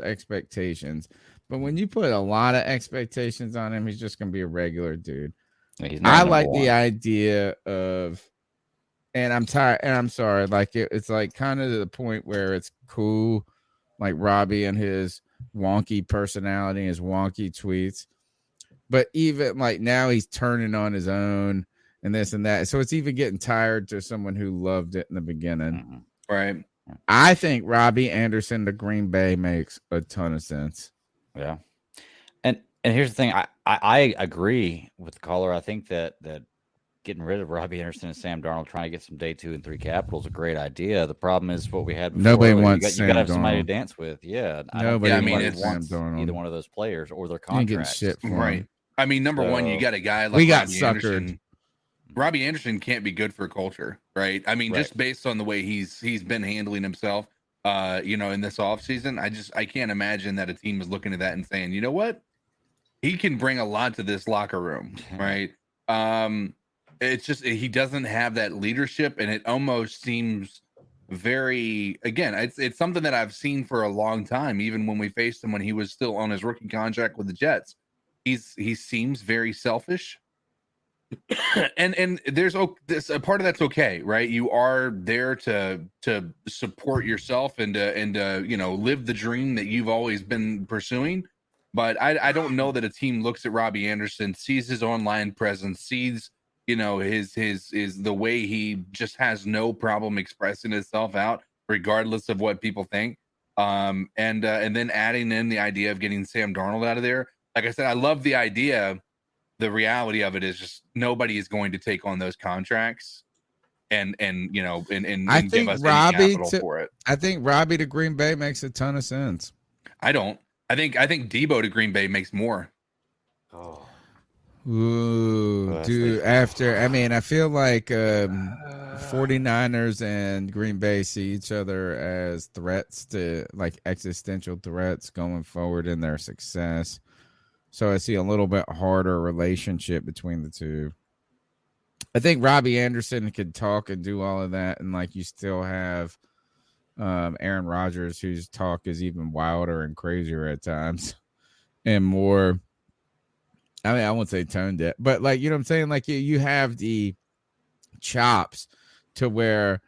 expectations. But when you put a lot of expectations on him, he's just going to be a regular dude. Yeah, he's not I number like the one. idea of, and I'm tired, and I'm sorry, like it's like kind of to the point where it's cool, like Robbie and his wonky personality, his wonky tweets. But even like now he's turning on his own and this and that. So it's even getting tired to someone who loved it in the beginning. Right. I think Robbie Anderson to Green Bay makes a ton of sense. Yeah. And here's the thing. I agree with the caller. I think that getting rid of Robbie Anderson and Sam Darnold, trying to get some day 2 and 3 capital is a great idea. The problem is what we had before. Nobody wants you got to have Sam somebody to Darnold. dance with. Yeah. Nobody wants wants Sam Darnold. either one of those players or their You ain't getting contracts. shit for him. Right. I mean, number one, you got a guy like we got Robbie suckered. Anderson. Robbie Anderson can't be good for culture, right? I mean, just based on the way he's been handling himself, in this offseason, I can't imagine that a team is looking at that and saying, you know what? He can bring a lot to this locker room, right? It's just he doesn't have that leadership, and it almost seems very, again, it's something that I've seen for a long time, even when we faced him when he was still on his rookie contract with the Jets. He seems very selfish. and there's a part of that's okay, right? You are there to support yourself and live the dream that you've always been pursuing. But I don't know that a team looks at Robbie Anderson, sees his online presence, sees his the way he just has no problem expressing himself out, regardless of what people think. And then adding in the idea of getting Sam Darnold out of there. Like I said, I love the idea. The reality of it is just nobody is going to take on those contracts and I think give us Robbie any capital for it. I think Robbie to Green Bay makes a ton of sense. I don't. I think Debo to Green Bay makes more. Oh. Ooh, dude. I feel like 49ers and Green Bay see each other as threats to like existential threats going forward in their success. So I see a little bit harder relationship between the two. I think Robbie Anderson could talk and do all of that, and like you still have Aaron Rodgers, whose talk is even wilder and crazier at times, and more. I mean, I won't say tone deaf, but like you know what I'm saying. Like you have the chops to where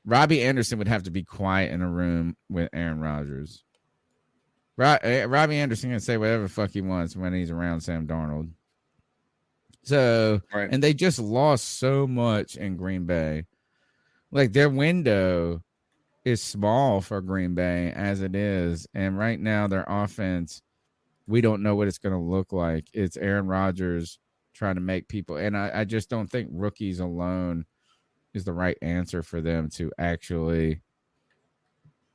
Robbie Anderson would have to be quiet in a room with Aaron Rodgers. Robbie Anderson can say whatever the fuck he wants when he's around Sam Darnold. So, and they just lost so much in Green Bay. Like their window is small for Green Bay as it is. And right now their offense, we don't know what it's going to look like. It's Aaron Rodgers trying to make people. And I just don't think rookies alone is the right answer for them to actually.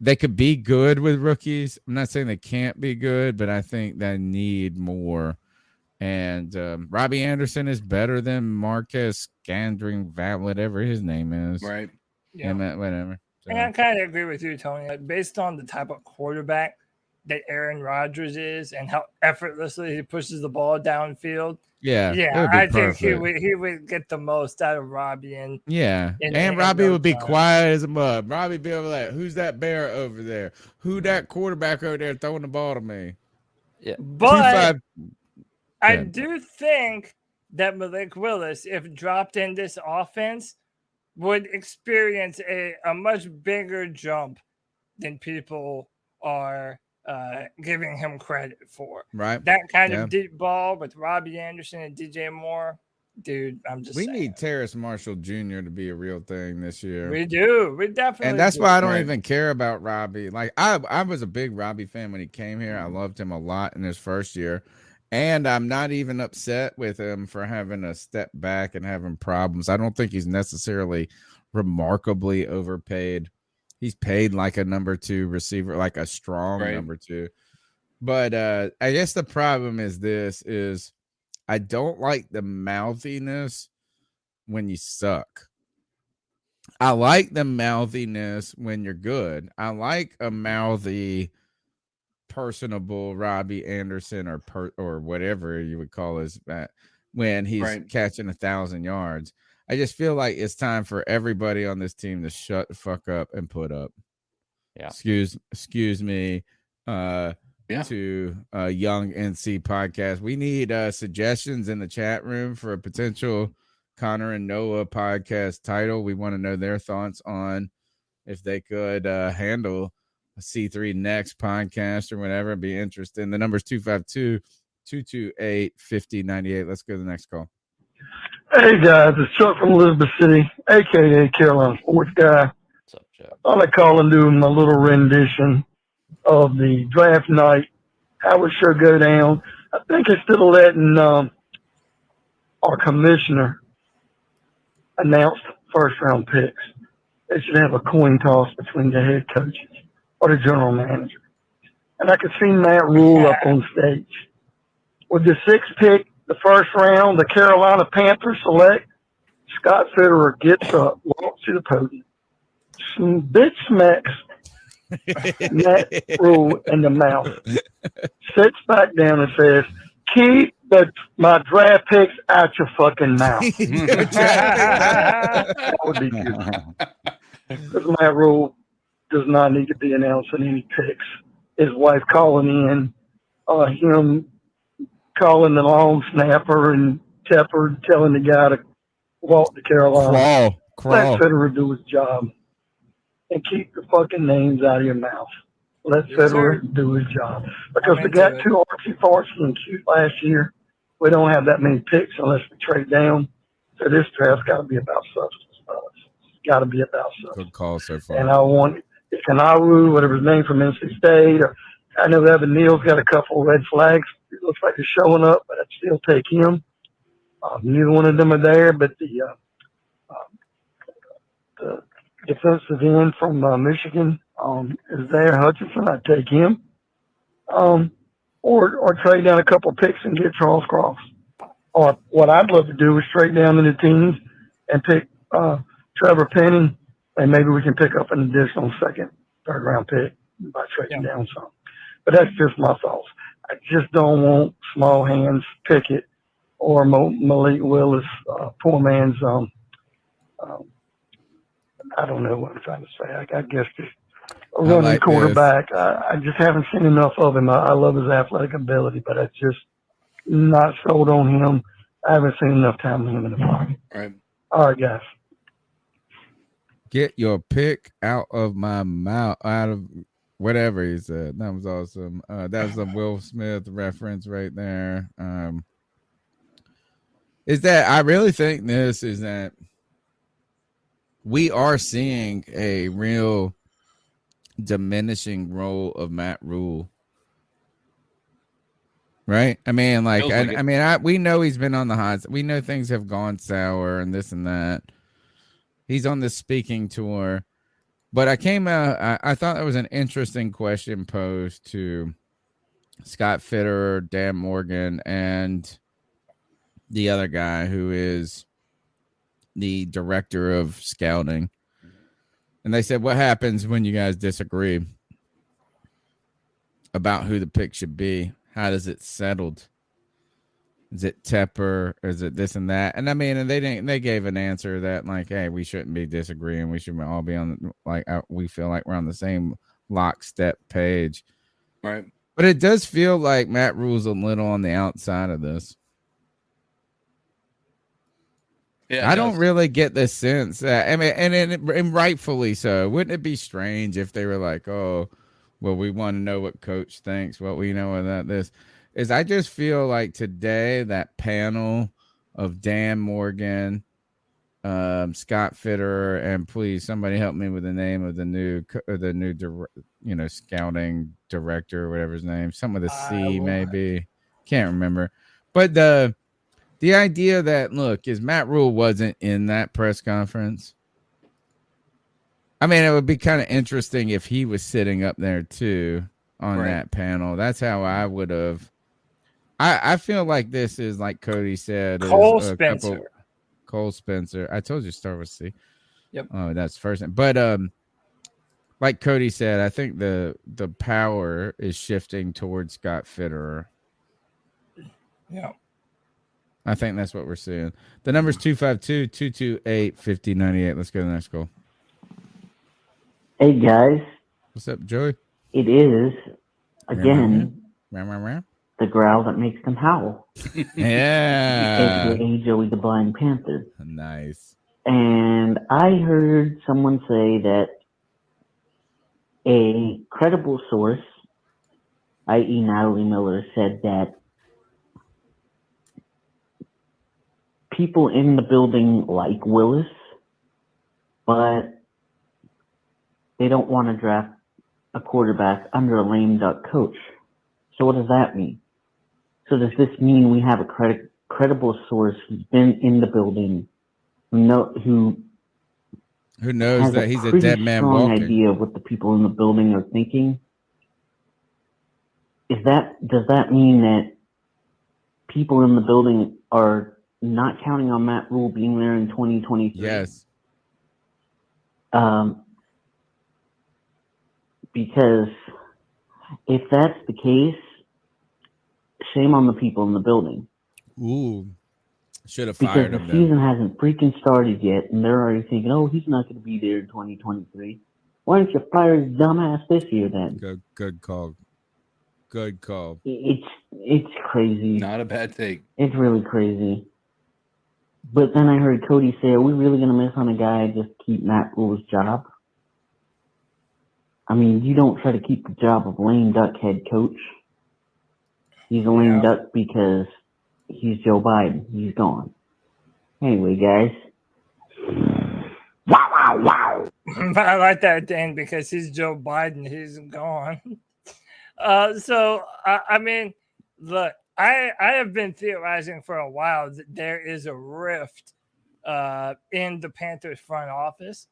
They could be good with rookies. I'm not saying they can't be good, but I think they need more. And Robbie Anderson is better than Marcus Gandring, whatever his name is. Right. Yeah. Whatever. So. And I kind of agree with you, Tony. Like, based on the type of quarterback that Aaron Rodgers is and how effortlessly he pushes the ball downfield. Yeah. I think he would get the most out of Robbie. And Robbie would be quiet as a mud. Robbie be over there. Who's that bear over there? Who that quarterback over there throwing the ball to me? Yeah. But I do think that Malik Willis, if dropped in this offense, would experience a much bigger jump than people are giving him credit for. Right. That kind of deep ball with Robbie Anderson and DJ Moore. Dude, I'm just saying. Need Terrace Marshall Jr. to be a real thing this year. We do. We definitely And that's why I don't even care about Robbie. Like I was a big Robbie fan when he came here. I loved him a lot in his first year. And I'm not even upset with him for having a step back and having problems. I don't think he's necessarily remarkably overpaid. He's paid like a number 2 receiver, like a strong number 2. But I guess the problem is I don't like the mouthiness when you suck. I like the mouthiness when you're good. I like a mouthy, personable Robbie Anderson or whatever you would call his when he's catching 1,000 yards. I just feel like it's time for everybody on this team to shut the fuck up and put up. Yeah. Excuse me. To Young NC podcast. We need suggestions in the chat room for a potential Connor and Noah podcast title. We want to know their thoughts on if they could handle a C3 Next podcast or whatever. Be interesting. The number's 252-228-5098. Let's go to the next call. Hey guys, it's Chuck from Elizabeth City, aka Carolina Sports Guy. What's up, Chuck? I'm gonna call and do my little rendition of the draft night, how it should go down. I think instead of letting our commissioner announce first round picks, they should have a coin toss between the head coaches or the general manager. And I could see Matt Rule up on stage. With the 6th pick, the first round, the Carolina Panthers select. Scott Fitterer gets up, walks to the podium, some bitch smacks Matt Rule in the mouth, sits back down and says, "Keep my draft picks out your fucking mouth." That would be good. Because Matt Rule does not need to be announcing any picks. His wife calling in, him calling the long snapper and Tepper, telling the guy to walk to Carolina. Crawl. Let Fitterer do his job and keep the fucking names out of your mouth. Let Fitterer do his job. Because we got too artsy-fartsy and cute last year. We don't have that many picks unless we trade down. So this draft's got to be about substance. It's got to be about substance. Good call so far. And I want Kanaru, whatever his name, from NC State. Or I know Evan Neal's got a couple of red flags. It looks like they're showing up, but I'd still take him. Neither one of them are there, but the defensive end from Michigan is there. Hutchinson, I'd take him. Or trade down a couple of picks and get Charles Cross. Or what I'd love to do is trade down in the teams and pick Trevor Penning, and maybe we can pick up an additional second, third round pick by trading down some. But that's just my thoughts. I just don't want small hands Pickett or Malik Willis, poor man's. I don't know what I'm trying to say. I guess just a running quarterback. I just haven't seen enough of him. I love his athletic ability, but I just not sold on him. I haven't seen enough time with him in the pocket. All right, guys. Get your pick out of my mouth, out of whatever he said. That was awesome. That was a Will Smith reference right there. Is that I really think this is that we are seeing a real diminishing role of Matt Rule. Right? I mean, we know he's been on the hot. We know things have gone sour and this and that. He's on the speaking tour. But I came out, I thought that was an interesting question posed to Scott Fitterer, Dan Morgan, and the other guy who is the director of scouting. And they said, what happens when you guys disagree about who the pick should be? How does it settled? Is it Tepper? Or is it this and that? And I mean, and they gave an answer that like, hey, we shouldn't be disagreeing. We should all be on we feel like we're on the same lockstep page. Right. But it does feel like Matt Rule's a little on the outside of this. Yeah, I don't really get the sense that, I mean, and rightfully so. Wouldn't it be strange if they were like, oh, well, we want to know what coach thinks, what we know about this is. I just feel like today that panel of Dan Morgan, Scott Fitterer, and please somebody help me with the name of the new scouting director or whatever his name, some of the C maybe. Can't remember. But the idea that, look, is Matt Rule wasn't in that press conference. I mean, it would be kind of interesting if he was sitting up there too on that panel. That's how I would have. I feel like this is, like Cody said, Cole is a Spencer. couple. Cole Spencer. I told you start with C. Yep. Oh, that's first name. But like Cody said, I think the power is shifting towards Scott Fitterer. Yeah. I think that's what we're seeing. The number's 252-228-5098. Let's go to the next call. Hey guys, What's up, Joey? it is again Meow. the growl that makes them howl. Yeah. AKA Joey the Blind Panther. Nice. And I heard someone say that a credible source, i.e. Natalie Miller, said that people in the building like Willis, but they don't want to draft a quarterback under a lame duck coach. So what does that mean? So does this mean we have a credible source who's been in the building, who knows that he's a dead man strong walking? idea of what the people in the building are thinking? Does that mean that people in the building are not counting on Matt Rule being there in 2023? Yes. Because if that's the case, shame on the people in the building. Ooh. Should have Because fired the him season then. hasn't freaking started yet, and they're already thinking, oh, he's not going to be there in 2023. Why don't you fire his dumbass this year then? Good call. Good call. It's crazy. Not a bad take. It's really crazy. But then I heard Cody say, are we really going to miss on a guy just to keep Matt Rule's job? I mean, you don't try to keep the job of lame duck head coach. He's a lame duck because he's Joe Biden. He's gone. Anyway, guys. Wow. I like that, Dan, because he's Joe Biden. He's gone. I mean, look, I have been theorizing for a while that there is a rift in the Panthers front office,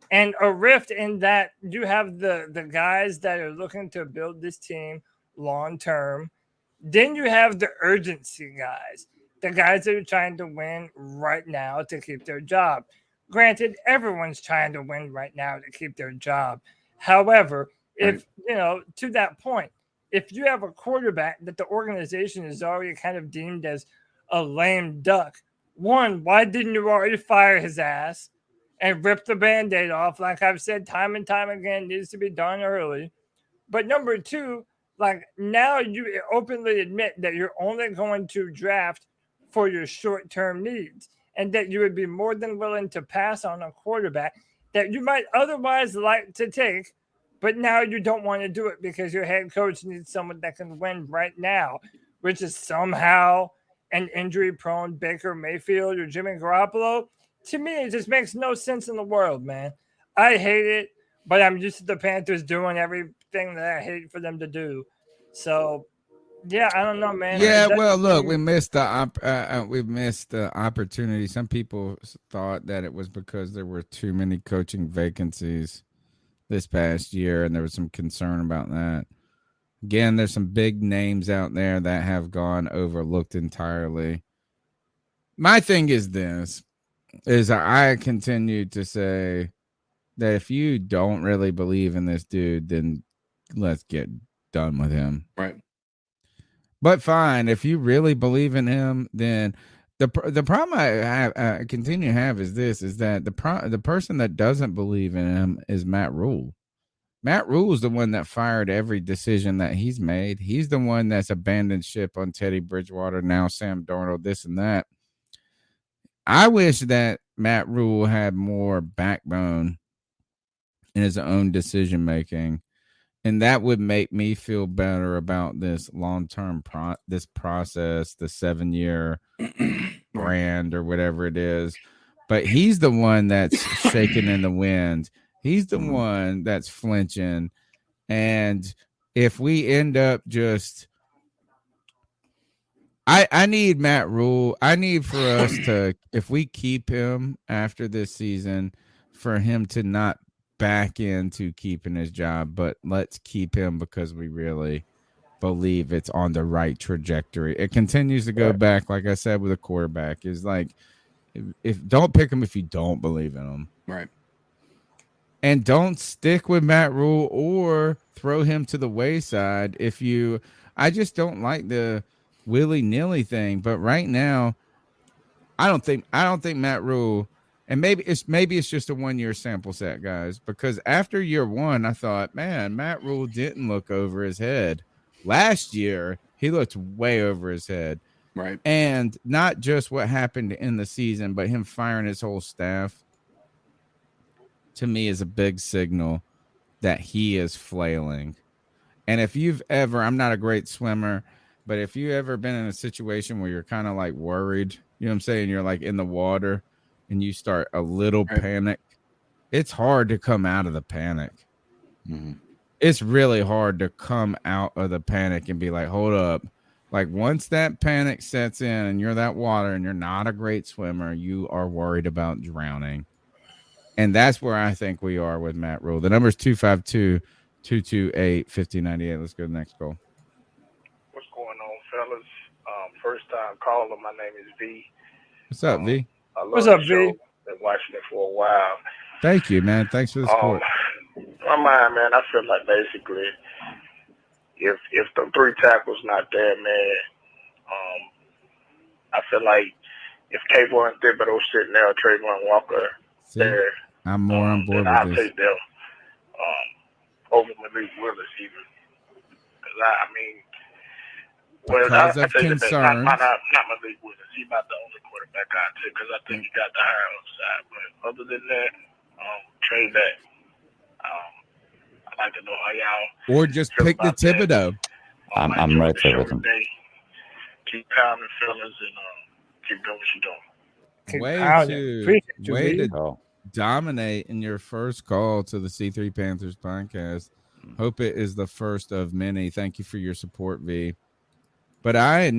and a rift in that you have the guys that are looking to build this team long term. Then you have the urgency guys, the guys that are trying to win right now to keep their job. Granted, everyone's trying to win right now to keep their job. However, if to that point, if you have a quarterback that the organization is already kind of deemed as a lame duck, one, why didn't you already fire his ass and rip the Band-Aid off? Like I've said time and time again, needs to be done early. But number two, like now you openly admit that you're only going to draft for your short-term needs, and that you would be more than willing to pass on a quarterback that you might otherwise like to take, but now you don't want to do it because your head coach needs someone that can win right now, which is somehow an injury-prone Baker Mayfield or Jimmy Garoppolo. To me, it just makes no sense in the world, man. I hate it, but I'm used to the Panthers doing everything that I hate for them to do. So, yeah, I don't know, man. Yeah, well, look, we missed the opportunity. Some people thought that it was because there were too many coaching vacancies this past year, and there was some concern about that. Again, there's some big names out there that have gone overlooked entirely. My thing is this, is I continue to say that if you don't really believe in this dude, then let's get done with him. Right. But fine, if you really believe in him, then the problem I continue to have is this: is that the person that doesn't believe in him is Matt Rule. Matt Rule is the one that fired every decision that he's made. He's the one that's abandoned ship on Teddy Bridgewater, now Sam Darnold, this and that. I wish that Matt Rule had more backbone in his own decision making. And that would make me feel better about this long-term this process, the 7-year brand or whatever it is. But he's the one that's shaking in the wind. He's the one that's flinching. And if we end up just I need Matt Rule. I need for us to, if we keep him after this season, for him to not back into keeping his job, but let's keep him because we really believe it's on the right trajectory. It continues to go back, like I said, with a quarterback. Is like, if don't pick him if you don't believe in him, right? And don't stick with Matt Rule or throw him to the wayside if you. I just don't like the willy-nilly thing. But right now, I don't think Matt Rule, and maybe it's just a 1-year sample set, guys. Because after year one, I thought, man, Matt Rule didn't look over his head. Last year, he looked way over his head. Right. And not just what happened in the season, but him firing his whole staff, to me, is a big signal that he is flailing. And if you've ever, I'm not a great swimmer, but if you ever been in a situation where you're kind of like worried, you know what I'm saying? You're like in the water and you start a little panic. It's hard to come out of the panic. Mm-hmm. It's really hard to come out of the panic and be like, hold up. Like once that panic sets in and you're that water and you're not a great swimmer, you are worried about drowning. And that's where I think we are with Matt Rule. The number is 252-228-5098. Let's go to the next call. What's going on, fellas? First time caller. My name is V. What's up, V? I love What's up, the show. V? Been watching it for a while. Thank you, man. Thanks for the support. My mind, man, I feel like basically if the 3 tackles not there, man, I feel like if K1 and Thibodeau sitting there or Trayvon Walker there, I'm more on board then I'll with this. take them over Malik Willis even. Because I mean, Because of take it back. concerns. Not Malik Willis. He's not the only quarterback I take because I think you got the higher upside. But other than that, trade that. I'd like to know how y'all Or just feel pick the about that. Thibodeau. I'm right there with him. Today. Keep pounding, fellas, and keep doing what you're doing. Way to dominate in your first call to the C3 Panthers podcast. Hope it is the first of many. Thank you for your support, V. But I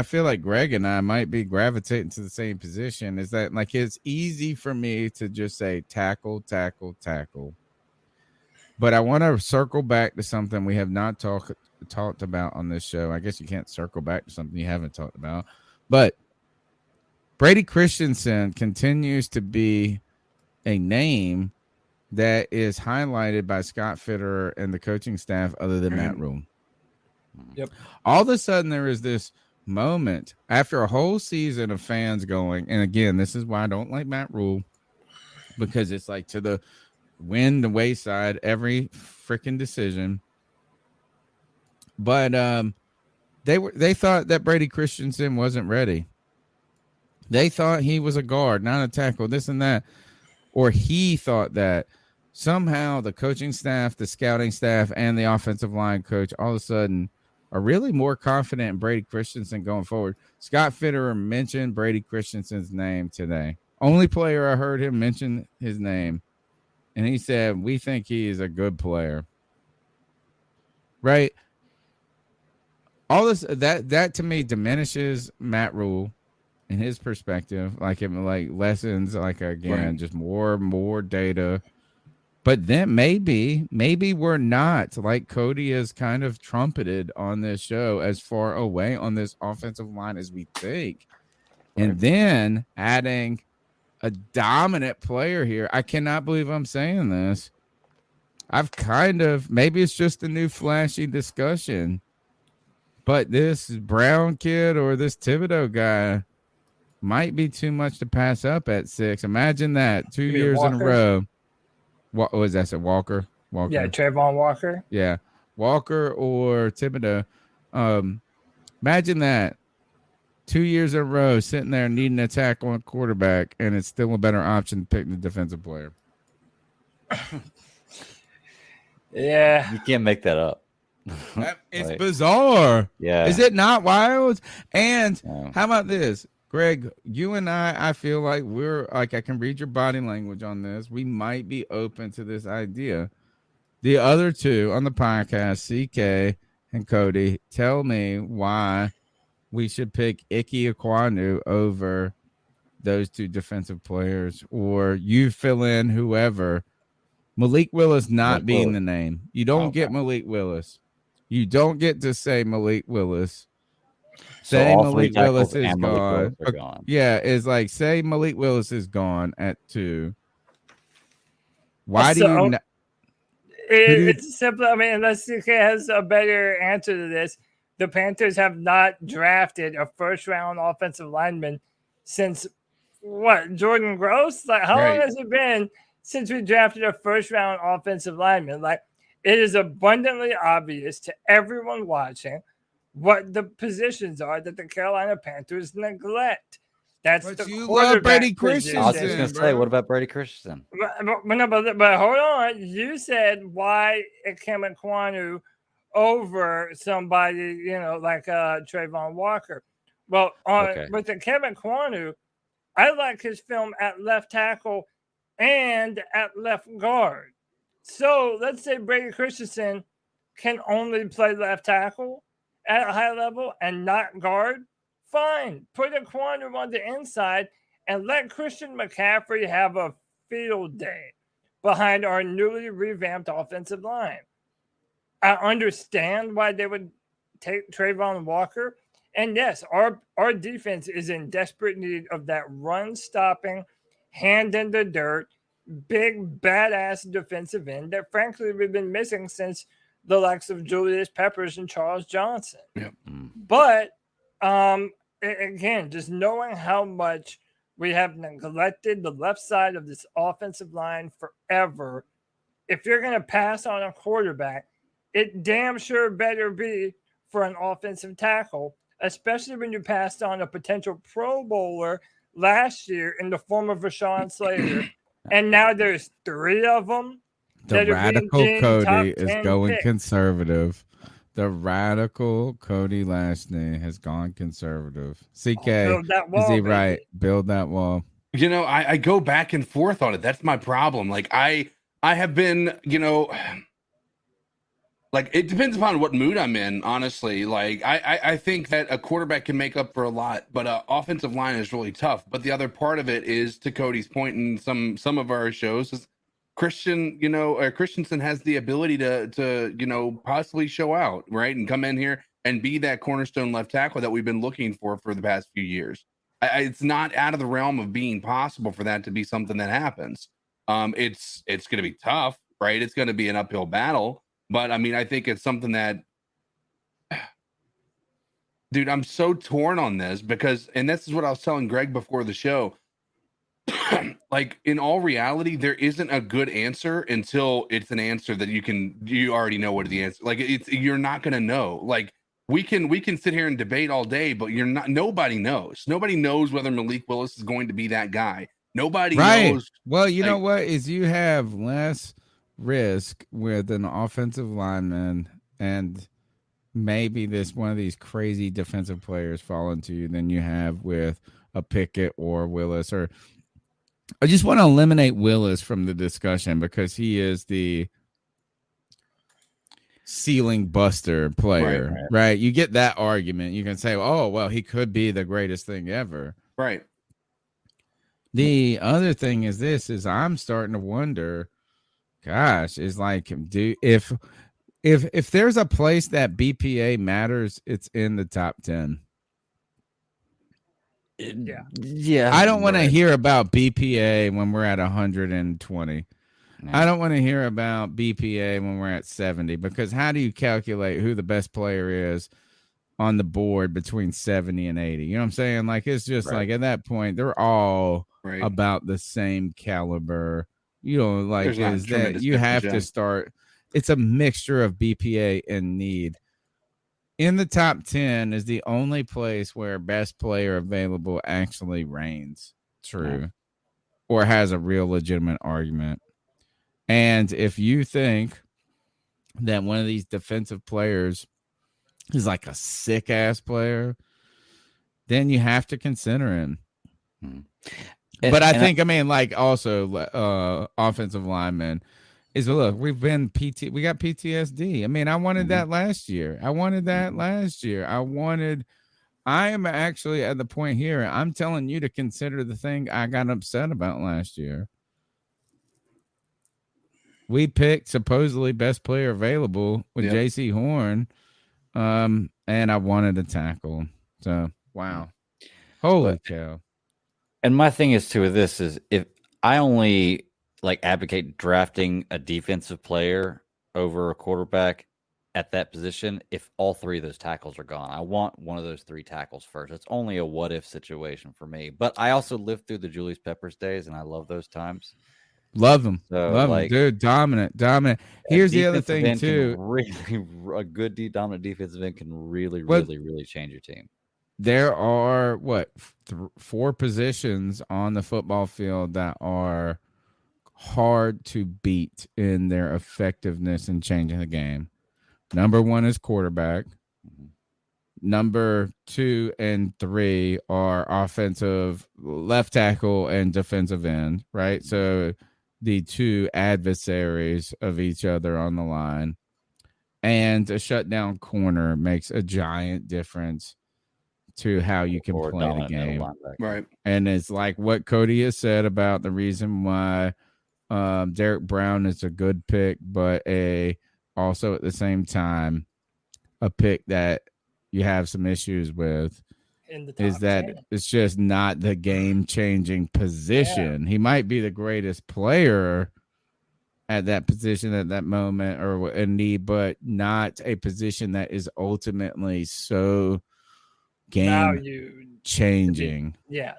feel like Greg and I might be gravitating to the same position, is that like it's easy for me to just say tackle, tackle, tackle. But I want to circle back to something we have not talked about on this show. I guess you can't circle back to something you haven't talked about. But Brady Christensen continues to be a name that is highlighted by Scott Fitterer and the coaching staff other than Matt Rule. Yep. All of a sudden, there is this moment after a whole season of fans going, and again, this is why I don't like Matt Rule, because it's like to the wayside every freaking decision. But they thought that Brady Christensen wasn't ready. They thought he was a guard, not a tackle, this and that. Or he thought that somehow the coaching staff, the scouting staff, and the offensive line coach all of a sudden are really more confident in Brady Christensen going forward. Scott Fitterer mentioned Brady Christensen's name today. Only player I heard him mention his name. And he said, we think he is a good player. Right? All this, that to me diminishes Matt Rule in his perspective, like it like lessons, like again, just more data. But then maybe we're not, like Cody has kind of trumpeted on this show, as far away on this offensive line as we think. And then adding a dominant player here. I cannot believe I'm saying this. Maybe it's just a new flashy discussion, but this Brown kid or this Thibodeau guy might be too much to pass up at 6. Imagine that 2 years in a row. What was that? Walker? Yeah, Trayvon Walker. Yeah, Walker or Thibodeau. Imagine that 2 years in a row sitting there needing a tackle on quarterback, and it's still a better option to pick the defensive player. Yeah. You can't make that up. It's bizarre. Yeah. Is it not wild? And how about this? Greg, you and I feel like we're like, I can read your body language on this. We might be open to this idea. The other two on the podcast, CK and Cody, tell me why we should pick Ike Ekwonu over those two defensive players, or you fill in whoever. Malik Willis not Malik being Willis. the name. You don't get Malik Willis. You don't get to say Malik Willis. So Say all three Malik Willis tackles is and Malik Willis gone. are gone. Yeah, it's like say Malik Willis is gone at 2. Why do you not? It's simple. I mean, unless CK has a better answer to this, the Panthers have not drafted a first-round offensive lineman since what? Jordan Gross? Like, how long has it been since we drafted a first-round offensive lineman? Like, it is abundantly obvious to everyone watching what the positions are that the Carolina Panthers neglect. That's but the you quarterback love Brady position. I was just going to say, what about Brady Christensen? But hold on. You said why Ikem Ekwonu over somebody, like Trayvon Walker. Well, with Ikem Ekwonu, I like his film at left tackle and at left guard. So let's say Brady Christensen can only play left tackle at a high level and not guard. Fine. Put Ekwonu on the inside and let Christian McCaffrey have a field day behind our newly revamped offensive line. I understand why they would take Trayvon Walker. And yes, our defense is in desperate need of that run-stopping, hand in the dirt, big, badass defensive end that, frankly, we've been missing since the likes of Julius Peppers and Charles Johnson. Yep. But, again, just knowing how much we have neglected the left side of this offensive line forever, if you're going to pass on a quarterback, it damn sure better be for an offensive tackle, especially when you passed on a potential Pro Bowler last year in the form of Rashawn Slater. And now there's 3 of them. The radical Cody is going picks. conservative. The radical Cody Lashney has gone conservative. CK, build that wall, is he baby. right? Build that wall. I go back and forth on it. That's my problem. Like I have been, like it depends upon what mood I'm in, honestly. Like I think that a quarterback can make up for a lot, but offensive line is really tough. But the other part of it is, to Cody's point in some of our shows, is Christensen has the ability to possibly show out, right, and come in here and be that cornerstone left tackle that we've been looking for the past few years. It's not out of the realm of being possible for that to be something that happens. It's going to be tough, right? It's going to be an uphill battle, but I mean, I think it's something that, dude, I'm so torn on this because, and this is what I was telling Greg before the show. Like, in all reality, there isn't a good answer until it's an answer that you already know what the answer. Like, you're not going to know. Like, we can sit here and debate all day, but nobody knows. Nobody knows whether Malik Willis is going to be that guy. Nobody knows. Well, you know what is you have less risk with an offensive lineman and maybe one of these crazy defensive players falling to you than you have with a Pickett or Willis. Or I just want to eliminate Willis from the discussion because he is the ceiling buster player, right? You get that argument. You can say, oh, well, he could be the greatest thing ever. Right. The other thing is I'm starting to wonder, gosh, is like, if there's a place that BPA matters, it's in the top 10. Yeah. I don't want to hear about BPA when we're at 120. I don't want to hear about BPA when we're at 70, because how do you calculate who the best player is on the board between 70 and 80? You know what I'm saying? Like, it's just like at that point, they're all about the same caliber. You know, like, is that you have to start. It's a mixture of BPA and need. In the top 10 is the only place where best player available actually reigns true or has a real legitimate argument. And if you think that one of these defensive players is like a sick ass player, then you have to consider him. But I think, also offensive linemen is, look, we got PTSD. I mean, I wanted that last year. I wanted I am actually at the point here. I'm telling you to consider the thing I got upset about last year. We picked supposedly best player available with J.C. Horn, and I wanted a tackle. So, wow. Holy cow. And my thing is too with this is if I only like advocate drafting a defensive player over a quarterback at that position if all three of those tackles are gone. I want one of those three tackles first. It's only a what if situation for me. But I also lived through the Julius Peppers days and I love those times. Love him. So, Love like, him, dude. Dominant. Here's the other thing too. A good dominant defensive end can really change your team. There are four positions on the football field that are hard to beat in their effectiveness in changing the game. Number 1 is quarterback. Number 2 and 3 are offensive left tackle and defensive end, right? So the two adversaries of each other on the line. And a shutdown corner makes a giant difference to how you can play the game. Right. And it's like what Cody has said about the reason why Derek Brown is a good pick, but also at the same time, a pick that you have some issues with is that 10. it's just not the game-changing position. Yeah. He might be the greatest player at that position at that moment or in need, but not a position that is ultimately so game-changing.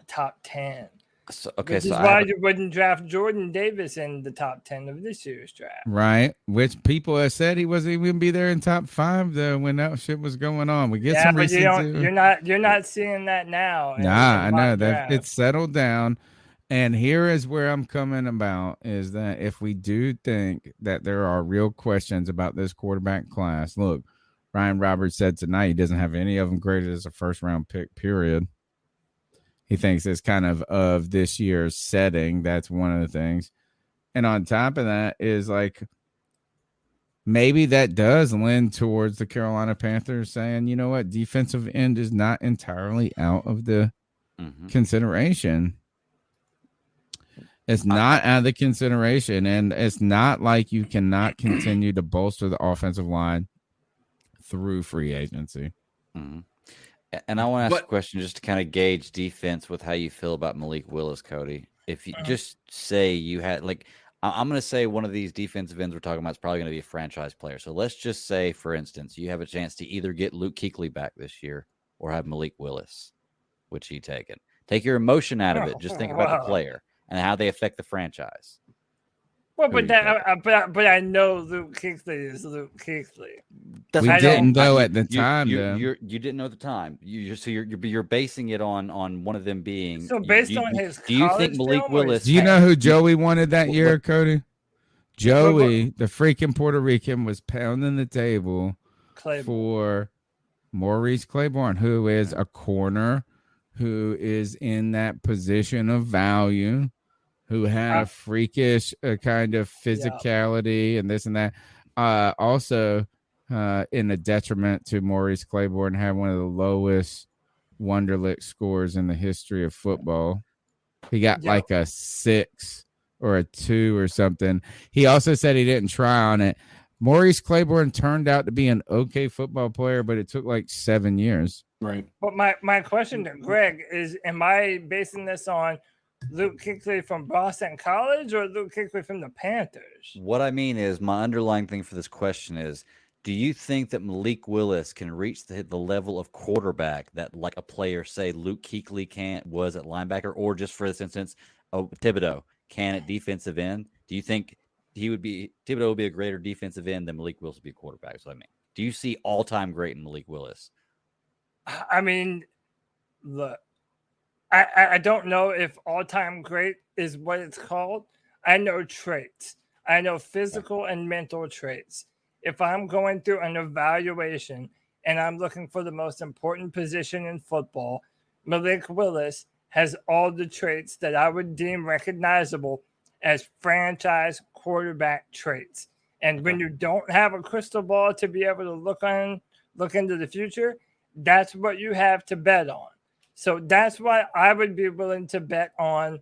Top 10. Which is why you wouldn't draft Jordan Davis in the top 10 of this year's draft. Right. Which people have said he wasn't even going to be there in top 5 though when that shit was going on. We get some but recent you're not seeing that now. I know that it's settled down. And here is where I'm coming about is that if we do think that there are real questions about this quarterback class, look, Ryan Roberts said tonight he doesn't have any of them graded as a first-round pick, period. He thinks it's kind of this year's setting. That's one of the things. And on top of that is like maybe that does lend towards the Carolina Panthers saying, you know what, defensive end is not entirely out of the consideration. It's not out of the consideration. And it's not like you cannot continue to bolster the offensive line through free agency. And I want to ask a question just to kind of gauge defense with how you feel about Malik Willis, Cody. If you just say you had, like, I'm going to say one of these defensive ends we're talking about is probably going to be a franchise player. So let's just say, for instance, you have a chance to either get Luke Kuechly back this year or have Malik Willis. Which he taken? Take your emotion out of it. Just think about the player and how they affect the franchise. Well, but I know Luke Kuechly is Luke Kuechly. We didn't know at the time. You didn't know at the time. You're basing it on one of them being. So based on his. Do you think Malik Willis? Do you know who Joey wanted that year, Cody? Joey, the freaking Puerto Rican, was pounding the table for Maurice Claiborne, who is a corner, who is in that position of value, who had a freakish kind of physicality and this and that. Also, in a detriment to Maurice Claiborne, had one of the lowest Wonderlic scores in the history of football. He got like a 6 or a 2 or something. He also said he didn't try on it. Maurice Claiborne turned out to be an okay football player, but it took like 7 years. Right. But my question to Greg is, am I basing this on Luke Kuechly from Boston College or Luke Kuechly from the Panthers? What I mean is, my underlying thing for this question is, do you think that Malik Willis can reach the level of quarterback that, like a player, say Luke Kuechly was at linebacker, or just for this instance, Thibodeau can at defensive end? Do you think Thibodeau would be a greater defensive end than Malik Willis would be a quarterback? That's what I mean. Do you see all-time great in Malik Willis? I mean, look, I don't know if all-time great is what it's called. I know traits. I know physical and mental traits. If I'm going through an evaluation and I'm looking for the most important position in football, Malik Willis has all the traits that I would deem recognizable as franchise quarterback traits. And when you don't have a crystal ball to be able to look into the future, that's what you have to bet on. So that's why I would be willing to bet on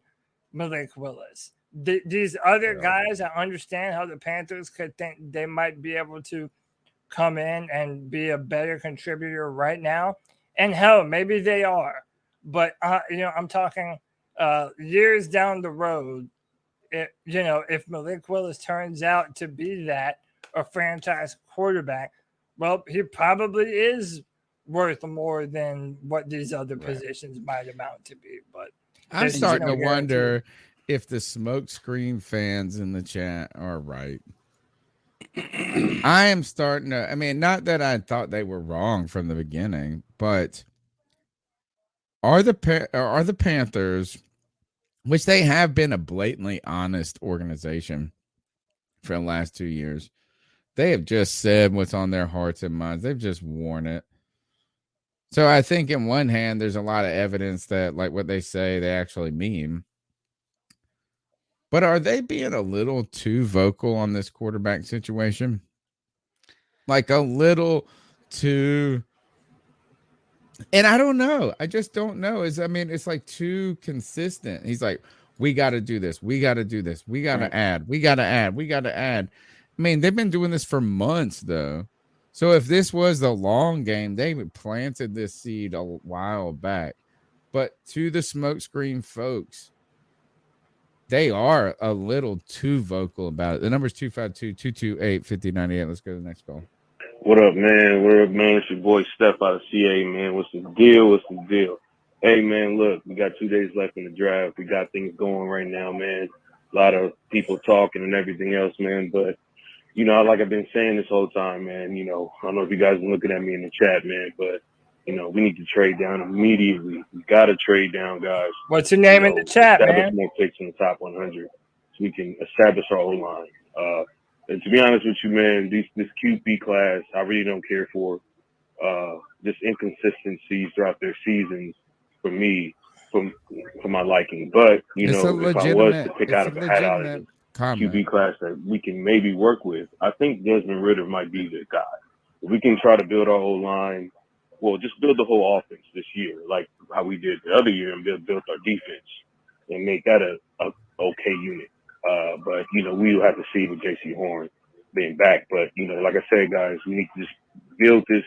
Malik Willis. These other guys, I understand how the Panthers could think they might be able to come in and be a better contributor right now. And hell, maybe they are. But, I'm talking years down the road. If Malik Willis turns out to be a franchise quarterback, well, he probably is worth more than what these other positions might amount to be. But I'm there's starting no to wonder if the smokescreen fans in the chat are right. I am starting to. I mean, not that I thought they were wrong from the beginning, but are the Panthers, which they have been a blatantly honest organization for the last 2 years, they have just said what's on their hearts and minds. They've just worn it. So I think in one hand, there's a lot of evidence that like what they say, they actually mean. But are they being a little too vocal on this quarterback situation? Like a little too. And I don't know. I just don't know. It's like too consistent. He's like, we got to do this. We got to do this. We got to add. We got to add. We got to add. I mean, they've been doing this for months, though. So if this was the long game, they planted this seed a while back. But to the smokescreen folks, they are a little too vocal about it. The number's 252-228-5098. Let's go to the next call. What up, man? What up, man? It's your boy Steph out of CA, man. What's the deal? What's the deal? Hey, man, look, we got 2 days left in the draft. We got things going right now, man. A lot of people talking and everything else, man. But, like I've been saying this whole time, man, I don't know if you guys are looking at me in the chat, man, but, we need to trade down immediately. We got to trade down, guys. What's your name in the chat, establish man? more picks in the top 100 so we can establish our O-line. And to be honest with you, man, this QB class, I really don't care for. Just inconsistencies throughout their seasons for me, for my liking. But, if I was to pick out of a hat out of the QB class that we can maybe work with, I think Desmond Ridder might be the guy. If we can try to build our whole line, well, just build the whole offense this year, like how we did the other year and built our defense and make that a okay unit. But, we'll have to see with J.C. Horn being back. But, like I said, guys, we need to just build this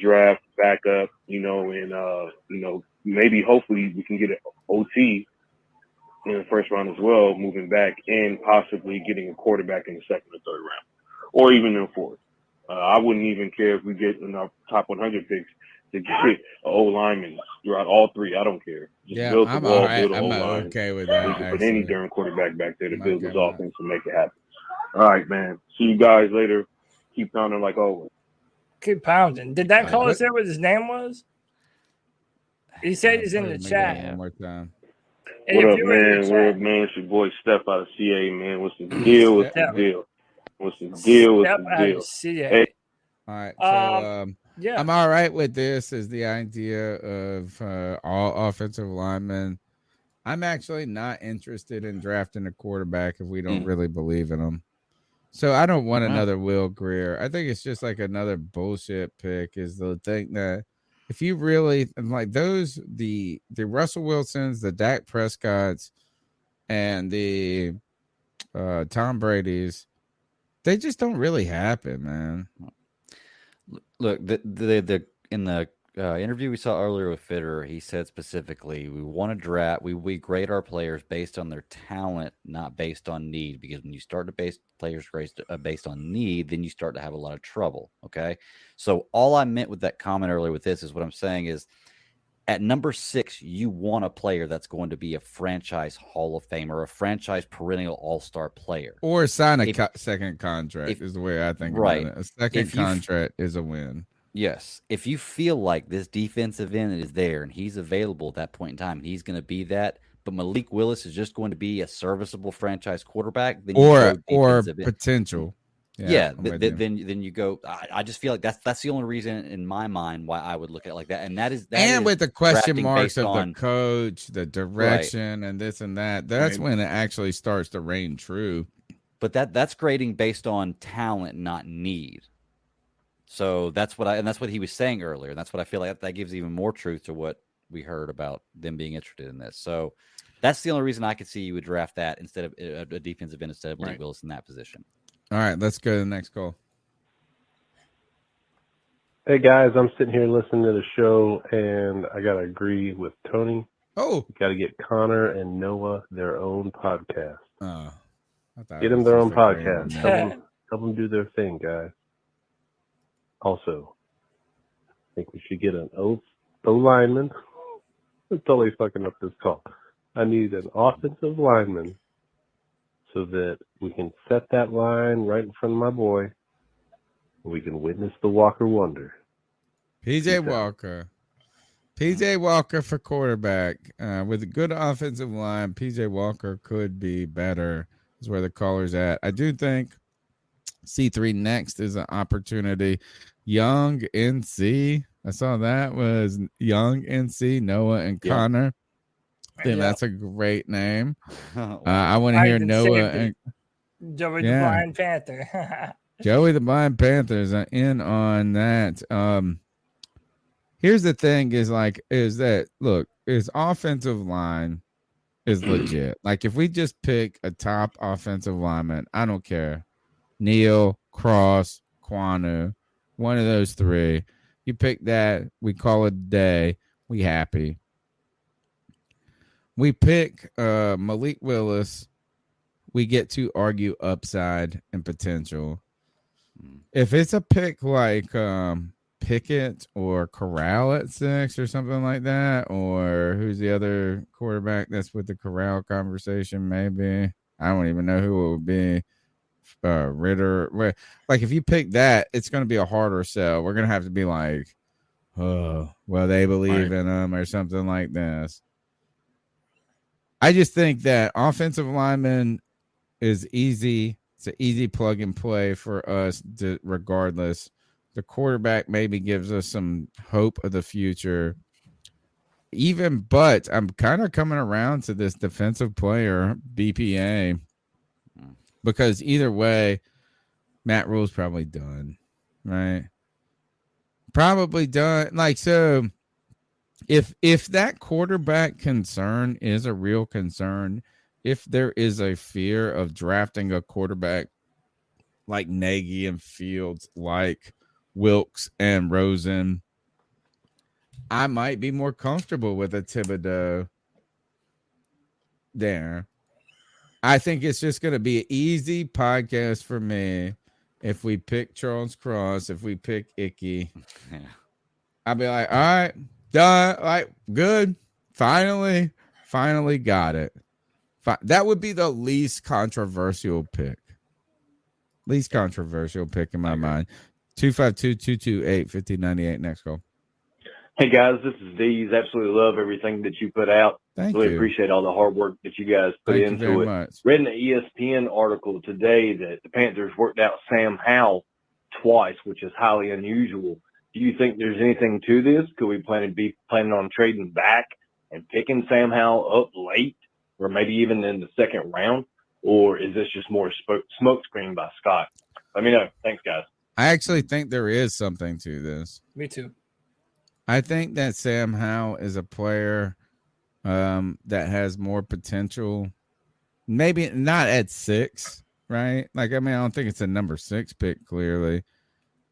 draft back up, and, maybe hopefully we can get an OT in the first round as well, moving back and possibly getting a quarterback in the second or third round or even in fourth. I wouldn't even care if we get in our top 100 picks to get an O-lineman throughout all three. I don't care. Just build the wall, build a O-line. Okay with that. We can put any darn quarterback back there to build this offense and make it happen. All right, man. See you guys later. Keep pounding like always. Keep pounding. Did that caller say what his name was? He said he's in the chat. One more time. What up, man? What up, man? It's your boy Steph out of CA, man. What's the deal? What's the deal? What's the deal? What's the deal? CA. Hey. All right. So yeah, I'm all right with this is the idea of all offensive linemen. I'm actually not interested in drafting a quarterback if we don't really believe in them. So I don't want another Will Greer. I think it's just like another bullshit pick is the thing that if you really like those, the Russell Wilsons, the Dak Prescotts, and the Tom Brady's, they just don't really happen, man. Look, the in the interview we saw earlier with Fitterer, he said specifically, we want to draft, we grade our players based on their talent, not based on need. Because when you start to base players based on need, then you start to have a lot of trouble. Okay, so all I meant with that comment earlier with this is what I'm saying is, at number 6, you want a player that's going to be a franchise Hall of Famer, a franchise perennial All-Star player, or sign a second contract. Is the way I think about it. A second contract is a win. Yes. If you feel like this defensive end is there and he's available at that point in time, and he's going to be that, but Malik Willis is just going to be a serviceable franchise quarterback, then or potential. Yeah, then you go. I just feel like that's the only reason in my mind why I would look at it like that, and that is with the question marks of the coach, the direction, and this and that. That's when it actually starts to reign true. But that's grading based on talent, not need. So that's what he was saying earlier. And that's what I feel like that gives even more truth to what we heard about them being interested in this. So that's the only reason I could see you would draft that instead of a defensive end instead of Malik Willis in that position. All right, let's go to the next call. Hey guys, I'm sitting here listening to the show, and I gotta agree with Tony. Oh, got to get Connor and Noah their own podcast. Oh, I thought Get it them was their just own agreeing podcast. with me. Help them do their thing, guys. Also, I think we should get an O lineman. I'm totally fucking up this call. I need an offensive lineman so that we can set that line right in front of my boy. And we can witness the Walker Wonder. PJ Walker. PJ Walker for quarterback. With a good offensive line, PJ Walker could be better, is where the caller's at. I do think C3 next is an opportunity. Young NC. I saw that was Young NC, Noah and Yeah. Connor. I think that's a great name. I want to hear Noah and Joey the Blind Panther. Joey the Blind Panthers are in on that. Here's the thing is that look, his offensive line is legit. Like if we just pick a top offensive lineman, I don't care. Neal, Cross, Kwanu, one of those three. You pick that, we call it a day. We happy. We pick Malik Willis. We get to argue upside and potential. If it's a pick like Pickett or Corral at 6 or something like that, or who's the other quarterback that's with the Corral conversation? Maybe I don't even know who it would be. Ritter. Like if you pick that, it's going to be a harder sell. We're going to have to be like, oh, well, they believe in them or something like this. I just think that offensive lineman is easy. It's an easy plug and play for us regardless. The quarterback maybe gives us some hope of the future. But I'm kind of coming around to this defensive player, BPA, because either way, Matt Rule's probably done, right? Probably done. Like, so if that quarterback concern is a real concern, if there is a fear of drafting a quarterback like Nagy and Fields, like Wilkes and Rosen, I might be more comfortable with a Thibodeau there. I think it's just going to be an easy podcast for me if we pick Charles Cross, if we pick Icky. Yeah. I'll be like, all right, done. Like, good. Finally got it. That would be the least controversial pick. Least controversial pick in my mind. 252-228-5098. Next call. Hey guys, this is Deez. Absolutely love everything that you put out. Thank really you. appreciate all the hard work that you guys put Thank you into very it. much. Read in the ESPN article today that the Panthers worked out Sam Howell twice, which is highly unusual. Do you think there's anything to this? Could we be planning on trading back and picking Sam Howell up late, or maybe even in the second round? Or is this just more smoke screen by Scott? Let me know. Thanks, guys. I actually think there is something to this. Me too. I think that Sam Howell is a player that has more potential. Maybe not at 6, right? Like, I mean, I don't think it's a number 6 pick, clearly.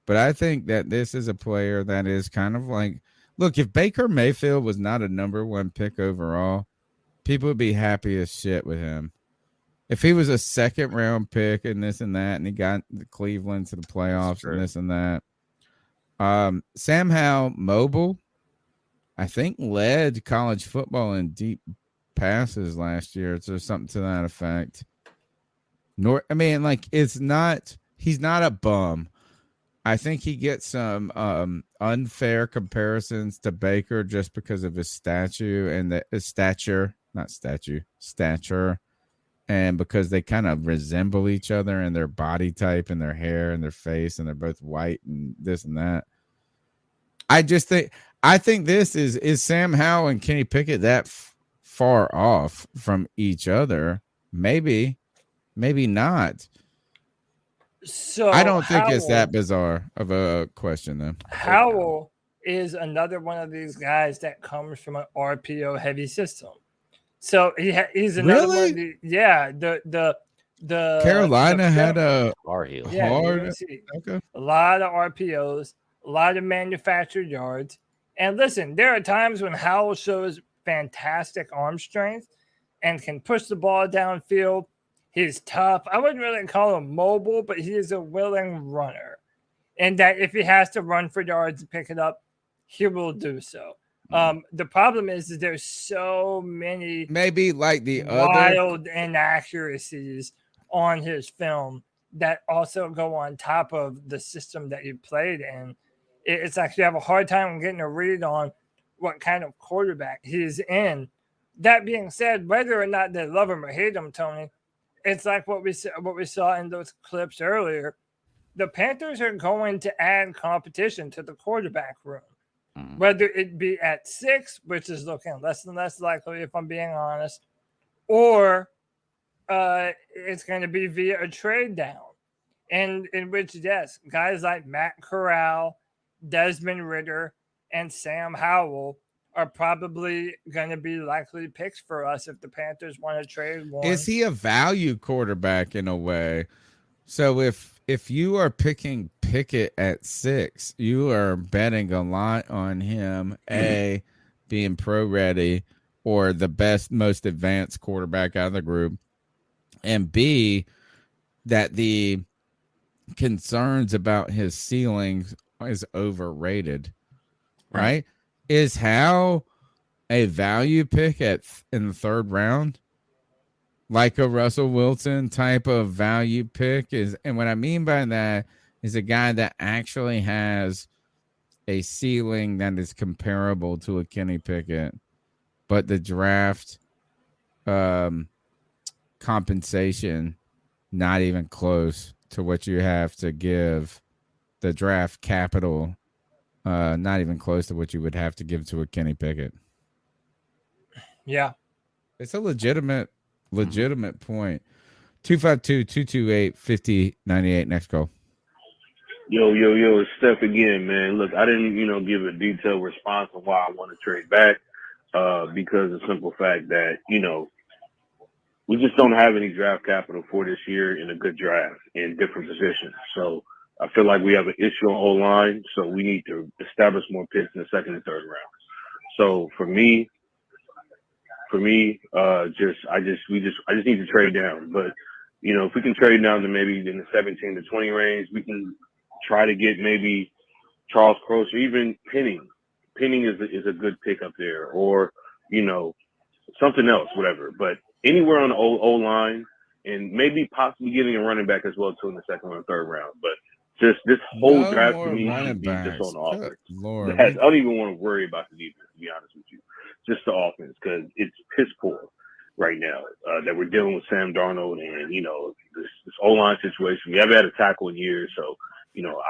But I think that this is a player that is kind of like, look, if Baker Mayfield was not a number 1 pick overall, people would be happy as shit with him. If he was a second round pick and this and that, and he got the Cleveland to the playoffs and this and that. Sam Howell, mobile, I think led college football in deep passes last year. So something to that effect. He's not a bum. I think he gets some unfair comparisons to Baker just because of his stature, and because they kind of resemble each other in their body type and their hair and their face, and they're both white and this and that. I think this is Sam Howell and Kenny Pickett that far off from each other. Maybe not. So I don't think it's Howell- that bizarre of a question, though. Howell is another one of these guys that comes from an RPO heavy system. So he's another one of the the Carolina had a hard. Okay. a lot of RPOs, a lot of manufactured yards. And listen, there are times when Howell shows fantastic arm strength and can push the ball downfield. He's tough. I wouldn't really call him mobile, but he is a willing runner. And that if he has to run for yards and pick it up, he will do so. The problem is there's so many maybe like the wild inaccuracies on his film that also go on top of the system that you played in. It's like you have a hard time getting a read on what kind of quarterback he's in. That being said, whether or not they love him or hate him, Tony, it's like what we saw in those clips earlier. The Panthers are going to add competition to the quarterback room, whether it be at 6, which is looking less and less likely, if I'm being honest, or it's going to be via a trade down, and in which, yes, guys like Matt Corral, Desmond Ridder, and Sam Howell are probably going to be likely picks for us if the Panthers want to trade one. Is he a value quarterback in a way? So if you are picking Pickett at 6, you are betting a lot on him, A, being pro ready or the best, most advanced quarterback out of the group, and B, that the concerns about his ceilings is overrated, right? Is Hal a value pick in the 3rd round? Like a Russell Wilson type of value pick is, and what I mean by that is a guy that actually has a ceiling that is comparable to a Kenny Pickett, but the draft compensation not even close to what you have to give the draft capital, not even close to what you would have to give to a Kenny Pickett. Yeah, it's a legitimate point. 252-228-5098. Next call. Yo, it's Steph again, man. Look, I didn't, give a detailed response on why I want to trade back, because of the simple fact that, we just don't have any draft capital for this year in a good draft in different positions. So I feel like we have an issue on O-line, so we need to establish more picks in the 2nd and 3rd round. So for me, I just need to trade down. But if we can trade down to maybe in the 17 to 20 range, we can try to get maybe Charles Croce or even Penning. Penning is a good pick up there, or something else, whatever. But anywhere on the O line, and maybe possibly getting a running back as well too in the 2nd or 3rd round. But just this whole draft for me should be just on the offense. Lord, I don't even want to worry about the defense, to be honest with you. Just the offense, because it's piss poor right now that we're dealing with Sam Darnold and this O-line situation. We haven't had a tackle in years, so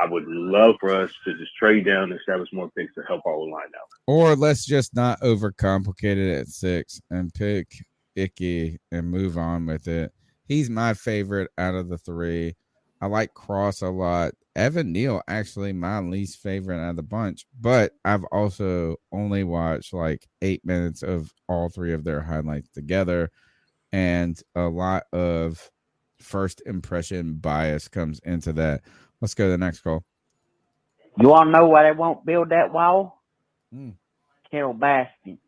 I would love for us to just trade down and establish more picks to help our O-line out. Or let's just not overcomplicate it at 6 and pick Icky and move on with it. He's my favorite out of the 3. I like Cross a lot. Evan Neal, actually my least favorite out of the bunch, but I've also only watched like 8 minutes of all 3 of their highlights together, and a lot of first impression bias comes into that. Let's go to the next call. You want to know why they won't build that wall? Carol Baskin.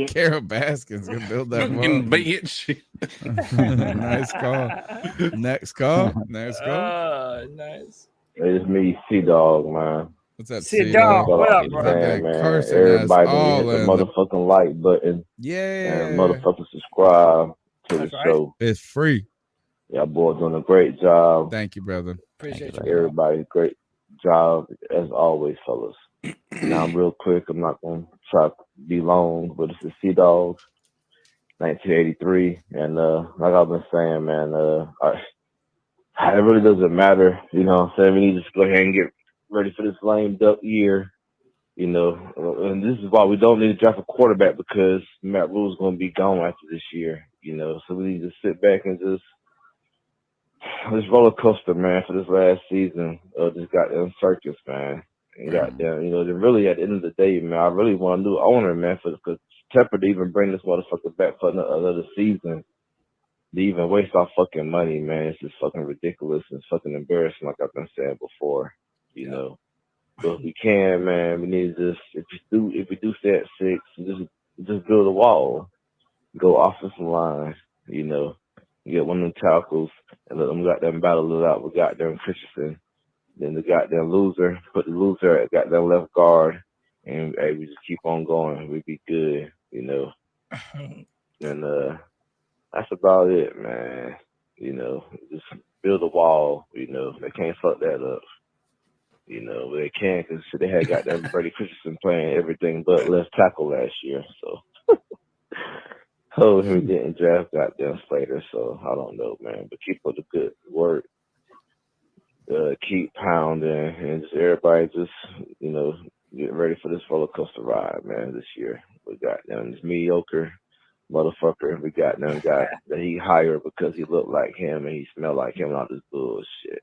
Carol Baskin's gonna build that wall. Bitch. Nice call. Next call. Nice. It's me, C-Dog, man. What's up, C-Dog? What up, bro? Man, everybody hit the motherfucking like button. Yeah. And motherfucking subscribe to the show. It's free. Y'all boys doing a great job. Thank you, brother. Appreciate you. Everybody, great job as always, fellas. Now, I'm real quick. I'm not going to try to be long, but it's the Sea-Dogs, 1983. And like I've been saying, man, it really doesn't matter. You know what I'm saying? We need to just go ahead and get ready for this lame duck year. And this is why we don't need to draft a quarterback, because Matt Rule's going to be gone after this year. So we need to sit back and just this roller coaster, man, for this last season of this goddamn circus, man. And goddamn, really at the end of the day, man, I really want a new owner, man, because Tepper to even bring this motherfucker back for another season, to even waste our fucking money, man. It's just fucking ridiculous and fucking embarrassing, like I've been saying before, you know. But if we can, man, we need to just if we do stay at 6, just build a wall, go offensive line, get one of them tackles and let them goddamn battle it out with goddamn Christensen. Then the goddamn loser, put the loser at goddamn left guard, and hey, we just keep on going. We'd be good, And that's about it, man. Just build a wall. They can't fuck that up. But they can because they had goddamn Brady Christensen playing everything but left tackle last year. So, he didn't draft goddamn Slater. So I don't know, man. But keep up the good work. Keep pounding, and just everybody just getting ready for this roller coaster ride, man. This year we got them this mediocre motherfucker. We got them guy that he hired because he looked like him and he smelled like him and all this bullshit.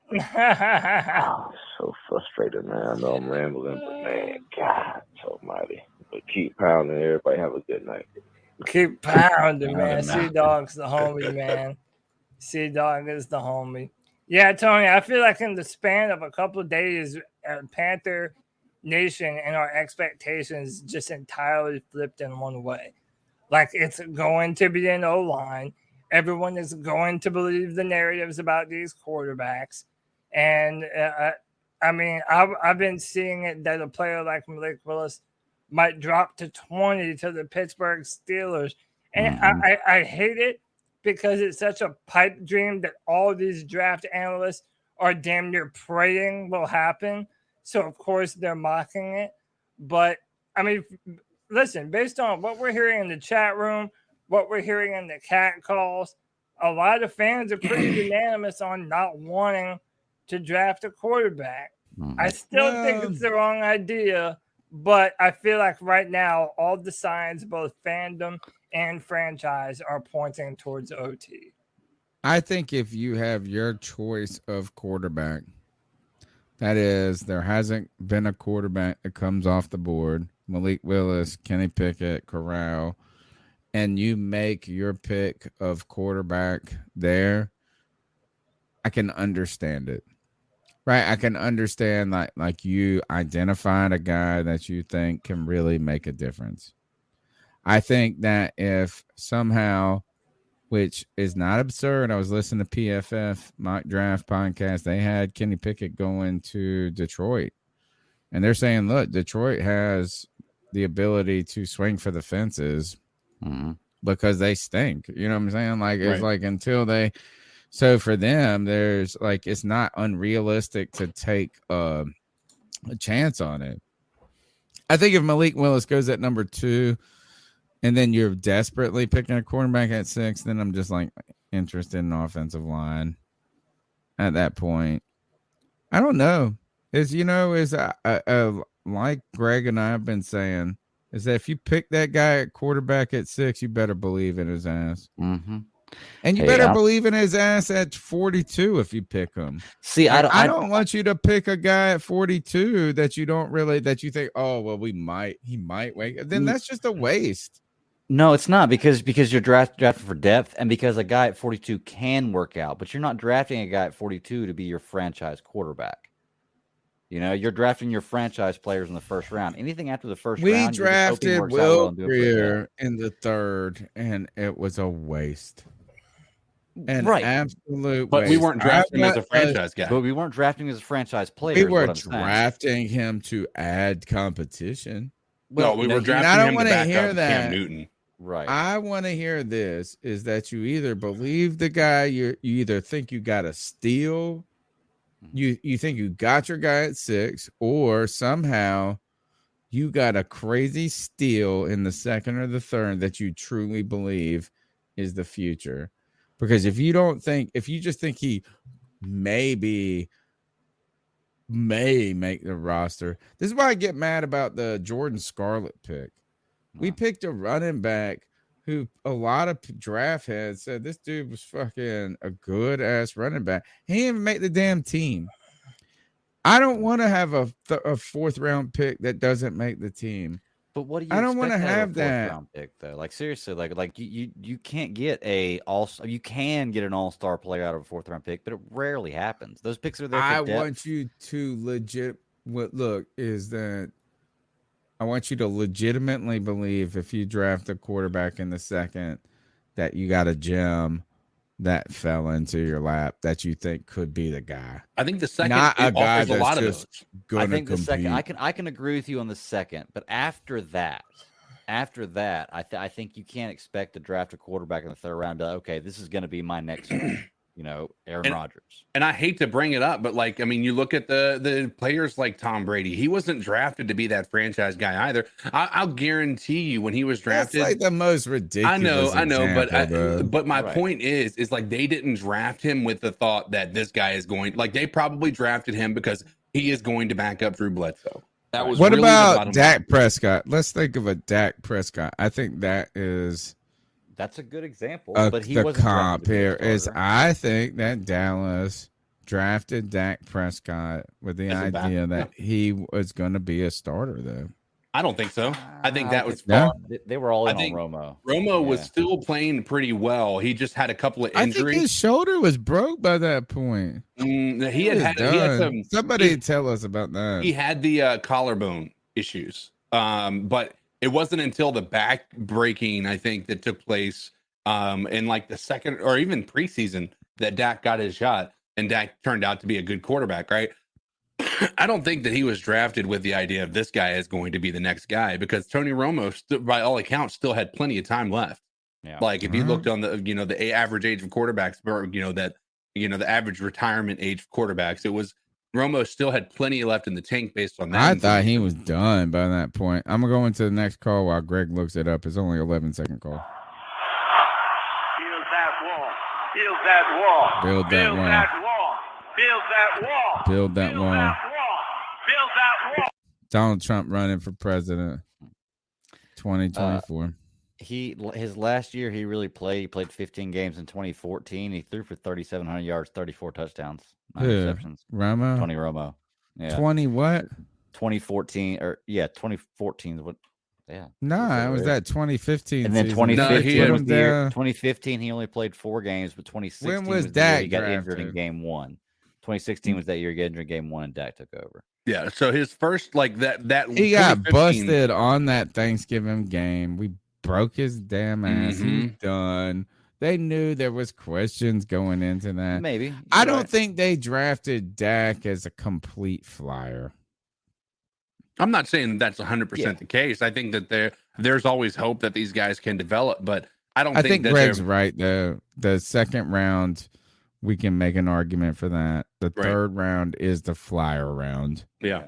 So frustrated, man. I know I'm rambling, but man, God almighty. But keep pounding. Everybody have a good night. Keep pounding, man. C-Dog's the homie, man. C-Dog is the homie. Yeah, Tony, I feel like in the span of a couple of days, Panther Nation and our expectations just entirely flipped in one way. Like, it's going to be an O-line. Everyone is going to believe the narratives about these quarterbacks. And, I've been seeing it that a player like Malik Willis might drop to 20 to the Pittsburgh Steelers. And I hate it because it's such a pipe dream that all these draft analysts are damn near praying will happen. So, of course, they're mocking it. But, listen, based on what we're hearing in the chat room, what we're hearing in the cat calls, a lot of fans are pretty unanimous on not wanting to draft a quarterback. I still think it's the wrong idea, but I feel like right now all the signs, both fandom and franchise, are pointing towards OT. I think if you have your choice of quarterback, that is, there hasn't been a quarterback that comes off the board, Malik Willis, Kenny Pickett, Corral, and you make your pick of quarterback there, I can understand it. Right? I can understand like you identified a guy that you think can really make a difference. I think that if somehow, which is not absurd, I was listening to PFF mock draft podcast. They had Kenny Pickett going to Detroit, and they're saying, look, Detroit has the ability to swing for the fences because they stink. You know what I'm saying? Like, it's like until they, so for them, there's like, it's not unrealistic to take a chance on it. I think if Malik Willis goes at number 2, and then you're desperately picking a quarterback at 6, then I'm just like interested in offensive line at that point. I don't know. Like Greg and I have been saying, is that if you pick that guy at quarterback at 6, you better believe in his ass. Mm-hmm. And you better believe in his ass at 42 if you pick him. See, I don't want you to pick a guy at 42 that you don't really, that you think, oh, well, he might wait. Then that's just a waste. No, it's not because you're drafted for depth and because a guy at 42 can work out, but you're not drafting a guy at 42 to be your franchise quarterback. You're drafting your franchise players in the first round. Anything after the first round, we drafted Will Greer in the 3rd, and it was a waste. An absolute but waste. We weren't drafting him as a franchise guy. But we weren't drafting him as a franchise player. We were drafting him to add competition. Well, we were drafting him to back up Cam Newton. Right. I want to hear this, is that you either believe the guy, you either think you got a steal, you think you got your guy at 6, or somehow you got a crazy steal in the 2nd or the 3rd that you truly believe is the future. Because if you just think he may make the roster, this is why I get mad about the Jordan Scarlett pick. We picked a running back who a lot of draft heads said this dude was fucking a good ass running back. He didn't even make the damn team. I don't want to have a fourth round pick that doesn't make the team. But what do you I don't want to expect out of have a fourth that. round pick though? Like seriously, like you can't get you can get an all-star player out of a fourth round pick, but it rarely happens. Those picks are there for I depth. want you to I want you to legitimately believe if you draft a quarterback in the second that you got a gem that fell into your lap that you think could be the guy. I think the second not a guy offers a that's lot of just those. gonna I think the compete. second I can agree with you on the second, but after that, I think you can't expect to draft a quarterback in the third round. And be like, okay, this is going to be my next, Aaron Rodgers. And I hate to bring it up, but like, I mean, you look at the players like Tom Brady. He wasn't drafted to be that franchise guy either. I'll guarantee you, when he was drafted, That's like the most ridiculous. I know, example, but my Right. point is like they didn't draft him with the thought that this guy is going. Like they probably drafted him because he is going to back up Drew Bledsoe. That was what really the about bottom Dak line. Prescott? Let's think of a Dak Prescott. I think that's a good example. but But he the wasn't comp drafted to be a here is starter. I think that Dallas drafted Dak Prescott with the As a back- idea that he was going to be a starter, though. I don't think so. I think that was No? far. They were all in I think on Romo. Romo was Yeah. still playing pretty well. He just had a couple of I think injuries. his shoulder was broke by that point. He was had done. some. Somebody tell us about that. He had the collarbone issues, but it wasn't until the back breaking, I think, that took place in like the second or even preseason that Dak got his shot, and Dak turned out to be a good quarterback, right? I don't think that he was drafted with the idea of this guy is going to be the next guy, because Tony Romo, by all accounts, still had plenty of time left. Yeah. Like if you looked on the average age of quarterbacks, or the average retirement age of quarterbacks, it was Romo still had plenty left in the tank based on that. I thought he was done by that point. I'm going to go into the next call while Greg looks it up. It's only 11-second call. Build that wall. Build that wall. Build that Build wall. that wall. Build that wall. Build that wall. Build that wall. Donald Trump running for president 2024. His last year he really played. He played 15 games in 2014. He threw for 3,700 yards, 34 touchdowns, 9 Who? interceptions. Romo? Tony Romo. Yeah. 20 what? 2014 2014 is what? Yeah. Nah, it was that 2015 And then season. 2015 was Put the year. him down. 2015 he only played 4 games, but 2016 When was was the year Dak he got injured in drafted? game 1. 2016 was that year he got injured in game 1 and Dak took over. Yeah, so his first that He got 2015 busted on that Thanksgiving game. We broke his damn ass. He's done. They knew there was questions going into that. Maybe. I You're don't right. think they drafted Dak as a complete flyer. I'm not saying that's 100% the case. I think that there's always hope that these guys can develop, but I don't I think think that Greg's they're- right. The second round, we can make an argument for that. The Right. third round is the flyer round. Yeah.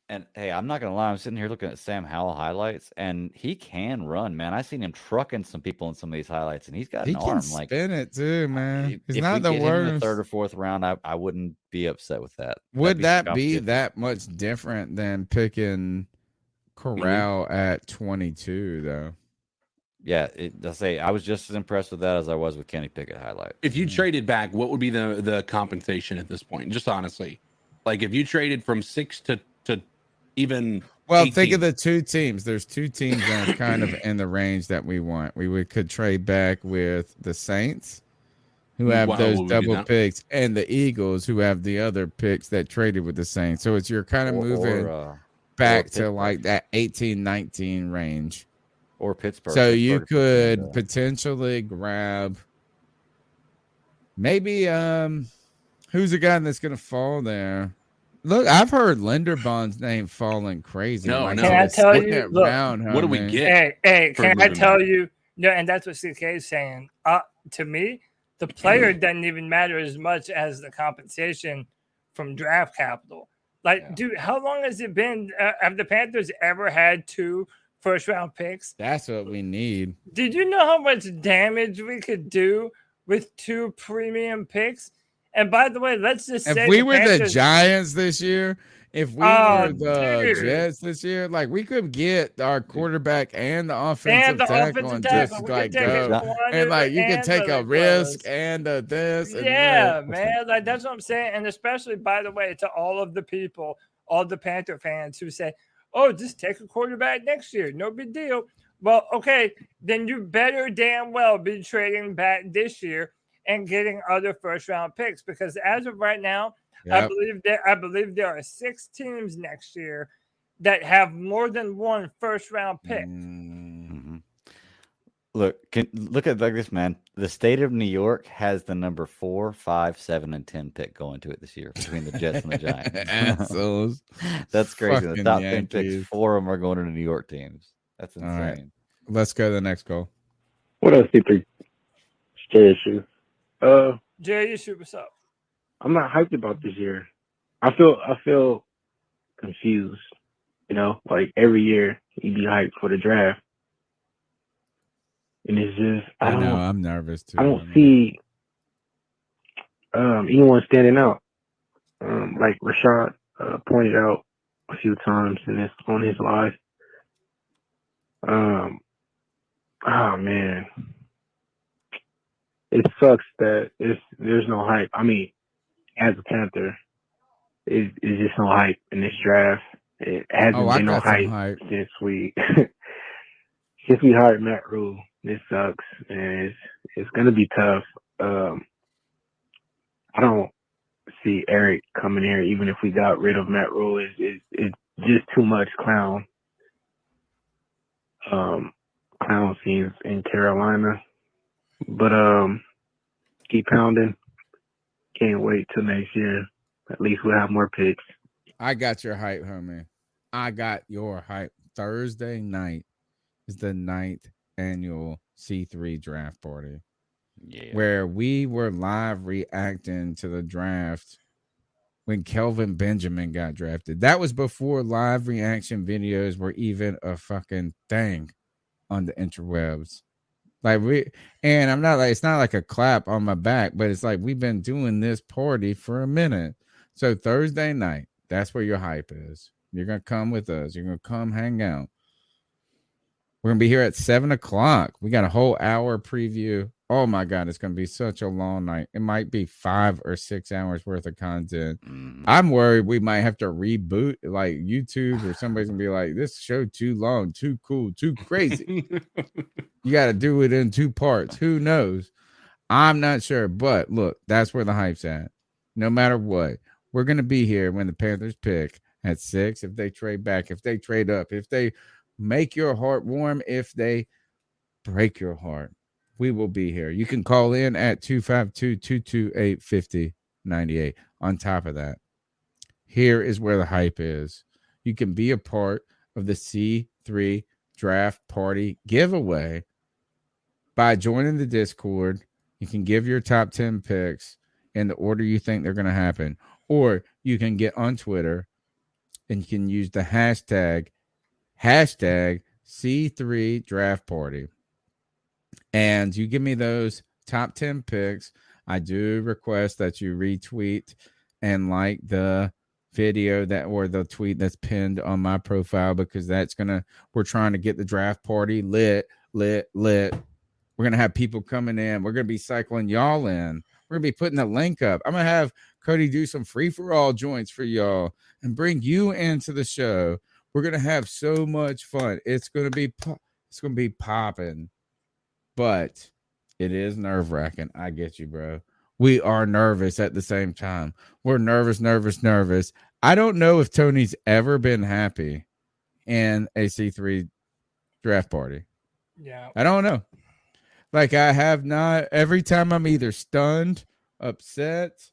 And hey, I'm not gonna lie, I'm sitting here looking at Sam Howell highlights, and he can run, man. I've seen him trucking some people in some of these highlights, and he's got He an can arm. Like spin it too, man. He's if not we the get him in the worst. third or fourth round, I wouldn't be upset with that. Would That'd that some be competition. that much different than picking Corral at 22, though? Yeah, I was just as impressed with that as I was with Kenny Pickett highlight. If you traded back, what would be the compensation at this point? Just honestly, like if you traded from 6 to even Well, 18. think of the two teams. There's two teams that are kind of in the range that we want. Could trade back with the Saints, who have Wow, those would we do double that? picks, and the Eagles, who have the other picks that traded with the Saints. So you're kind of moving back to Pittsburgh. like that 18-19 range. Or Pittsburgh. So you Pittsburgh, could potentially grab maybe who's the guy that's gonna fall there? Look, I've heard Linderbaum's name falling crazy. No, like no. to Can I the tell you? second Look, round, what do we homie. get? Hey, for can I moving tell back? you? No, and that's what CK is saying. To me, the player doesn't even matter as much as the compensation from draft capital. Like, dude, how long has it been? Have the Panthers ever had 2 first-round picks? That's what we need. Did you know how much damage we could do with 2 premium picks? And by the way, let's just say If we the were the Panthers, Giants this year if we Oh, were the dude. Jets this year, like we could get our quarterback and the And offensive the tackle offensive and tackle. just We like could take a go and corner like you could and take a Willie risk Willis. and a this and Yeah, that. man. Like that's what I'm saying. And especially, by the way, to all of the people, all the Panther fans who say, "Oh, just take a quarterback next year. No big deal." Well, okay, then you better damn well be trading back this year and getting other first round picks because as of right now, Yep. I believe there are 6 teams next year that have more than one first round pick. Look, look at like this, man. The state of New York has the number 4, 5, 7, and 10 pick going to it this year between the Jets and the Giants. Assholes. That's crazy. The Fucking top 10 picks, Yankees. 4 of them are going to the New York teams. That's All right. insane. Let's go to the next goal. What else, C3? JSU. Jay, shoot what's up? I'm not hyped about this year. I feel confused. You know, like every year you be hyped for the draft, and it's just I know I'm nervous too. I don't see anyone standing out. Like Rashad pointed out a few times on his live. Oh man, it sucks that there's no hype. I mean, as a Panther, it's just no hype in this draft. It hasn't been no hype since we hired Matt Rule. This sucks, and it's gonna be tough. I don't see Eric coming here, even if we got rid of Matt Rule. It's just too much clown scenes in Carolina. But keep pounding. Can't wait till next year. At least we'll have more picks. I got your hype, homie. I got your hype. Thursday night is the 9th annual C3 draft party. Yeah. Where we were live reacting to the draft when Kelvin Benjamin got drafted. That was before live reaction videos were even a fucking thing on the interwebs. And I'm not like, it's not like a clap on my back, but it's like we've been doing this party for a minute. So Thursday night, that's where your hype is. You're going to come with us. You're going to come hang out. We're going to be here at 7:00. We got a whole hour preview. Oh my God, it's going to be such a long night. It might be 5 or 6 hours worth of content. I'm worried we might have to reboot like YouTube or somebody's going to be like, this show too long, too cool, too crazy. You got to do it in 2 parts. Who knows? I'm not sure. But look, that's where the hype's at. No matter what, we're going to be here when the Panthers pick at 6. If they trade back, if they trade up, if they make your heart warm, if they break your heart, we will be here. You can call in at 252-228-5098. On top of that, here is where the hype is. You can be a part of the C3 draft party giveaway by joining the Discord. You can give your top 10 picks in the order you think they're going to happen. Or you can get on Twitter and you can use the hashtag C3 draft party. And you give me those top 10 picks. I do request that you retweet and like the video that or the tweet that's pinned on my profile, because we're trying to get the draft party lit. We're going to have people coming in. We're going to be cycling y'all in. We're going to be putting the link up. I'm going to have Cody do some free-for-all joints for y'all and bring you into the show. We're going to have so much fun. It's going to be popping. But it is nerve-wracking. I get you, bro. We are nervous at the same time. We're nervous. I don't know if Tony's ever been happy in a C3 draft party. Yeah. I don't know. Like, I have not. Every time I'm either stunned, upset,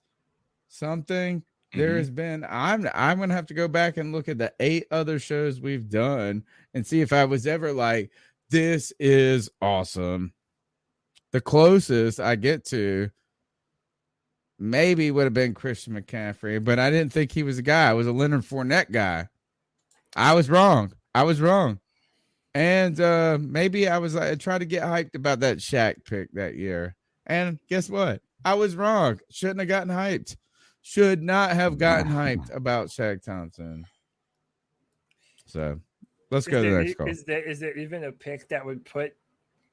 something, there has been. I'm going to have to go back and look at the 8 other shows we've done and see if I was ever like, this is awesome. The closest I get to maybe would have been Christian McCaffrey, but I didn't think he was a guy. I was a Leonard Fournette guy. I was wrong. And maybe I tried to get hyped about that Shaq pick that year. And guess what? I was wrong. Shouldn't have gotten hyped. should not have gotten hyped about Shaq Thompson. So let's go to the next call. Is there even a pick that would put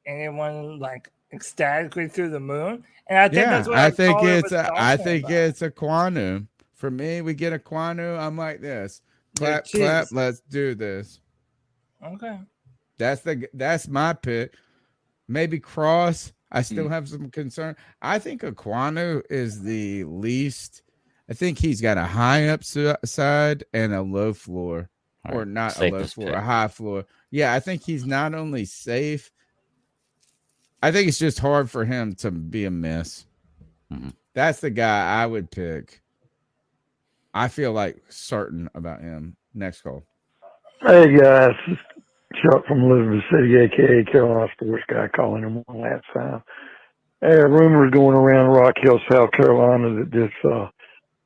anyone like ecstatically through the moon? And I think that's what I think it's a a Quanu. For me, we get a Quanu. I'm like this. Clap, clap. Let's do this. Okay. That's my pick. Maybe Cross. I still have some concern. I think Aquanu is the least. I think he's got a high upside and a low floor, or not a low floor, a high floor. Yeah, I think he's not only safe. I think it's just hard for him to be a miss. Mm-hmm. That's the guy I would pick. I feel like certain about him. Next call. Hey guys, Chuck from Elizabeth City, aka Carolina Sports Guy, calling him one last time. Hey, rumors going around Rock Hill, South Carolina, that this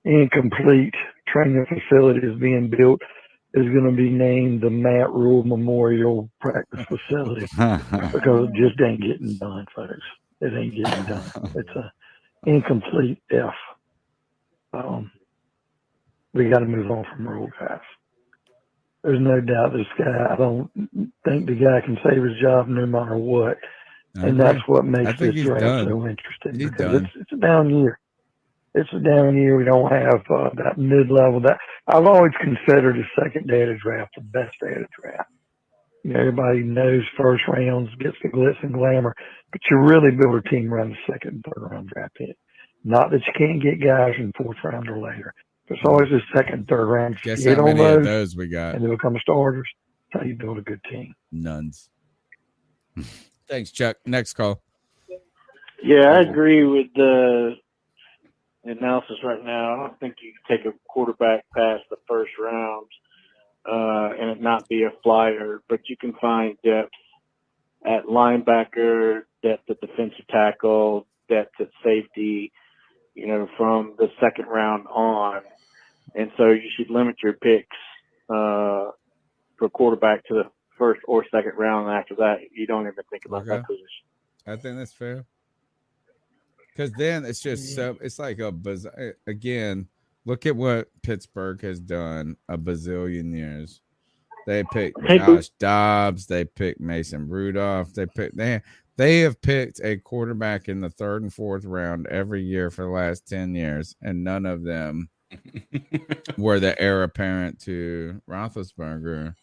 incomplete training facility is being built is going to be named the Matt Rule Memorial Practice Facility because it just ain't getting done, folks. It ain't getting done. It's a incomplete F. We got to move on from Rule, guys. There's no doubt this guy, I don't think the guy can save his job no matter what. And that's what makes this draft so interesting because it's a down year. It's a down year. We don't have that mid-level. That I've always considered the second day of the draft the best day of the draft. You know, everybody knows first rounds gets the glitz and glamour, but you really build a team around the second and third round draft pick. Not that you can't get guys in fourth round or later. There's always the second and third round. Guess how many of those we got? And they become starters. That's how you build a good team. Nuns. Thanks, Chuck. Next call. Yeah, I agree with the analysis right now. I don't think you can take a quarterback past the first round and it not be a flyer, but you can find depth at linebacker, depth at defensive tackle, depth at safety, you know, from the second round on. And so you should limit your picks for quarterback to the first or second round. And after that, you don't even think about that position. I think that's fair. Because then it's just so, it's like a bizarre, again, look at what Pittsburgh has done a bazillion years. They picked Josh Dobbs. They picked Mason Rudolph. They have picked a quarterback in the third and fourth round every year for the last 10 years, and none of them were the heir apparent to Roethlisberger.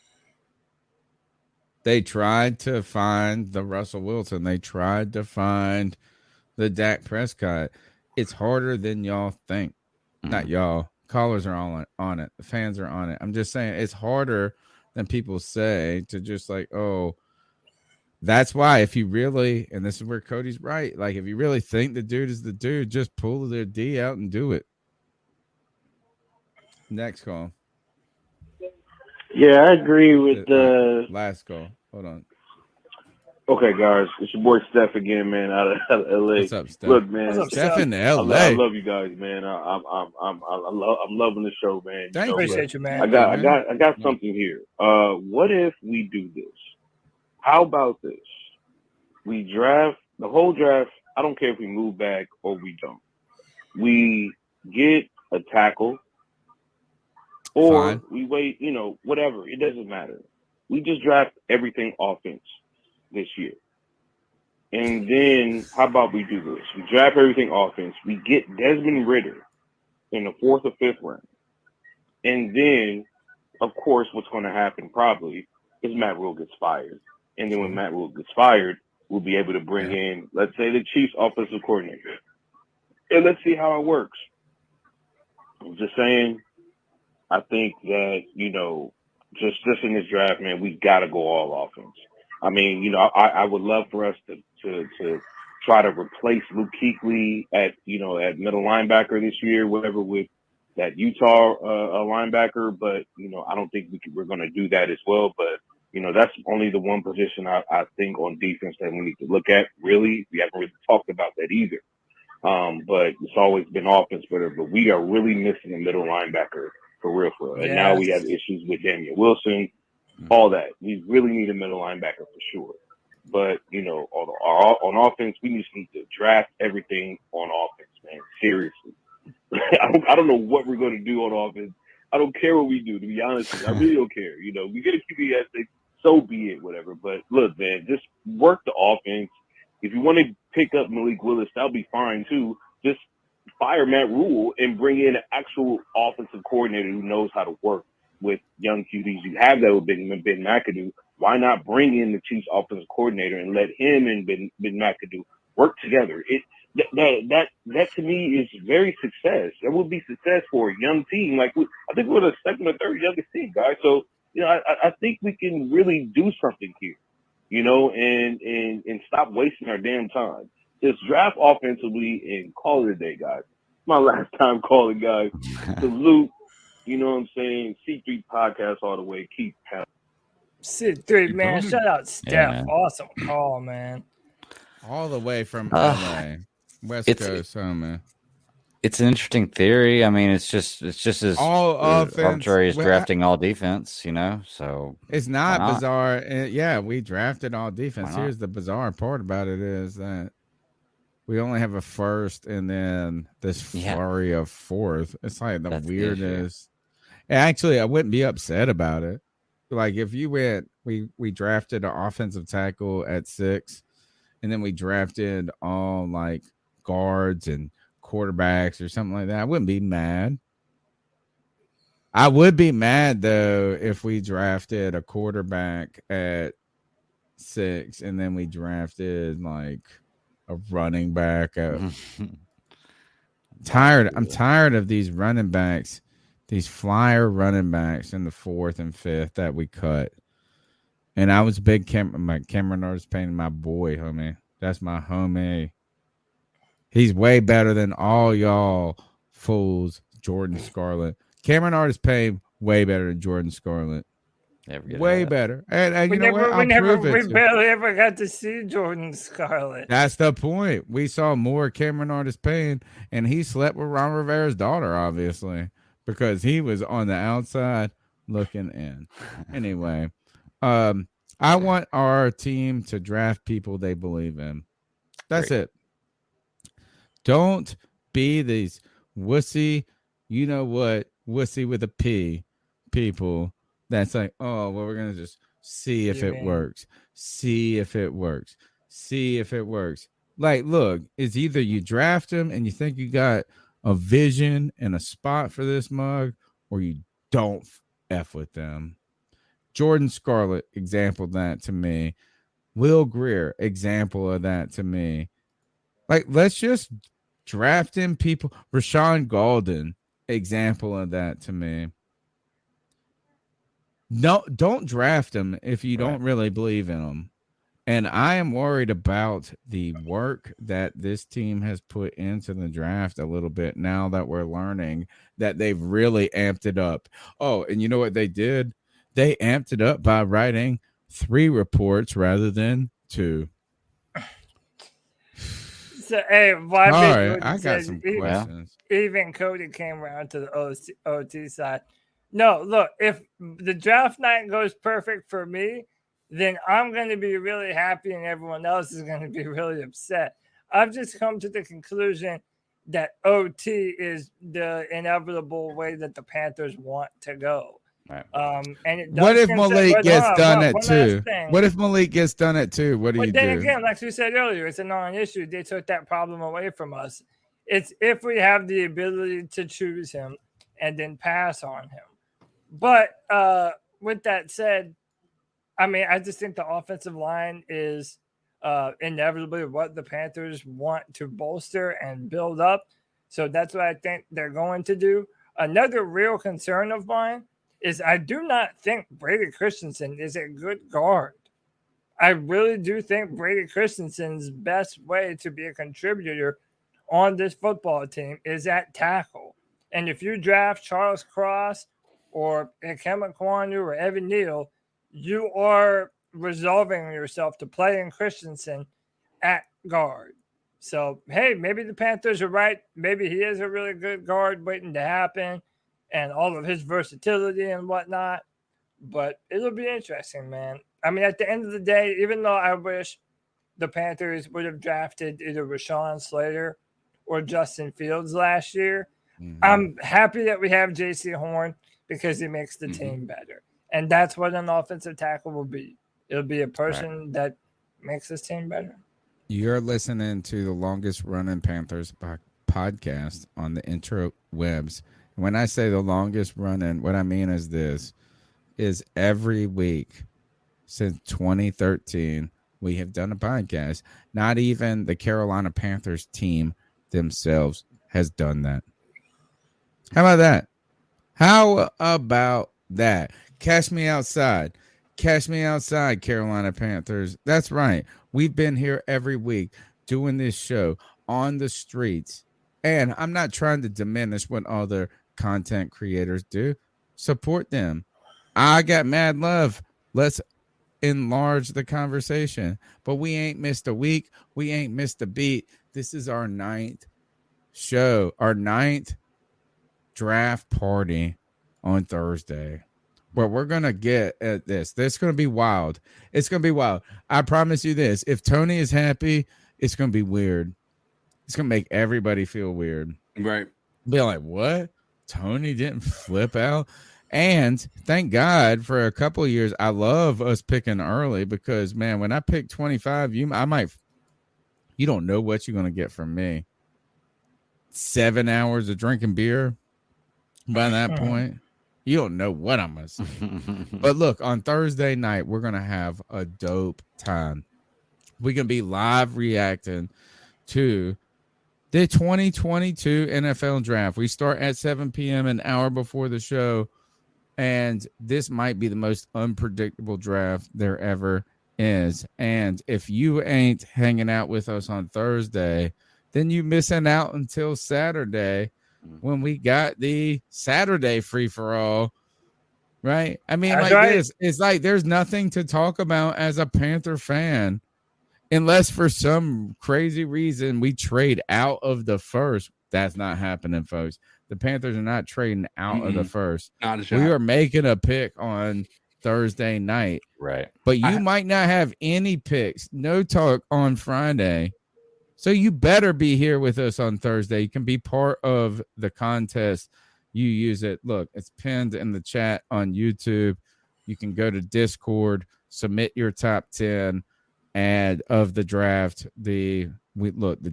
They tried to find the Russell Wilson. They tried to find the Dak Prescott. It's harder than y'all think. Not y'all. Callers are all on it. The fans are on it. I'm just saying it's harder than people say to just like, oh, that's why if you really, and this is where Cody's right, like if you really think the dude is the dude, just pull their D out and do it. Next call. Yeah, I agree with the last call. Hold on. Okay, guys, it's your boy Steph again, man, out of LA. What's up, Steph? Look, man, Steph in LA. I love you guys, man. I'm loving the show, man. Thank you. Appreciate you, man. I got something here. What if we do this? How about this? We draft the whole draft. I don't care if we move back or we don't. We get a tackle, or we wait. You know, whatever. It doesn't matter. We just draft everything offense this year. And then how about we do this? We draft everything offense. We get Desmond Ridder in the fourth or fifth round. And then, of course, what's going to happen probably is Matt Rule gets fired. And then when Matt Rule gets fired, we'll be able to bring in, let's say, the Chiefs offensive coordinator. And let's see how it works. I'm just saying, I think that, you know, just in this draft, man, we got to go all offense. I mean, you know, I would love for us to try to replace Luke Kuechly at middle linebacker this year, whatever, with that Utah linebacker. But, you know, I don't think we're going to do that as well. But, you know, that's only the one position I think on defense that we need to look at. Really, we haven't really talked about that either. But it's always been offense, but we are really missing a middle linebacker for real. And now we have issues with Daniel Wilson. All that. We really need a middle linebacker for sure. But, you know, on offense, we just need to draft everything on offense, man. Seriously. I don't know what we're going to do on offense. I don't care what we do, to be honest with you. I really don't care. You know, we get a QB ethic, so be it, whatever. But look, man, just work the offense. If you want to pick up Malik Willis, that'll be fine too. Just fire Matt Rule and bring in an actual offensive coordinator who knows how to work with young QBs. You have that with Ben McAdoo. Why not bring in the Chiefs offensive coordinator and let him and Ben McAdoo work together? That to me is very success. That would be success for a young team. Like I think we're the second or third youngest team, guys. So you know, I think we can really do something here. You know, and stop wasting our damn time. Just draft offensively and call it a day, guys. My last time calling, guys. Salute. You know what I'm saying? C3 podcast all the way. Keep pounding. C3, man. Shout out Steph. Yeah, awesome call, man. All the way from LA, West Coast, man. It's an interesting theory. I mean, it's just as all offense, arbitrary as drafting all defense, you know. So it's not bizarre. Yeah, we drafted all defense. Here's the bizarre part about it is that we only have a first and then this flurry of fourth. It's like the weirdest. Actually, I wouldn't be upset about it. Like if you went, we drafted an offensive tackle at 6, and then we drafted all like guards and quarterbacks or something like that, I wouldn't be mad. I would be mad though if we drafted a quarterback at 6 and then we drafted like a running back. I'm tired of these running backs, these flyer running backs in the 4th and 5th that we cut. And I was a big Cameron Artis-Payne, my boy, homie. That's my homie. He's way better than all y'all fools. Jordan Scarlett. Cameron Artis-Payne, way better than Jordan Scarlett. Way better. And you know what? We barely ever got to see Jordan Scarlett. That's the point. We saw more Cameron Artis-Payne, and he slept with Ron Rivera's daughter, obviously, because he was on the outside looking in. Anyway, I want our team to draft people they believe in. That's it. Don't be these wussy, you know what, wussy with a P people that's like, oh, well, we're going to just see if it works. See if it works. See if it works. Like, look, it's either you draft him and you think you got a vision and a spot for this mug, or you don't F with them. Jordan Scarlett, example of that to me. Will Greer, example of that to me. Like, let's just draft in people. Rashawn Golden, example of that to me. No, don't draft them if you don't really believe in them. And I am worried about the work that this team has put into the draft a little bit now that we're learning that they've really amped it up. Oh, and you know what they did? They amped it up by writing 3 reports rather than 2. So, hey, I got some questions. Even Cody came around to the OT side. No, look, if the draft night goes perfect for me, then I'm going to be really happy and everyone else is going to be really upset. I've just come to the conclusion that OT is the inevitable way that the Panthers want to go. Right. And it what if Malik gets done at 2? What if Malik gets done at 2? What do you do? Then again, like we said earlier, it's a non-issue. They took that problem away from us. It's if we have the ability to choose him and then pass on him. But with that said, I mean, I just think the offensive line is inevitably what the Panthers want to bolster and build up. So that's what I think they're going to do. Another real concern of mine is I do not think Brady Christensen is a good guard. I really do think Brady Christensen's best way to be a contributor on this football team is at tackle. And if you draft Charles Cross or Kevin Kwanu or Evan Neal, you are resolving yourself to play in Christensen at guard. So, hey, maybe the Panthers are right. Maybe he is a really good guard waiting to happen and all of his versatility and whatnot. But it'll be interesting, man. I mean, at the end of the day, even though I wish the Panthers would have drafted either Rashawn Slater or Justin Fields last year, I'm happy that we have J.C. Horn because he makes the team better. And that's what an offensive tackle will be. It'll be a person that makes this team better. You're listening to the longest running Panthers podcast on the interwebs. When I say the longest running, what I mean is this, is every week since 2013, we have done a podcast. Not even the Carolina Panthers team themselves has done that. How about that? How about that? Catch me outside. Catch me outside, Carolina Panthers. That's right. We've been here every week doing this show on the streets. And I'm not trying to diminish what other content creators do. Support them. I got mad love. Let's enlarge the conversation. But we ain't missed a week. We ain't missed a beat. This is our 9th show, our 9th draft party on Thursday. But we're going to get at this. This is going to be wild. It's going to be wild. I promise you this. If Tony is happy, it's going to be weird. It's going to make everybody feel weird. Right. Be like, what? Tony didn't flip out? And thank God for a couple of years, I love us picking early because, man, when I pick 25, you don't know what you're going to get from me. 7 hours of drinking beer by that point. You don't know what I'm going to say. But look, on Thursday night, we're going to have a dope time. We're going to be live reacting to the 2022 NFL draft. We start at 7 p.m., an hour before the show. And this might be the most unpredictable draft there ever is. And if you ain't hanging out with us on Thursday, then you missing out until Saturday when we got the Saturday free-for-all, right? I mean, That's like right. this. It's like there's nothing to talk about as a Panther fan unless for some crazy reason we trade out of the first. That's not happening, folks. The Panthers are not trading out of the first. Not a shot. We are making a pick on Thursday night. Right. But you might not have any picks. No talk on Friday. So you better be here with us on Thursday. You can be part of the contest. You use it. Look, it's pinned in the chat on YouTube. You can go to Discord, submit your top 10 and of the draft. The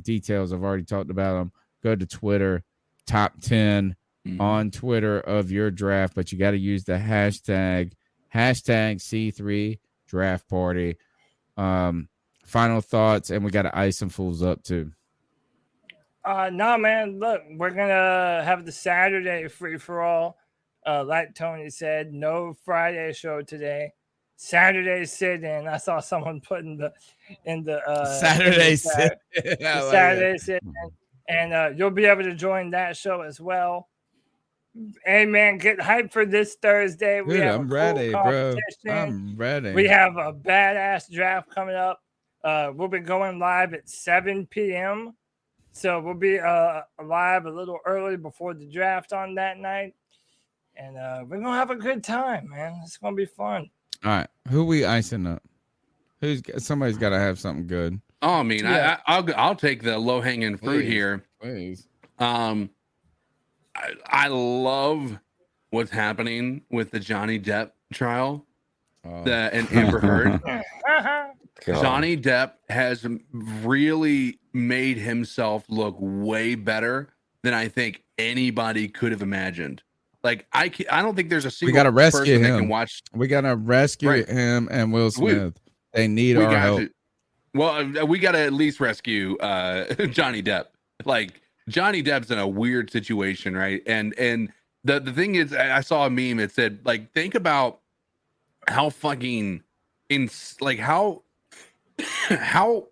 details, I've already talked about them. Go to Twitter, top 10 on Twitter of your draft, but you got to use the hashtag C3 draft party. Final thoughts, and we got to ice some fools up too. No, man. Look, we're gonna have the Saturday free for all. Like Tony said, no Friday show today. Saturday sit-in. I saw someone put in the Saturday sit-in. Saturday sit-in, and you'll be able to join that show as well. Hey, man, get hyped for this Thursday. Dude, I'm ready, bro. I'm ready. We have a badass draft coming up. We'll be going live at 7 p.m. So we'll be live a little early before the draft on that night. And we're going to have a good time, man. It's going to be fun. All right. Who we icing up? Somebody's got to have something good. Oh, I mean, yeah. I'll take the low-hanging fruit here. Please. I love what's happening with the Johnny Depp trial and Amber Heard. Johnny Depp has really made himself look way better than I think anybody could have imagined. Like I don't think there's a single we gotta rescue person him. that can watch. We gotta rescue him and Will Smith. They need our help. Well, we gotta at least rescue Johnny Depp. Like Johnny Depp's in a weird situation, right? And the thing is, I saw a meme. It said, like, think about how fucking how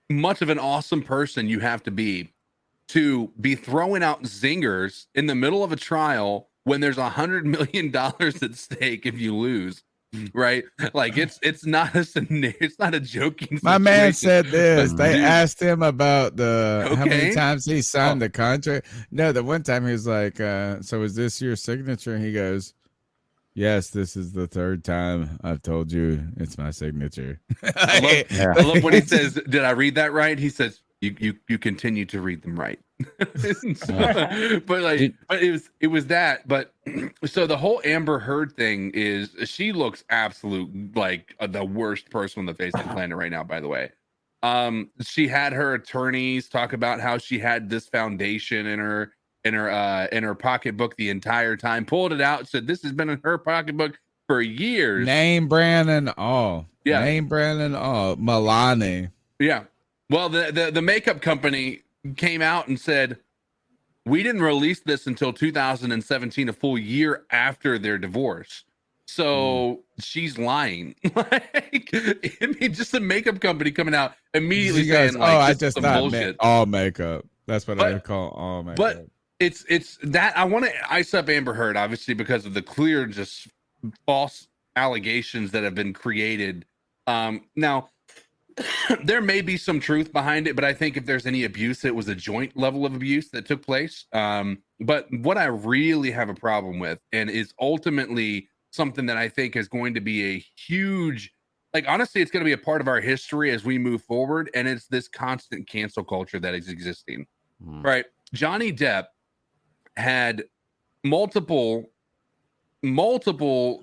much of an awesome person you have to be throwing out zingers in the middle of a trial when there's $100 million at stake if you lose, right? Like it's not a joking situation. My man said this. They asked him about how many times he signed the contract. No, the one time he was like, so is this your signature? And he goes, yes, this is the third time I've told you it's my signature. I love when he says, did I read that right? He says, you continue to read them right. But like, but it was that. But so the whole Amber Heard thing is, she looks absolute like the worst person on the face of the planet right now. By the way, she had her attorneys talk about how she had this foundation in her pocketbook the entire time, pulled it out, said this has been in her pocketbook for years. Name brand and all. Yeah. Name brand and all. Milani. Yeah. Well, the makeup company came out and said, we didn't release this until 2017, a full year after their divorce. So she's lying. Like, I mean, just the makeup company coming out immediately She goes, saying, like, I this is just some thought bullshit. meant all makeup. That's what I call all makeup. But it's that I want to ice up Amber Heard, obviously, because of the clear, just false allegations that have been created. Now, there may be some truth behind it, but I think if there's any abuse, it was a joint level of abuse that took place. But what I really have a problem with, and is ultimately something that I think is going to be a huge, like, honestly, it's going to be a part of our history as we move forward. And it's this constant cancel culture that is existing, right? Johnny Depp had multiple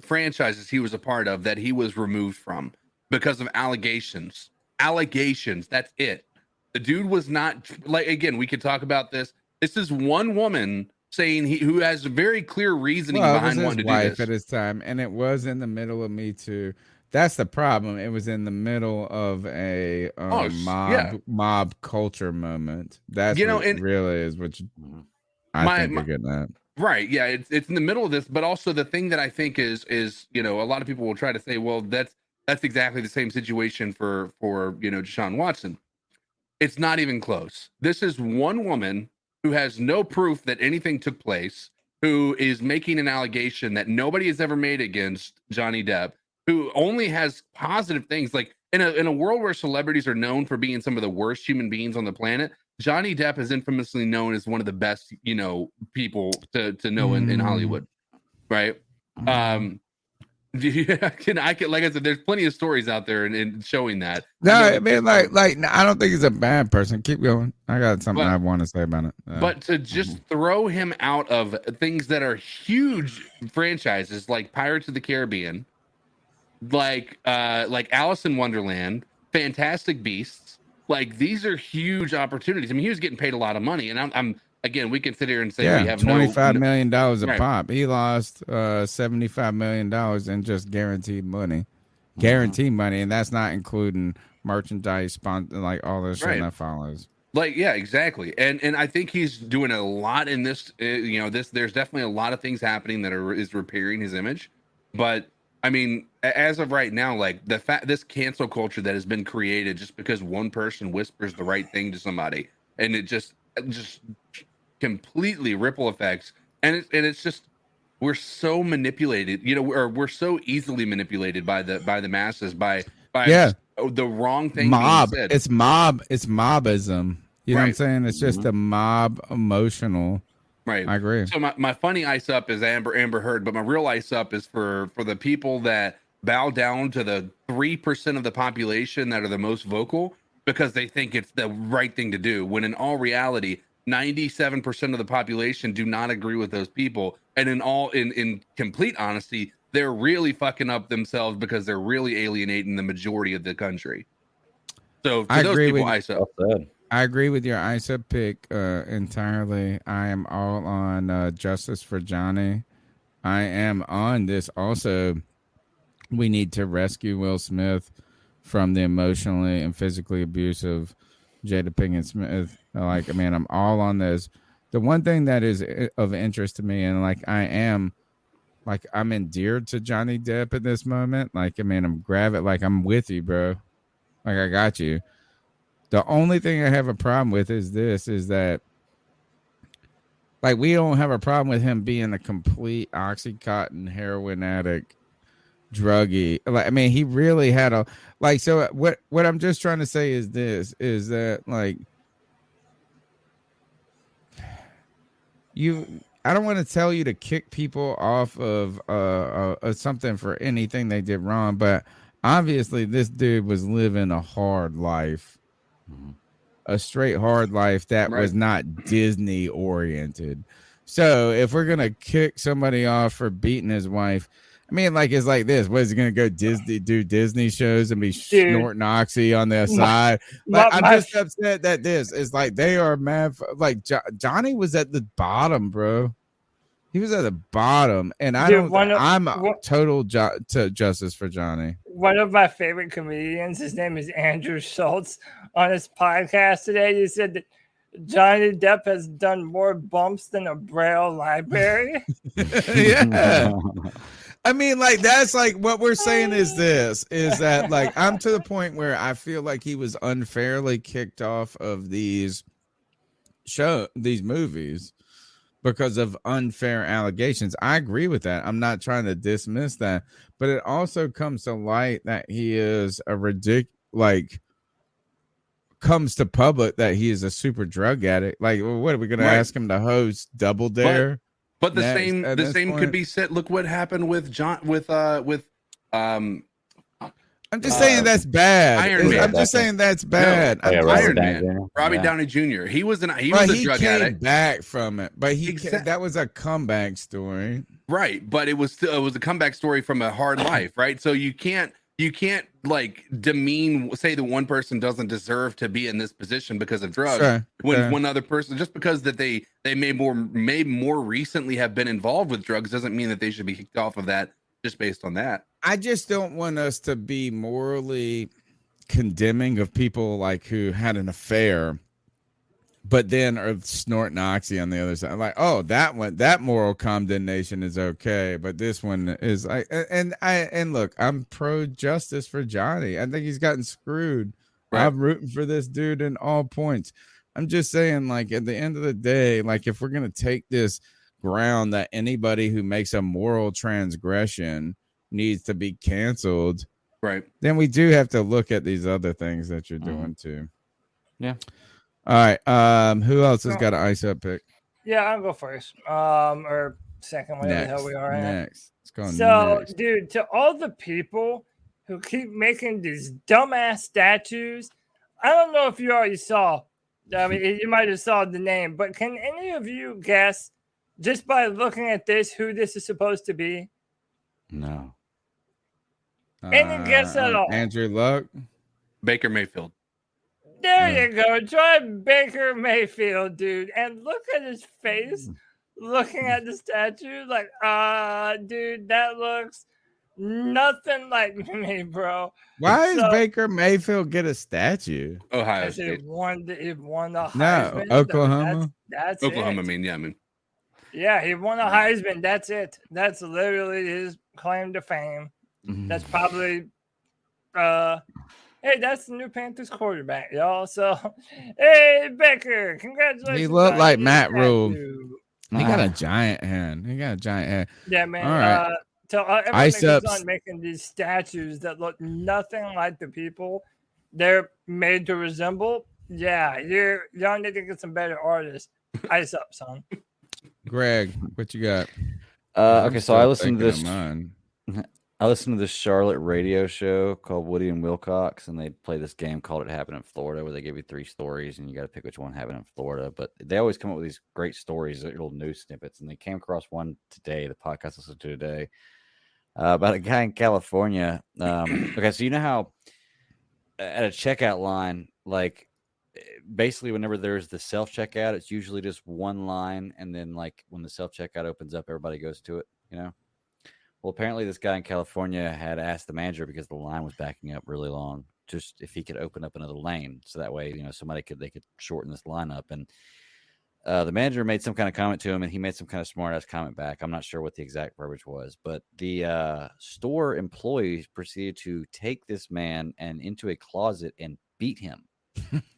franchises he was a part of that he was removed from because of allegations. That's it. The dude was not, like, again, we could talk about this. This is one woman saying who has very clear reasoning behind wanting to do this. At his time, and it was in the middle of Me Too. That's the problem. It was in the middle of a mob culture moment. That's what it really is, which I think you're getting at. Right. Yeah, it's in the middle of this, but also the thing that I think is a lot of people will try to say, well, that's exactly the same situation for Deshaun Watson. It's not even close. This is one woman who has no proof that anything took place, who is making an allegation that nobody has ever made against Johnny Depp, who only has positive things. Like, in a world where celebrities are known for being some of the worst human beings on the planet, Johnny Depp is infamously known as one of the best, people to know in Hollywood, right? I can, like I said, there's plenty of stories out there and showing that. No, I mean, like I don't think he's a bad person. Keep going. I got something I want to say about it. But to just throw him out of things that are huge franchises like Pirates of the Caribbean, like Alice in Wonderland, Fantastic Beasts, like, these are huge opportunities. I mean, he was getting paid a lot of money, and I'm again, we can sit here and say we have $25 million a pop. He lost $75 million in just guaranteed money. Guaranteed money, and that's not including merchandise, like all this shit that follows. Like, yeah, exactly. And I think he's doing a lot in this. There's definitely a lot of things happening that is repairing his image. But I mean, as of right now, like, this cancel culture that has been created just because one person whispers the right thing to somebody, and it just completely ripple effects, and it's just, we're so manipulated, or we're so easily manipulated by the masses by the wrong thing being said. It's mobism. You know what I'm saying? It's just a mob emotional. Right. I agree. So my funny ice up is Amber Heard, but my real ice up is for the people that bow down to the 3% of the population that are the most vocal because they think it's the right thing to do, when in all reality 97% of the population do not agree with those people, and in complete honesty, they're really fucking up themselves because they're really alienating the majority of the country. So for those people, ice up. I agree with your ISA pick entirely. I am all on justice for Johnny. I am on this also. We need to rescue Will Smith from the emotionally and physically abusive Jada Pinkett Smith. Like, I mean, I'm all on this. The one thing that is of interest to me, and like I'm endeared to Johnny Depp at this moment. Like, I mean, I'm with you, bro. Like, I got you. The only thing I have a problem with is that, like, we don't have a problem with him being a complete Oxycontin heroin addict, druggie. Like, I mean, he really had so what I'm just trying to say is that, like, I don't want to tell you to kick people off of something for anything they did wrong, but obviously this dude was living a hard life. a straight hard life that Right. was not Disney oriented. So if we're gonna kick somebody off for beating his wife, I mean, like it's like this. What is he gonna go do Disney shows and be snorting oxy on their side? Like I'm just upset that this is like they are mad. Like Johnny was at the bottom, bro. He was at the bottom, and I Dude, don't. I'm total justice for Johnny. One of my favorite comedians, his name is Andrew Schultz, on his podcast today, he said that Johnny Depp has done more bumps than a Braille library. Yeah. I mean, like, that's like what we're saying is that like I'm to the point where I feel like he was unfairly kicked off of these movies because of unfair allegations. I agree with that. I'm not trying to dismiss that, but it also comes to light that he is comes to public that he is a super drug addict. Like, what are we going to ask him to host Double Dare? But the same could be said. Look what happened with I'm just saying that's bad. Iron Man. I'm just saying that's bad. No, Iron Man. Robbie Downey Jr. He was a drug addict. Back from it, but that was a comeback story, right? But it was a comeback story from a hard life, right? So you can't like say that one person doesn't deserve to be in this position because of drugs when one other person, just because that they may more recently have been involved with drugs, doesn't mean that they should be kicked off of that just based on that. I just don't want us to be morally condemning of people like who had an affair, but then are snorting oxy on the other side. Like, oh, that moral condemnation is okay, but this one is like, and look, I'm pro justice for Johnny. I think he's gotten screwed. Right. I'm rooting for this dude in all points. I'm just saying, like, at the end of the day, like, if we're gonna take this ground that anybody who makes a moral transgression needs to be canceled, right, then we do have to look at these other things that you're doing too. Yeah. All right. Who else has got an ice up pick? Yeah, I'll go first. Or second, whatever the hell we are at. Next. Let's go next. Dude, to all the people who keep making these dumbass statues, I don't know if you already saw. I mean, you might have saw the name, but can any of you guess, just by looking at this, who this is supposed to be? No. Any guess at all? Andrew Luck? Baker Mayfield. There you go. Try Baker Mayfield, dude. And look at his face looking at the statue. Like, dude, that looks nothing like me, bro. Why does Baker Mayfield get a statue? Ohio State. He won the Heisman. No, Oklahoma. That's Oklahoma, it. Yeah, he won a Heisman. That's it. That's literally his claim to fame. That's probably hey, that's the new Panthers quarterback, y'all. So hey, Baker, congratulations. He looked like Matt Rule. He got a giant hand. Yeah, man. All right. So everyone keeps on making these statues that look nothing like the people they're made to resemble. Yeah, y'all need to get some better artists. Ice up, son. Greg, what you got? Okay, so I listened to this. I listened to this Charlotte radio show called Woody and Wilcox, and they play this game called It Happened in Florida, where they give you 3 stories, and you got to pick which one happened in Florida. But they always come up with these great stories, little news snippets, and they came across one today, the podcast I listened to today, about a guy in California. Okay, so you know how at a checkout line, like basically whenever there's the self-checkout, it's usually just one line, and then like when the self-checkout opens up, everybody goes to it, you know? Well, apparently this guy in California had asked the manager, because the line was backing up really long, just if he could open up another lane. So that way, you know, they could shorten this line up. And the manager made some kind of comment to him, and he made some kind of smart ass comment back. I'm not sure what the exact verbiage was, but the store employees proceeded to take this man and into a closet and beat him.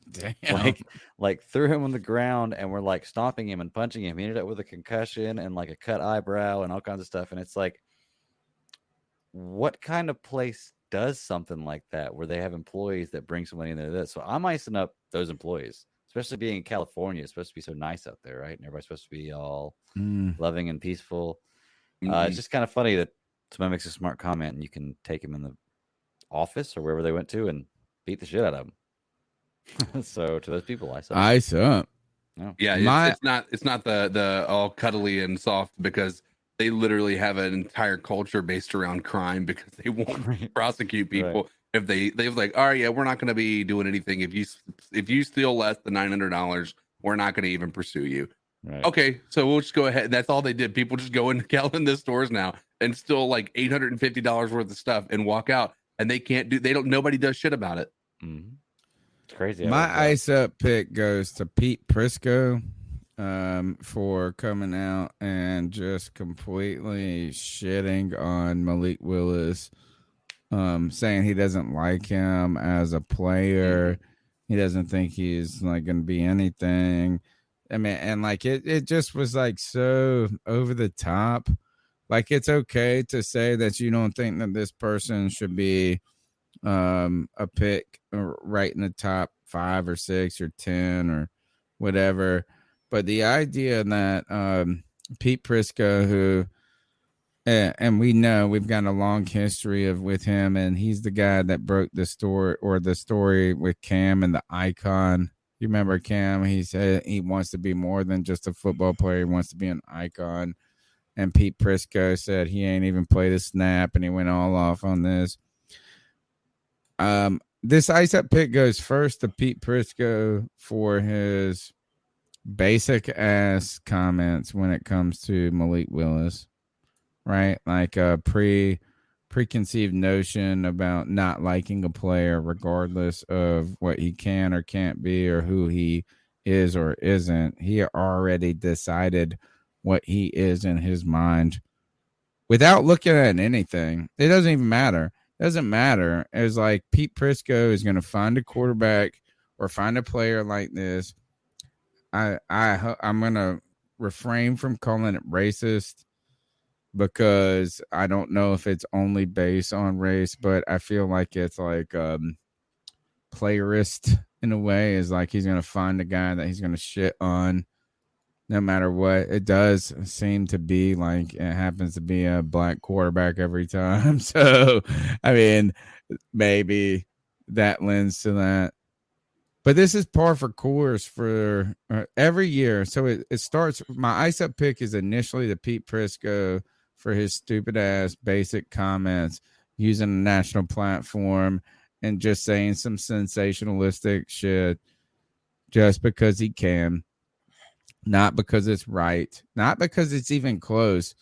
Damn. Like threw him on the ground and were like stomping him and punching him. He ended up with a concussion and like a cut eyebrow and all kinds of stuff. And it's like, what kind of place does something like that where they have employees that bring somebody in there? So I'm icing up those employees, especially being in California. It's supposed to be so nice out there, right? And everybody's supposed to be all loving and peaceful. It's just kind of funny that somebody makes a smart comment and you can take them in the office or wherever they went to and beat the shit out of them. So to those people, ice up. Ice up. No. Yeah, it's not the all cuddly and soft, because they literally have an entire culture based around crime, because they won't prosecute people if they're like, all right, yeah, we're not going to be doing anything if you steal less than $900, we're not going to even pursue you. Right. Okay, so we'll just go ahead. That's all they did. People just go into the stores now and steal like $850 worth of stuff and walk out, and nobody does shit about it. Mm-hmm. It's crazy. My ice up pick goes to Pete Prisco for coming out and just completely shitting on Malik Willis, saying he doesn't like him as a player. He doesn't think he's like going to be anything. I mean, and like it just was like so over the top. Like, it's okay to say that you don't think that this person should be a pick right in the top 5 or 6 or 10 or whatever, but the idea that Pete Prisco, who and we know we've got a long history with him, and he's the guy that broke the story with Cam and the icon. You remember Cam? He said he wants to be more than just a football player. He wants to be an icon. And Pete Prisco said he ain't even played a snap, and he went all off on this. This ice up pick goes first to Pete Prisco for his basic ass comments when it comes to Malik Willis, right? Like a preconceived notion about not liking a player regardless of what he can or can't be or who he is or isn't. He already decided what he is in his mind without looking at anything. It doesn't even matter. It doesn't matter. It's like Pete Prisco is going to find a quarterback or find a player like this. I'm going to refrain from calling it racist, because I don't know if it's only based on race, but I feel like it's like playerist in a way. Is like he's going to find a guy that he's going to shit on no matter what. It does seem to be like it happens to be a black quarterback every time. So, I mean, maybe that lends to that. But this is par for course for every year. So it starts, my ice up pick is initially the Pete Prisco for his stupid ass basic comments using a national platform and just saying some sensationalistic shit just because he can. Not because it's right, not because it's even close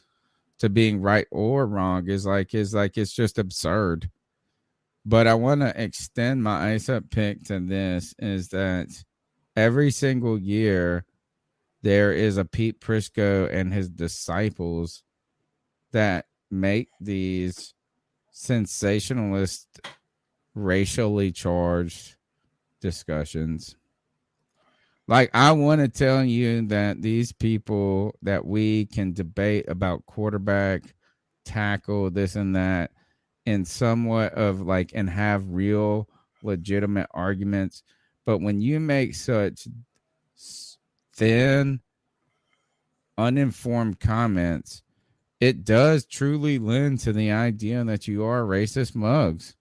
to being right or wrong. It's just absurd. But I want to extend my ice up pick to this, is that every single year there is a Pete Prisco and his disciples that make these sensationalist, racially charged discussions. Like, I want to tell you that these people that we can debate about quarterback, tackle, this and that, in somewhat of like, and have real legitimate arguments. But when you make such thin, uninformed comments, it does truly lend to the idea that you are racist mugs.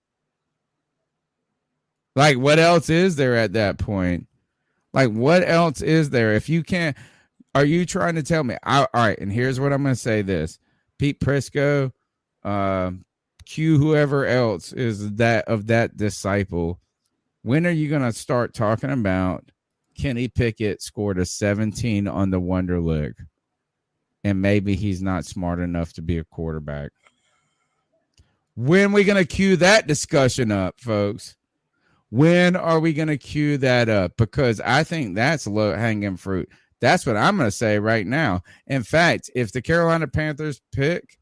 Like, what else is there at that point? Like, what else is there? If you can't, are you trying to tell me? All right, and here's what I'm going to say this. Pete Prisco, Q, whoever else is that disciple, when are you going to start talking about Kenny Pickett scored a 17 on the Wonderlic, and maybe he's not smart enough to be a quarterback? When are we going to cue that discussion up, folks? When are we going to cue that up? Because I think that's low-hanging fruit. That's what I'm going to say right now. In fact, if the Carolina Panthers pick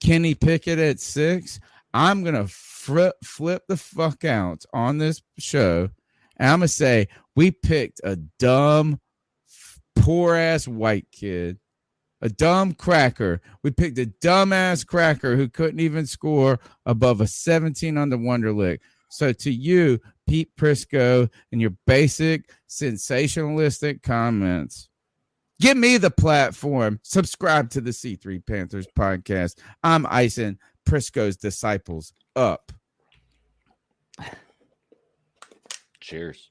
Kenny Pickett at 6, I'm going to flip the fuck out on this show. And I'm going to say we picked a dumb, poor-ass white kid, a dumb cracker. We picked a dumb-ass cracker who couldn't even score above a 17 on the Wonderlic. So to you, Pete Prisco, and your basic sensationalistic comments, give me the platform. Subscribe to the C3 Panthers podcast. I'm icing Prisco's disciples up. Cheers.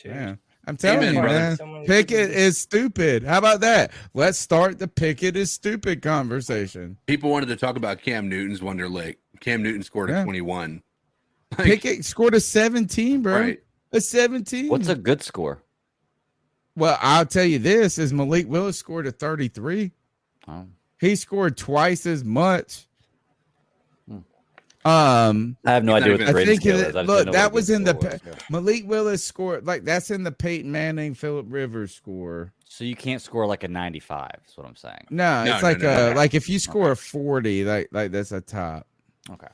Yeah. I'm telling you, man. Someone Pickett is stupid. How about that? Let's start the Pickett is stupid conversation. People wanted to talk about Cam Newton's Wonder Lake. Cam Newton scored a 21. Pickett scored a 17, bro. Right. A 17. What's a good score? Well, I'll tell you this: is Malik Willis scored a 33. Oh. He scored twice as much. I have no idea what the I grading think scale is. I just look, know that what a was good in the score was. Malik Willis scored, like that's in the Peyton Manning, Phillip Rivers score. So you can't score like a 95. Is what I'm saying. No, it's like like if you score a 40, like that's a top. Okay.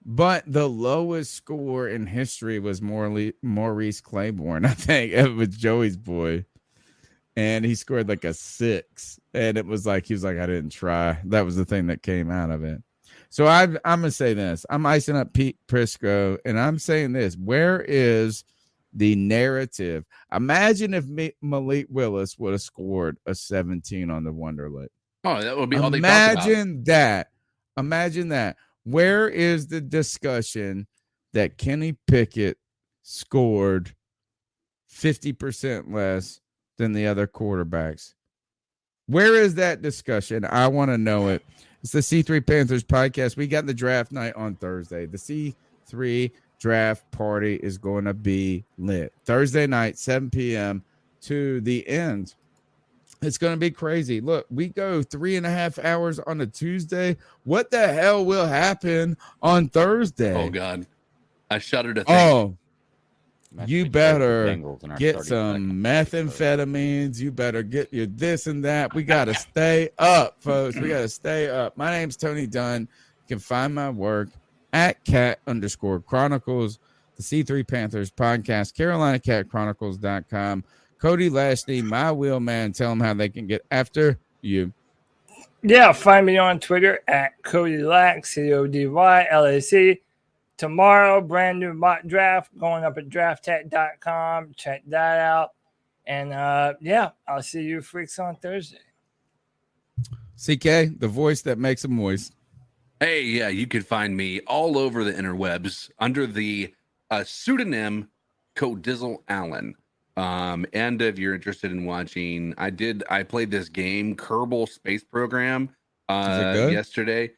But the lowest score in history was Maurice Claiborne. I think it was Joey's boy, and he scored like a 6. And it was like he was like, I didn't try. That was the thing that came out of it. So I'm gonna say this. I'm icing up Pete Prisco, and I'm saying this. Where is the narrative? Imagine if Malik Willis would have scored a 17 on the Wonderlic. Oh, that would be all they talk about. Imagine that. Where is the discussion that Kenny Pickett scored 50% less than the other quarterbacks? Where is that discussion? I want to know it. It's the C3 Panthers podcast. We got the draft night on Thursday. The C3 draft party is going to be lit. Thursday night, 7 p.m. to the end. It's going to be crazy. Look, we go 3.5 hours on a Tuesday. What the hell will happen on Thursday? Oh, God. I shudder to think. Oh, you better get some methamphetamines. You better get your this and that. We got to stay up, folks. We got to stay up. My name's Tony Dunn. You can find my work at cat_chronicles, the C3 Panthers podcast, CarolinaCatChronicles.com. Cody Lashley, my wheelman. Tell them how they can get after you. Yeah, find me on Twitter at Cody Lack, CODYLAC. Tomorrow, brand new mock draft going up at drafttech.com. Check that out. And yeah, I'll see you freaks on Thursday. CK, the voice that makes a moist. Hey, yeah, you can find me all over the interwebs under the pseudonym Codizzle Allen. And if you're interested in watching, I played this game, Kerbal Space Program, yesterday.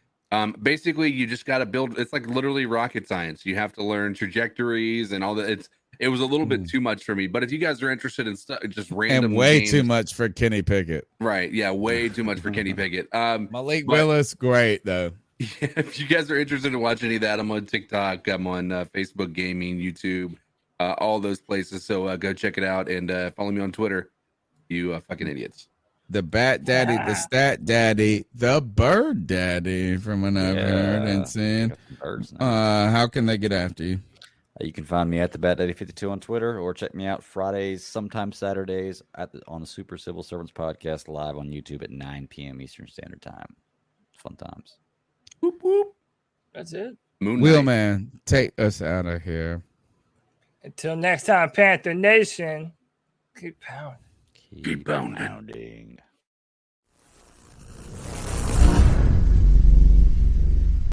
Basically, you just got to build. It's like literally rocket science. You have to learn trajectories and all that. It was a little bit too much for me. But if you guys are interested in stuff, just random and way games, too much for Kenny Pickett. Right? Yeah, way too much for Kenny Pickett. Malik Willis, great though. Yeah, if you guys are interested in watching any of that, I'm on TikTok. I'm on Facebook Gaming, YouTube, all those places. So go check it out and follow me on Twitter. You fucking idiots. The Bat Daddy, the Stat Daddy, the Bird Daddy from what I've heard and seen. How can they get after you? You can find me at the Bat Daddy 52 on Twitter, or check me out Fridays, sometimes Saturdays on the Super Civil Servants podcast live on YouTube at 9 p.m. Eastern Standard Time. Fun times. Whoop, whoop. That's it. Wheelman, take us out of here. Until next time, Panther Nation, keep pounding. Keep pounding.